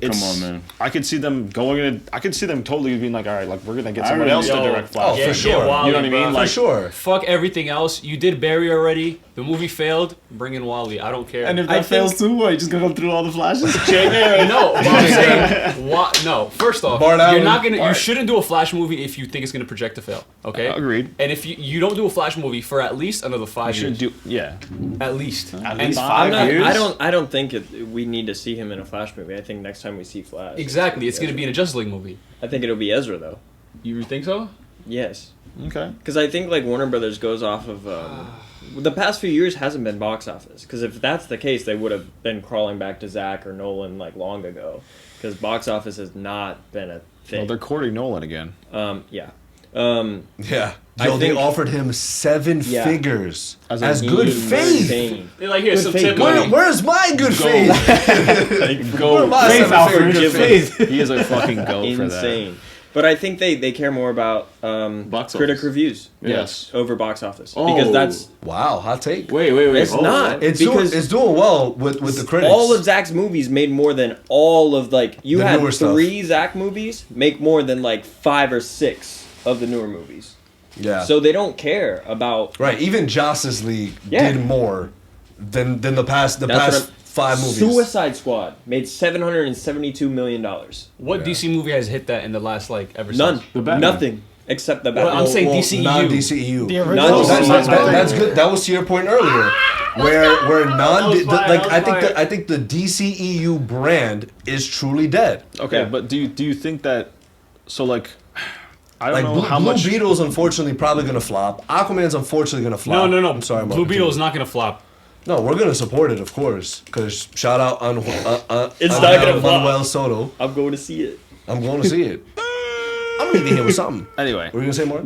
it's, on, man. I could see them going in. I could see them totally being like, all right, like we're gonna get I someone really- else to Yo, direct Flash. for sure. Wally, You know what I mean? bro. For Like, sure. Fuck everything else. You did Barry already. The movie failed. Bring in Wally. I don't care. and if that fails too, what? You just gonna go through all the flashes? No, but I'm saying, no. First off, Bart you're Allen. not gonna. You Bart. shouldn't do a Flash movie if you think it's gonna project to fail. Okay. Agreed. And if you don't do a Flash movie for at least another 5 you years, should do, yeah. at least. At And least I'm 5 not, years. I don't think we need to see him in a Flash movie. I think next time we see Flash, Exactly. It's gonna be in a Justice League movie. I think it'll be Ezra though. You think so? Yes, Okay. because I think like Warner Brothers goes off of the past few years hasn't been box office. Because if that's the case, they would have been crawling back to Zack or Nolan like long ago. Because box office has not been a Well, thing. they're courting Nolan again. Yeah. Yeah. I Yo, they think- offered him 7 Yeah. figures As as a good Insane. faith. They're like, here's some Good tip faith. money. Where's my good faith? Go. Where my Faith, 7-figure Alfred. good Give faith? He is a fucking goat for that. Insane. But I think they care more about Box critic office. reviews. Yes. Over box office. Oh. Because that's... Wow, hot take. Wait. It's hold not. on. It's because doing well with the critics. all of Zach's movies made more than all of, like... You The had newer stuff. 3 Zach movies make more than, like, 5 or 6 of the newer movies. Yeah. So they don't care about... Right, even Justice League Yeah. did more than the past That's what I'm- 5 movies. Suicide Squad made $772 million. What DC movie has hit that in the last like ever None. since? The Batman. Nothing. Except the Well, Batman. I'm saying DCEU. non-DCEU. The original. Not DCEU. That's good. That was to your point earlier, where I think the DCEU brand is truly dead. Okay, Yeah. but do you think that? So like, I don't Like know Blue, how Blue much. Beetle's unfortunately probably gonna flop. Aquaman's unfortunately gonna flop. No. I'm sorry, Blue Beetle is not gonna flop. No, we're gonna support it, of course. Cause shout out on It's not gonna flop. Manuel Soto. I'm going to see it. I'm going to see it. I'm leaving here with something. Anyway, Were you gonna say more?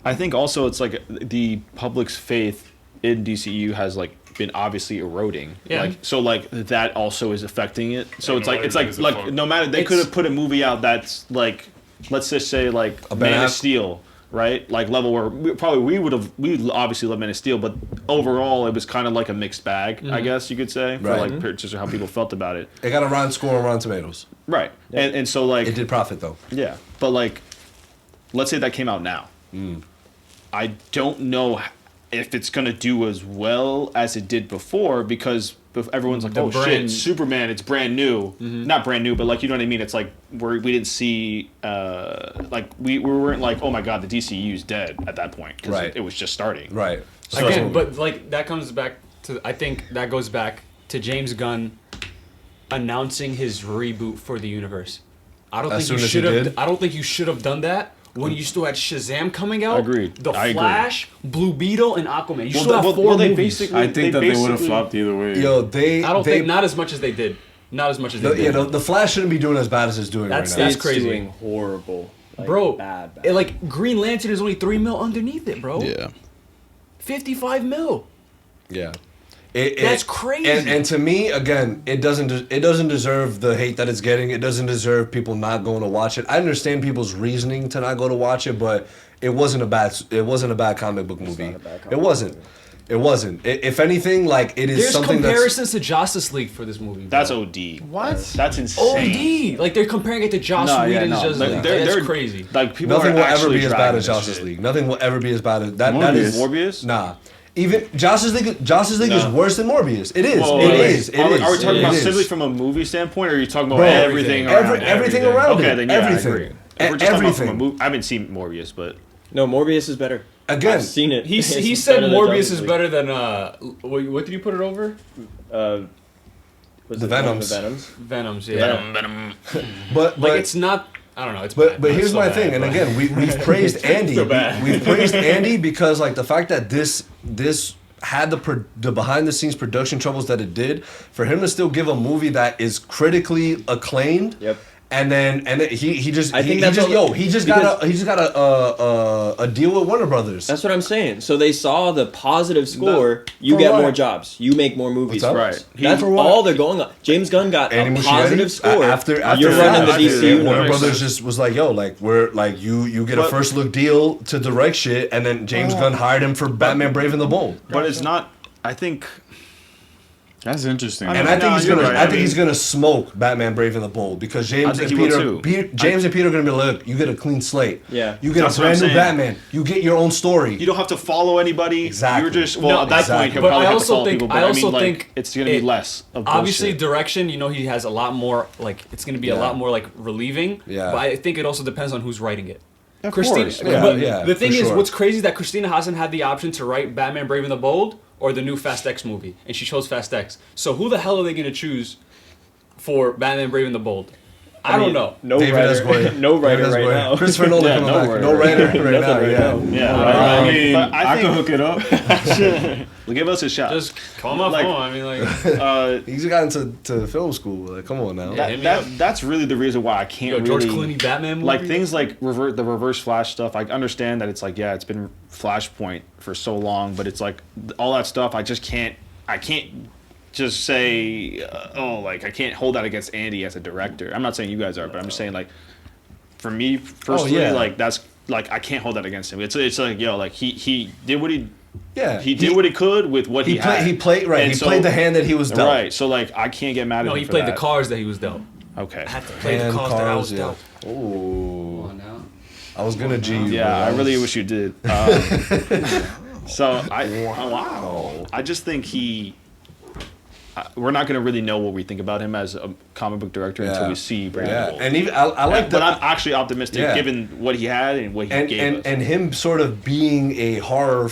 I think also it's like the public's faith in DCU has like been obviously eroding. Yeah. Like, so like that also is affecting it. So it's no, like everything's a like fuck. no matter they could have put a movie out that's like, let's just say like A Man Ben of Aff- Steel, right? Like level where we obviously love Man of Steel, but overall it was kind of like a mixed bag, I guess you could say, for Right. like just how people felt about it. It got a rotten score on Rotten Tomatoes. Right. And so like It did profit though. yeah, but like, let's say that came out now. I don't know if it's gonna do as well as it did before because everyone's like, The "Oh brand- shit, Superman! It's brand new." Not brand new, but like you know what I mean. It's like we didn't see like we weren't like, "Oh my god, the DCU's dead" at that point because Right. it was just starting. Right. Again, but like that comes back to I think that goes back to James Gunn announcing his reboot for the universe. I don't As think you soon as should he have. did? I don't think you should have done that when you still had Shazam coming out. Agreed. The I agree. Flash, Blue Beetle, and Aquaman. You Well, still have well, 4 well, they movies. basically- I think that they would have basically- flopped either way. Yo, I don't think not as much as they did. Not as much as they did. the Flash shouldn't be doing as bad as it's doing That's- right now. that's It's crazy. doing horrible. Like, Bro, bad. like Green Lantern is only 3 mil underneath it, bro. Yeah. 55 mil. Yeah. That's crazy. And to me, again, it doesn't deserve the hate that it's getting. It doesn't deserve people not going to watch it. I understand people's reasoning to not go to watch it, but it wasn't a bad comic book movie. not a bad comic It wasn't. It wasn't. If anything, like it is There's something comparisons to Justice League for this movie. Bro. That's OD. What? That's insane. OD. Like they're comparing it to Joss Whedon's Justice Like, League. they're That's crazy. Like people nothing are will ever actually be as bad dragging as this Justice shit. League. Nothing will ever be as bad as that. That is Morbius? Nah. Even Justice League is worse than Morbius. It is. Whoa, It wait, is. It are we is. talking It about is. simply from a movie standpoint, or are you talking about Bro, everything around it? everything around Okay, it. then yeah, Everything. I agree. If we're just talking about from a Everything. movie, I haven't seen Morbius, but No, Morbius is better. Again, I've seen it. He It's said better than Morbius Justice is League. better than what did you put it over? Was The it one of Venoms. The Venoms. Venoms, yeah. Venom. but Like it's not. I don't know. It's But bad. It's here's so my bad, thing, and but- again, we've praised Andy. So bad. We've praised Andy because like the fact that this had the behind the scenes production troubles that it did, for him to still give a movie that is critically acclaimed. Yep. And then he just I think he that's just all- he just because- got a deal with Warner Brothers. That's what I'm saying. So they saw the positive score. You For get what? more jobs. You make more movies. What's up? For Right. us. That's For what? all they're going on. James Gunn got Andy a Muschietti, positive score. after you're running the that, DCU Warner universe. Brothers just was like, yo, like we're like you get a But- first look deal to direct shit, and then James Gunn hired him for Batman Brave and the Bold. But it's not. I think. That's interesting. And I think No, he's you're gonna. right. I I think mean- he's gonna smoke Batman Brave and the Bold because James think and he will Peter, too. James and Peter are gonna be like, look, you get a clean slate. Yeah. You get a That's what I'm brand new saying. Batman. You get your own story. You don't have to follow anybody. Exactly. You're just No, at that exactly. point he'll But probably I have to also follow think- people. I But also mean, like, think it's gonna be it- less of Obviously, bullshit. direction. You know, he has a lot more. Like it's gonna be a Yeah. lot more like relieving. Yeah. But I think it also depends on who's writing it. Of Christina, course. Yeah, but yeah, the thing for is, sure. what's crazy is that Christina hasn't had the option to write Batman Brave and the Bold or the new Fast X movie, and she chose Fast X. So who the hell are they gonna choose for Batman Brave and the Bold? I don't know. No David writer. S. Goyer. No writer David S. right Goyer. now. Christopher Nolan Yeah, coming no back. writer. No writer right Nothing now. right Yeah. now. Yeah, I mean, but I think could hook it up. give us a shot. Just call my Like- phone. I mean, like, He's got into film school. Like, come on now. Yeah. hit me up. That's really the reason why I can't yo, George really Clooney Batman movie. like things like the reverse Flash stuff. I understand that it's like it's been Flashpoint for so long, but it's like all that stuff. I just can't. I can't just say, oh, like I can't hold that against Andy as a director. I'm not saying you guys are, but I'm just saying like, for me personally, like that's like I can't hold that against him. It's like yo, like he did what he. Yeah, he did what he could with what he had. He played right. He played the hand that he was dealt. Right. So like, I can't get mad at him. No, he played the cards that he was dealt. Okay. I had to play the cards that I was dealt. Oh. I was gonna G you. Yeah, I really wish you did. So I just think we're not gonna really know what we think about him as a comic book director until we see Brandon. And even I like that. But I'm actually optimistic given what he had and what he gave us. And him sort of being a horror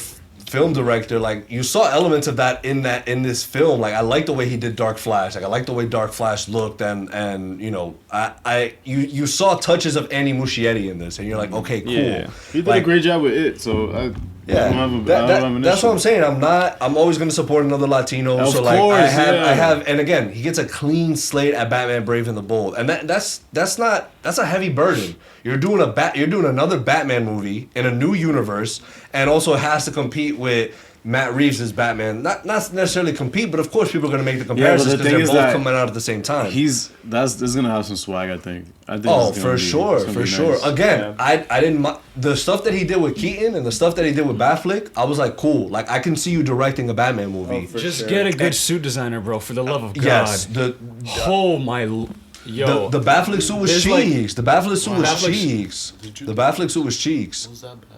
film director, like you saw elements of that in this film. Like I like the way he did Dark Flash. Like I like the way Dark Flash looked, and you know, you saw touches of Andy Muschietti in this, and you're like, okay, cool. Yeah. He did a great job with it. So I don't have an that's issue. what I'm saying. I'm always going to support another Latino. Of so like course, I have, and again, he gets a clean slate at Batman: Brave and the Bold, and that's a heavy burden. You're doing another Batman movie in a new universe, and also has to compete with Matt Reeves' Batman. Not necessarily compete, but of course people are going to make the comparisons because they're both coming out at the same time. This is going to have some swag, I think. For sure. Nice. Again, I didn't the stuff that he did with Keaton and the stuff that he did with Batfleck. I was like, cool. Like I can see you directing a Batman movie. Just get a good suit designer, bro. For the love of God. Yes. The Batfleck suit was cheeks. The Batfleck suit was cheeks. The Batfleck suit was cheeks. Was that bad?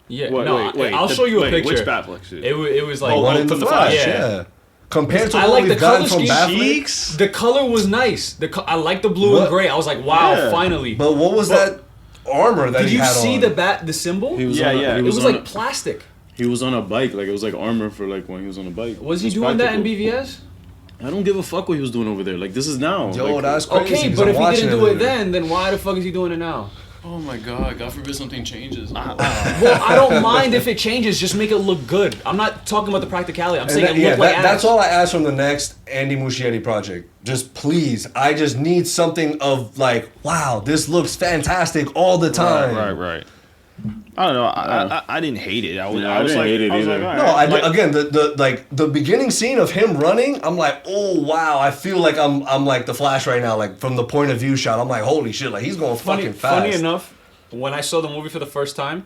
Yeah, wait, I'll show you a picture. Which Batfleck suit? It was like one in the Flash. Yeah. Compared to what we've gotten from Batfleck, the color was nice. I like the blue and gray. I was like, wow, finally. But what was that armor that he had on? Did you see the symbol? It was like plastic. He was on a bike, like it was like armor for like when he was on a bike. Was he doing that in BVS? I don't give a fuck what he was doing over there. Like this is now. Yo, like, that's crazy. Okay, but if he didn't do it then why the fuck is he doing it now? Oh my god, God forbid something changes. Well, I don't mind if it changes, just make it look good. I'm not talking about the practicality. I'm saying it look like ass. That's all I ask from the next Andy Muschietti project. Just please, I just need something of like, wow, this looks fantastic all the time. Right. I don't know. I didn't hate it. I didn't hate it either. Again, the beginning scene of him running, I'm like, oh wow, I feel like I'm like the Flash right now. Like from the point of view shot, I'm like, holy shit, like he's going fucking fast. Funny enough, when I saw the movie for the first time,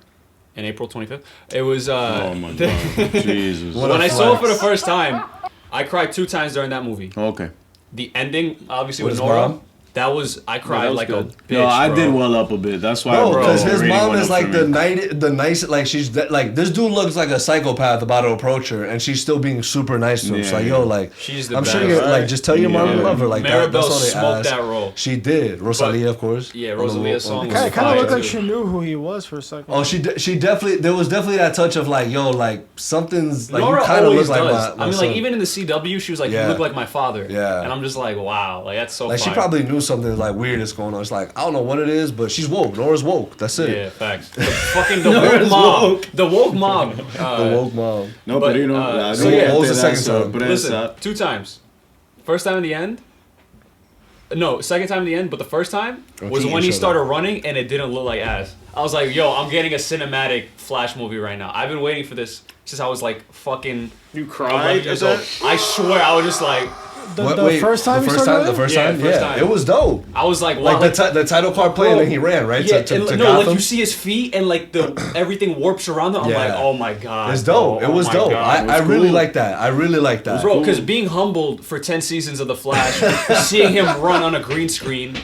in April 25th, it was. Oh my god, Jesus! When I saw it for the first time, I cried 2 times during that movie. Okay. The ending, obviously, with Nora. That was I cried like a bitch. No, I did well up a bit. That's why. No, because his mom is like the nice, like she's like this dude looks like a psychopath about to approach her, and she's still being super nice to him. She's like, yo, like she's the I'm best. sure you're like just tell your mom you love her. Like Maribel that's all they smoked ask. that role. She did. Rosalia, of course. Yeah, Rosalia's song. It kind of looked like she knew who he was for a second. Oh, she definitely. There was definitely that touch of like, yo, like something's like Nora you kind of look always like does. my I mean, son. like even in the CW, she was like, you look like my father. Yeah. And I'm just like, wow, like that's so. Like she probably knew something like weird is going on. It's like I don't know what it is, but she's woke. Nora's woke. That's it. Yeah, facts. The woke mob. The woke mob. The woke mob. No, but you know. So yeah, what was the second time? Listen, 2 times. First time in the end. No, second time in the end, but the first time was when he started running and it didn't look like ass. I was like, yo, I'm getting a cinematic Flash movie right now. I've been waiting for this since I was like fucking. You cried? I swear, I was just like. The first time? The first time? It was dope. I was like, wow. Like the title card playing and he ran, right? Yeah, to no, Gotham. like you see his feet and like everything warps around them. I'm like, oh my god. It's dope. It was dope. I really like that. I really like that. Bro, because being humbled for 10 seasons of The Flash, seeing him run on a green screen.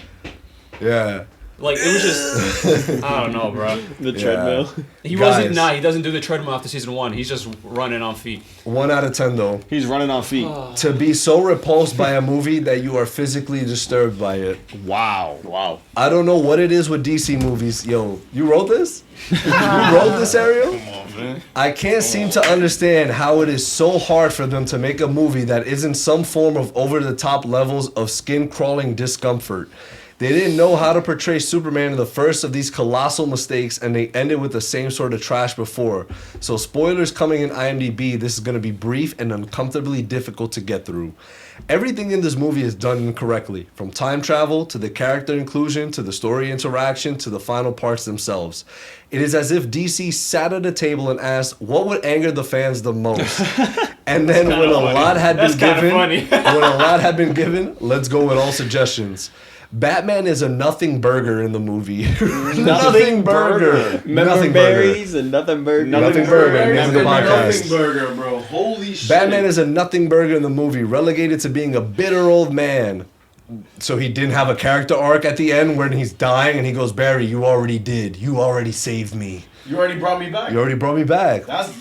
Yeah. Like, it was just, I don't know, bro. The treadmill. He doesn't do the treadmill after season 1. He's just running on feet. 1 out of 10, though. He's running on feet. To be so repulsed by a movie that you are physically disturbed by it. Wow. I don't know what it is with DC movies. Yo, you wrote this? You wrote this, Ariel? Come on, man. I can't seem to understand how it is so hard for them to make a movie that isn't some form of over-the-top levels of skin-crawling discomfort. They didn't know how to portray Superman in the first of these colossal mistakes, and they ended with the same sort of trash before. So spoilers coming in IMDb, this is going to be brief and uncomfortably difficult to get through. Everything in this movie is done incorrectly, from time travel to the character inclusion to the story interaction to the final parts themselves. It is as if DC sat at a table and asked what would anger the fans the most. And then when a lot had been given, let's go with all suggestions. Batman is a nothing burger in the movie. Nothing burger. Nothing berries and nothing burger. Nothing burger. Name of the podcast. Nothing burger, bro. Holy shit. Batman is a nothing burger in the movie, relegated to being a bitter old man. So he didn't have a character arc at the end when he's dying and he goes, Barry, you already did. You already saved me. You already brought me back? You already brought me back. That was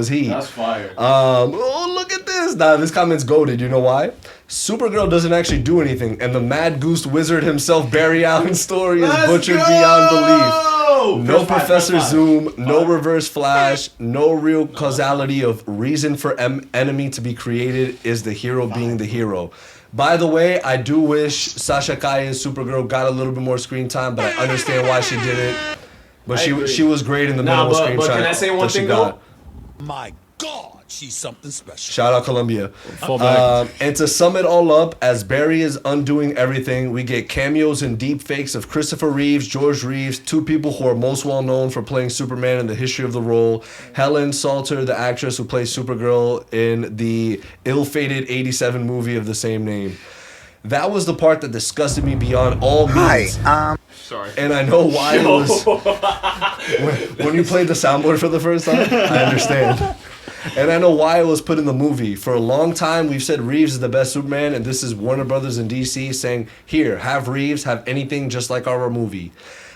he. That's fire. Oh, look at this. Nah, this comment's goated. You know why? Supergirl doesn't actually do anything, and the Mad Goose Wizard himself, Barry Allen's story, is butchered beyond belief. No Professor Zoom, no Reverse Flash, no real causality of reason for enemy to be created is the hero being the hero. By the way, I do wish Sasha Kaya's Supergirl got a little bit more screen time, but I understand why she did it. But she was great in the minimal screen time. Can I say one thing though? My God, she's something special. Shout out Columbia. And to sum it all up, as Barry is undoing everything, we get cameos and deep fakes of Christopher Reeves, George Reeves, two people who are most well known for playing Superman in the history of the role. Helen Salter, the actress who plays Supergirl in the ill-fated 87 movie of the same name. That was the part that disgusted me beyond all means. Sorry. And I know why it was... when you played the soundboard for the first time, I understand. And I know why it was put in the movie. For a long time, we've said Reeves is the best Superman, and this is Warner Brothers and DC saying, here, have Reeves, have anything just like our movie.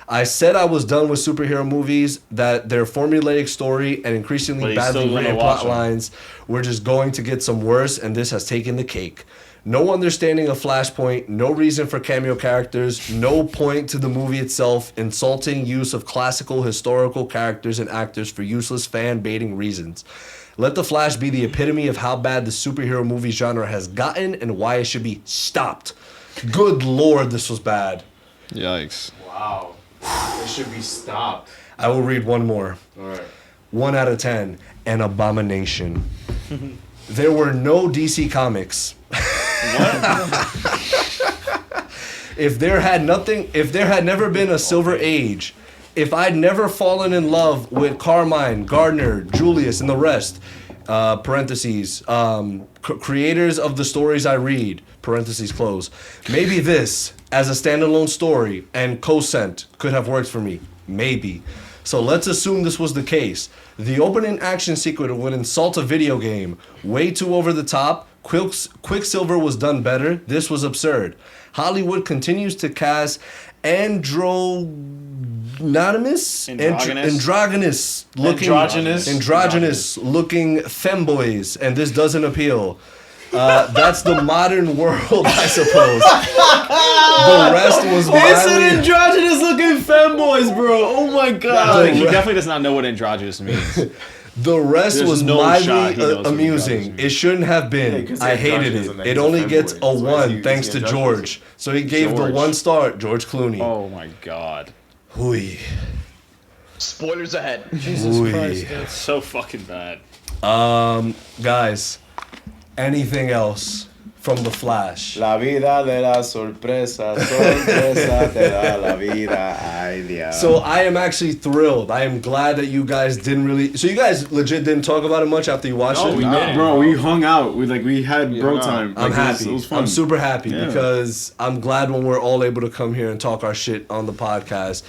I said I was done with superhero movies, that their formulaic story and increasingly badly written plot lines were just going to get some worse, and this has taken the cake. No understanding of Flashpoint, no reason for cameo characters, no point to the movie itself, insulting use of classical historical characters and actors for useless fan-baiting reasons. Let The Flash be the epitome of how bad the superhero movie genre has gotten and why it should be stopped. Good Lord, this was bad. Yikes. Wow. It should be stopped. I will read one more. All right. 1 out of 10. An abomination. There were no DC comics. If there had never been a Silver Age, if I'd never fallen in love with Carmine, Gardner, Julius, and the rest, parentheses, creators of the stories I read, parentheses close, maybe this, as a standalone story and co-sent, could have worked for me. Maybe. So let's assume this was the case. The opening action sequence would insult a video game. Way too over the top. Quicksilver was done better. This was absurd. Hollywood continues to cast androgynous looking femboys, and this doesn't appeal. That's the modern world, I suppose. The rest was It's an androgynous looking femboys, bro. Oh my god. He definitely does not know what androgynous means. The rest There's was no shot he knows mildly what amusing. androgynous means. It shouldn't have been. I hated it. It only gets a 1 thanks to George. So he gave the 1 star, George Clooney. Oh my god. Hui. Spoilers ahead. Jesus Christ, dude. It's so fucking bad. Guys, anything else from The Flash? La vida de la sorpresa, sorpresa te da la vida, ay Dios. So I am actually thrilled. I am glad that you guys didn't really... So you guys legit didn't talk about it much after you watched it? We didn't. Bro, we hung out. We had bro time. I'm happy. It was fun. I'm super happy Yeah. because I'm glad when we're all able to come here and talk our shit on the podcast.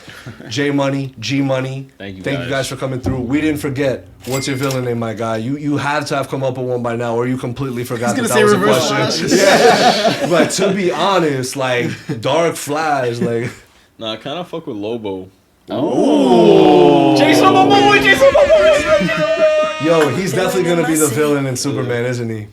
J Money, G Money. Thank you guys for coming through. We didn't forget. What's your villain name, my guy? You have to have come up with one by now, or you completely forgot that was a question. Yeah. But to be honest, like Dark Flash, like. Nah, I kind of fuck with Lobo. Oh. Jason Momoa, Jason Momoa. Yo, he's definitely gonna be the villain in Superman, isn't he?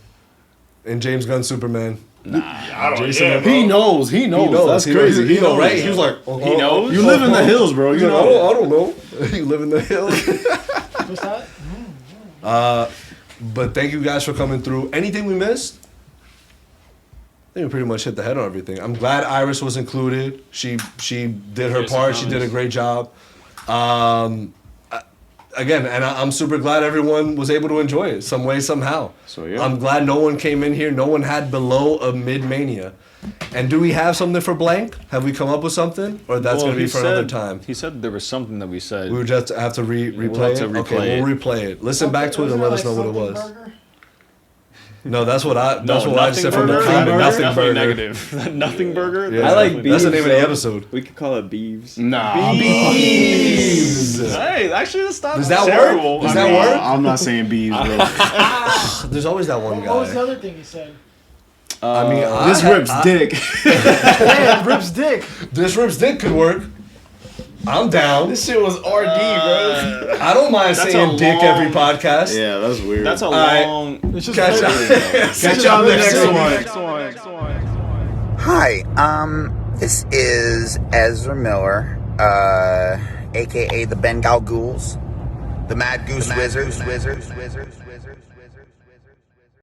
In James Gunn's Superman. I don't know. He knows. That's crazy. He knows, right? He was like, he knows. You live in the hills, bro. You know. I don't know. You live in the hills. What's that? But thank you guys for coming through. Anything we missed? think we pretty much hit the head on everything. I'm glad Iris was included. She did her part. She did a great job. Again, and I'm super glad everyone was able to enjoy it some way, somehow. So yeah. I'm glad no one came in here. No one had below a mid-mania. And do we have something for blank? Have we come up with something? Or that's going to be for another time? He said there was something that we said. We would just have to replay it? Okay, we'll replay it. Listen back to it and let us know what it was. No, that's what I just said from the comment. Nothing burger. Negative. Nothing burger? Yeah. I like Beeves. That's the name of the episode. We could call it Beeves. Nah. Beeves. Hey, actually, that's not Does that terrible. work? Does that work? I'm not saying bees, bro. There's always that one guy. What was the other thing you said? I mean, this rips dick. Yeah, rips dick. This rips dick could work. I'm down. This shit was RD, bro. I don't mind saying dick every podcast. Yeah, that's weird. That's a long. Catch you on the next one. Hi, this is Ezra Miller, aka the Bengal Ghouls, the Mad Goose Wizards.